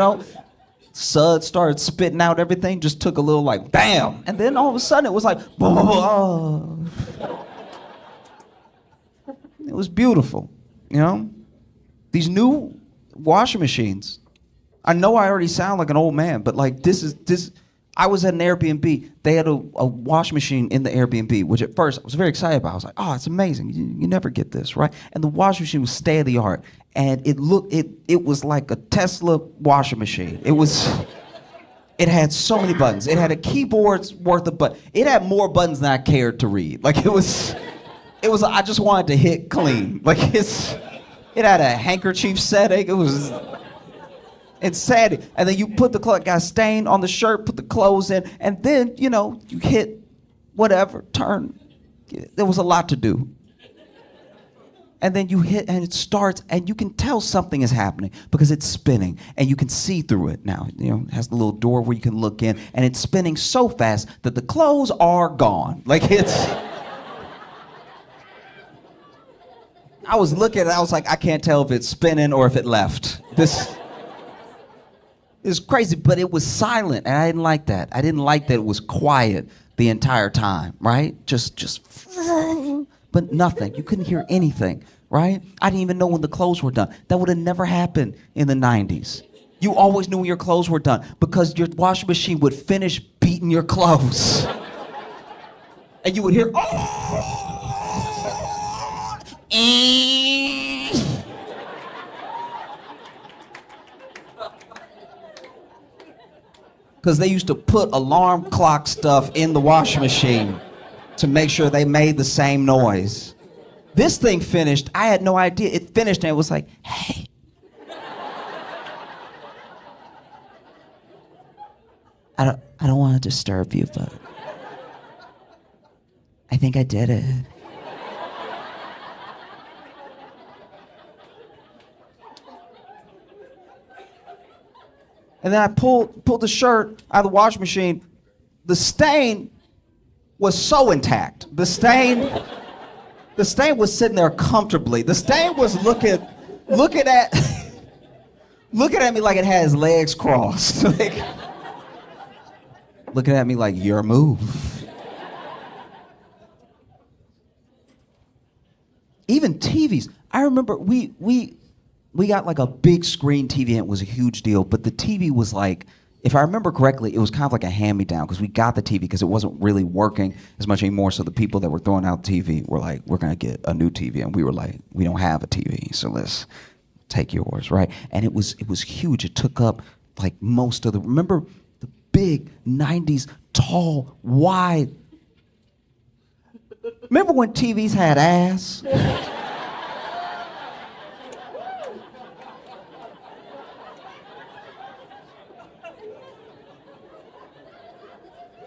suds started spitting out everything, just took a little bam. And then all of a sudden it was like, oh. It was beautiful, These new washing machines. I know I already sound like an old man, but this. I was at an Airbnb. They had a washing machine in the Airbnb, which at first I was very excited about. I was like, oh, it's amazing. You never get this, right? And the washing machine was state of the art. And it was like a Tesla washing machine. It had so many buttons. It had a keyboard's worth of buttons. It had more buttons than I cared to read. I just wanted to hit clean. It had a handkerchief setting. It was insanity. And then you put got stain on the shirt, put the clothes in, and then, you hit whatever, turn. There was a lot to do. And then you hit, and it starts, and you can tell something is happening because it's spinning, and you can see through it now. It has the little door where you can look in, and it's spinning so fast that the clothes are gone. I was looking, and I was like, I can't tell if it's spinning or if it left. It was crazy, but it was silent, and I didn't like that. I didn't like that it was quiet the entire time, right? Just, but nothing. You couldn't hear anything, right? I didn't even know when the clothes were done. That would have never happened in the 90s. You always knew when your clothes were done because your washing machine would finish beating your clothes. And you would hear, because they used to put alarm clock stuff in the washing machine to make sure they made the same noise. This thing finished. I had no idea. It finished and it was like, hey. I don't want to disturb you, but I think I did it. And then I pulled the shirt out of the washing machine. The stain was so intact. The stain was sitting there comfortably. The stain was looking at me like it had its legs crossed. Looking at me like, your move. Even TVs. I remember we got a big screen TV and it was a huge deal, but the TV was if I remember correctly, it was kind of like a hand-me-down because we got the TV because it wasn't really working as much anymore. So the people that were throwing out the TV were like, we're going to get a new TV. And we were like, we don't have a TV, so let's take yours, right? And it was huge. It took up most of remember the big 90s, tall, wide. Remember when TVs had ass?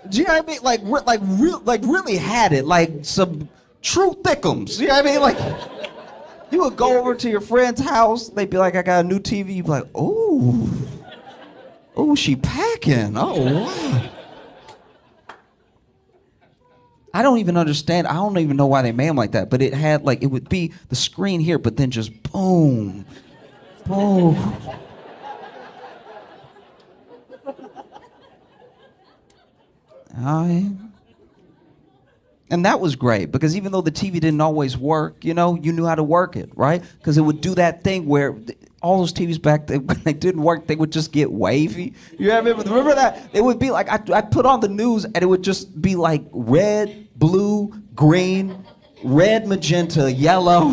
Do you know what I mean? Really had it, some true thickums. You know what I mean? You would go over to your friend's house, they'd be like, I got a new TV. You'd be like, ooh, she packing. Oh, wow. I don't even understand. I don't even know why they made them like that, but it had it would be the screen here, but then just boom, boom. And that was great because even though the TV didn't always work, you knew how to work it, right? Because it would do that thing where all those TVs back then, when they didn't work, they would just get wavy. You remember that? It would be I'd put on the news and it would just be red, blue, green, red, magenta, yellow.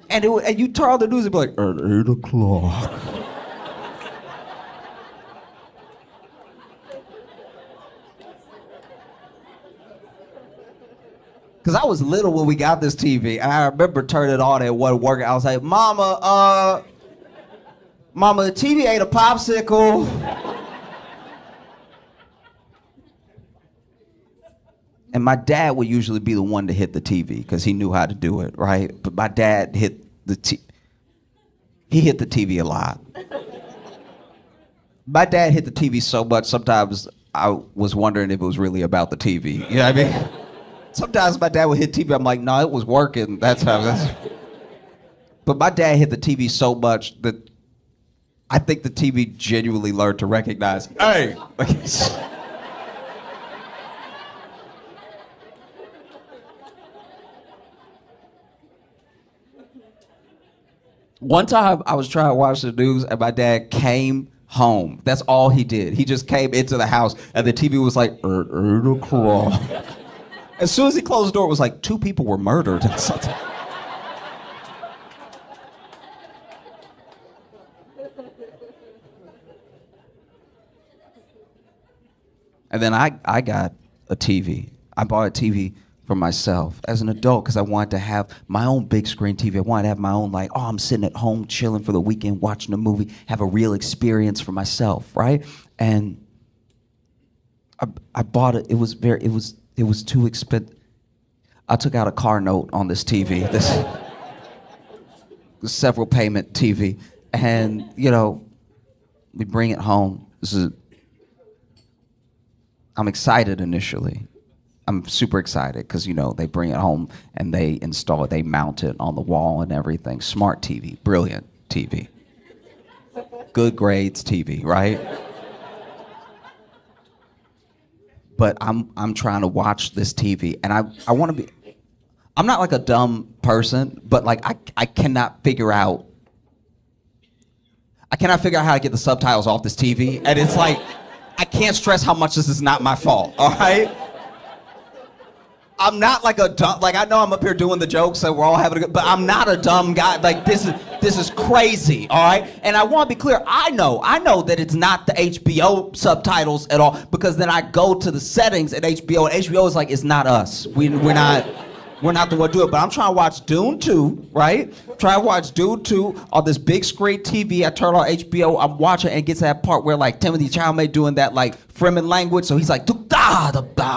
And you turn on the news and be like, at 8 o'clock. Because I was little when we got this TV, and I remember turning it on and it wasn't working. I was like, Mama, the TV ate a popsicle. And my dad would usually be the one to hit the TV because he knew how to do it, right? But my dad hit he hit the TV a lot. My dad hit the TV so much, sometimes I was wondering if it was really about the TV. You know what I mean? Sometimes my dad would hit TV, I'm like, no, it was working. But my dad hit the TV so much that I think the TV genuinely learned to recognize, hey! One time I was trying to watch the news and my dad came home. That's all he did. He just came into the house and the TV was like, 8 o'clock. As soon as he closed the door, it was like 2 people were murdered. And then I got a TV. I bought a TV for myself as an adult because I wanted to have my own big screen TV. I wanted to have my own, like, oh, I'm sitting at home chilling for the weekend, watching a movie, have a real experience for myself, right? And I bought it. It was too expensive. I took out a car note on this TV. This several payment TV, and we bring it home. I'm excited initially. I'm super excited because, they bring it home and they install it, they mount it on the wall and everything. Smart TV, brilliant TV. Good grades TV, right? But I'm trying to watch this TV and I want to be, I'm not like a dumb person, but like I cannot figure out how to get the subtitles off this TV. And it's like, I can't stress how much this is not my fault, all right? I'm not like a dumb, like I know I'm up here doing the jokes and we're all having a good, but I'm not a dumb guy. Like this is crazy, all right? And I want to be clear, I know that it's not the HBO subtitles at all because then I go to the settings at HBO and HBO is like, it's not us. We're not the one to do it. But I'm trying to watch Dune 2, right? Try to watch Dune 2 on this big screen TV. I turn on HBO, I'm watching and it gets to that part where like Timothy Chalamet doing that like Fremen language. So he's like,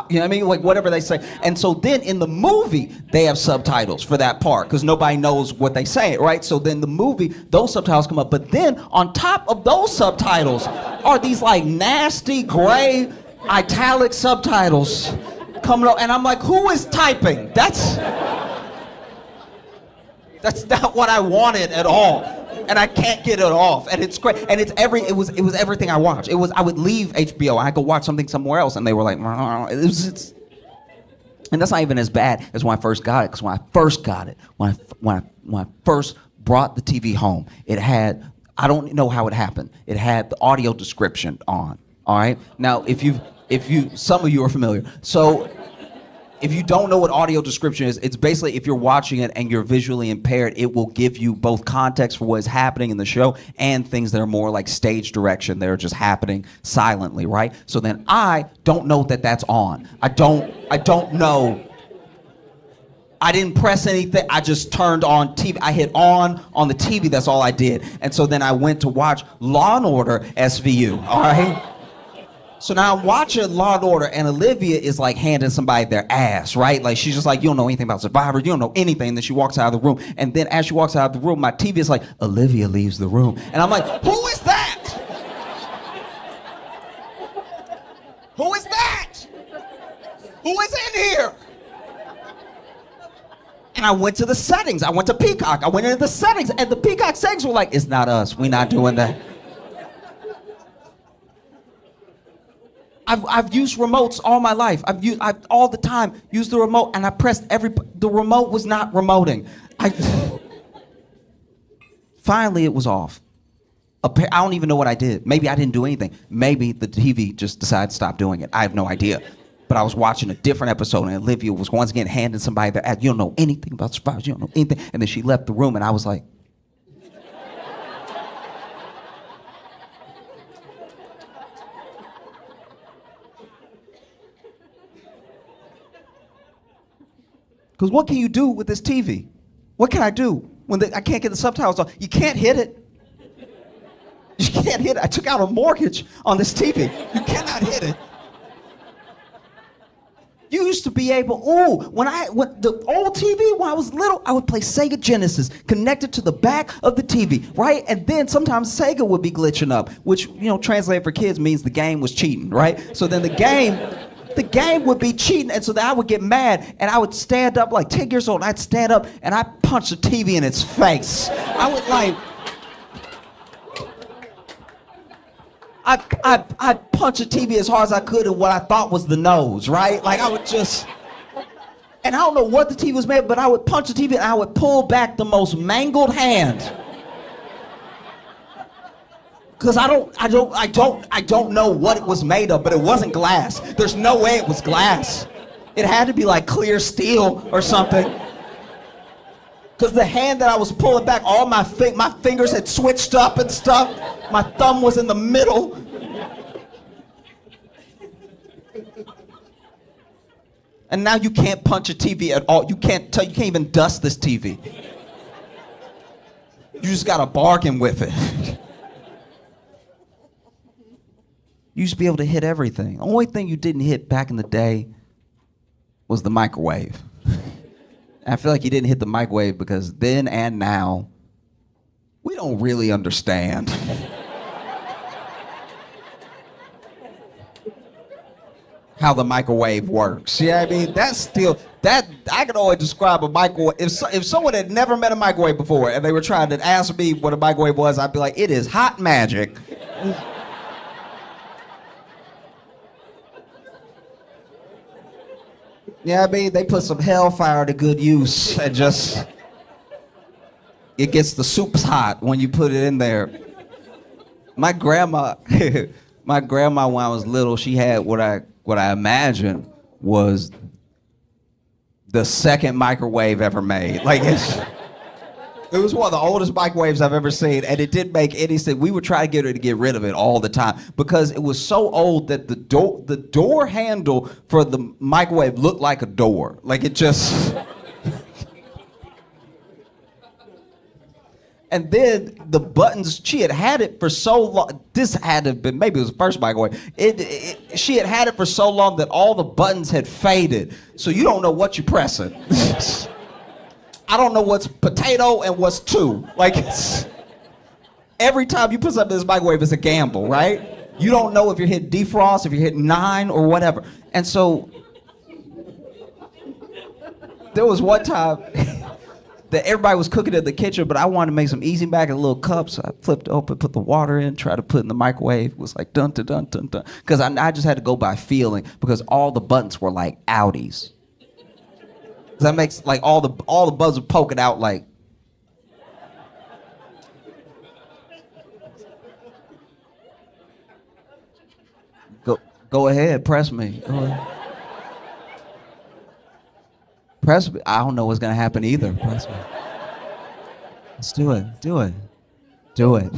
you know what I mean? Like whatever they say. And so then in the movie, they have subtitles for that part because nobody knows what they say, right? So then the movie, those subtitles come up. But then on top of those subtitles are these like nasty gray italic subtitles coming up. And I'm like, who is typing? That's not what I wanted at all. And I can't get it off. And it's great. And it was everything I watched. I would leave HBO, I go watch something somewhere else, and they were like, and that's not even as bad as when I first got it. Because when I first got it, when I first brought the TV home, it had, I don't know how it happened. It had the audio description on. All right. Now, if you, some of you are familiar. So, if you don't know what audio description is, it's basically if you're watching it and you're visually impaired, it will give you both context for what is happening in the show and things that are more like stage direction. They're just happening silently, right? So then I don't know that that's on. I don't know. I didn't press anything. I just turned on TV. I hit on the TV. That's all I did. And so then I went to watch Law & Order SVU, all right? So now I'm watching Law & Order, and Olivia is like handing somebody their ass, right? Like she's just like, you don't know anything about Survivor, you don't know anything. And then she walks out of the room, and then as she walks out of the room, my TV is like, Olivia leaves the room. And I'm like, who is that? Who is that? Who is in here? And I went to the settings. I went to Peacock. I went into the settings, and the Peacock settings were like, it's not us. We're not doing that. I've used remotes all my life. I've all the time used the remote, and I pressed the remote was not remoting. Finally, it was off. I don't even know what I did. Maybe I didn't do anything. Maybe the TV just decided to stop doing it. I have no idea. But I was watching a different episode, and Olivia was once again handing somebody their ass. You don't know anything about Survivor. You don't know anything. And then she left the room, and I was like, Because what can you do with this TV? What can I do when I can't get the subtitles on? You can't hit it. You can't hit it. I took out a mortgage on this TV. You cannot hit it. You used to be able, when the old TV, when I was little, I would play Sega Genesis connected to the back of the TV, right? And then sometimes Sega would be glitching up, which, translated for kids means the game was cheating, right? So then the game would be cheating, and so then I would get mad, and I would stand up, like 10 years old, and I'd stand up, and I'd punch the TV in its face. I would I'd punch a TV as hard as I could in what I thought was the nose, right? Like I would just, and I don't know what the TV was made of, but I would punch the TV and I would pull back the most mangled hand. Cause I don't know what it was made of, but it wasn't glass. There's no way it was glass. It had to be like clear steel or something. Cause the hand that I was pulling back, all my fingers had switched up and stuff. My thumb was in the middle. And now you can't punch a TV at all. You can't even dust this TV. You just gotta bargain with it. You used to be able to hit everything. The only thing you didn't hit back in the day was the microwave. I feel like you didn't hit the microwave because then and now, we don't really understand how the microwave works. Yeah, I mean, I can only describe a microwave. If someone had never met a microwave before and they were trying to ask me what a microwave was, I'd be like, it is hot magic. Yeah, I mean, they put some hellfire to good use and just, it gets the soups hot when you put it in there. My grandma, when I was little, she had what I imagined was the second microwave ever made. Like it was one of the oldest microwaves I've ever seen, and it didn't make any sense. We would try to get her to get rid of it all the time because it was so old that the door handle for the microwave looked like a door. Like it just. And then the buttons, she had it for so long. This had to have been, maybe it was the first microwave. She had it for so long that all the buttons had faded. So you don't know what you're pressing. I don't know what's potato and what's two. Like, every time you put something in this microwave, it's a gamble, right? You don't know if you're hitting defrost, if you're hitting 9 or whatever. And so, there was one time that everybody was cooking in the kitchen, but I wanted to make some easy mac in a little cup, so I flipped it open, put the water in, tried to put it in the microwave. It was like dun dun dun dun dun. Because I just had to go by feeling, because all the buttons were like outies. That makes like all the buttons are poking out like. Go ahead, press me. Go ahead. Press me. I don't know what's gonna happen either. Press me. Let's do it. Do it. Do it.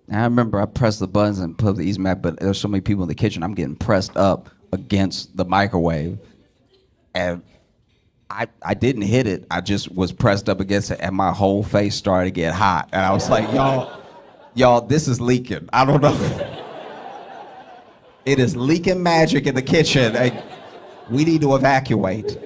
And I remember I pressed the buttons and put the easy mac, but there's so many people in the kitchen. I'm getting pressed up against the microwave, and I didn't hit it. I just was pressed up against it, and my whole face started to get hot. And I was like, y'all, this is leaking. I don't know. It is leaking magic in the kitchen. We need to evacuate.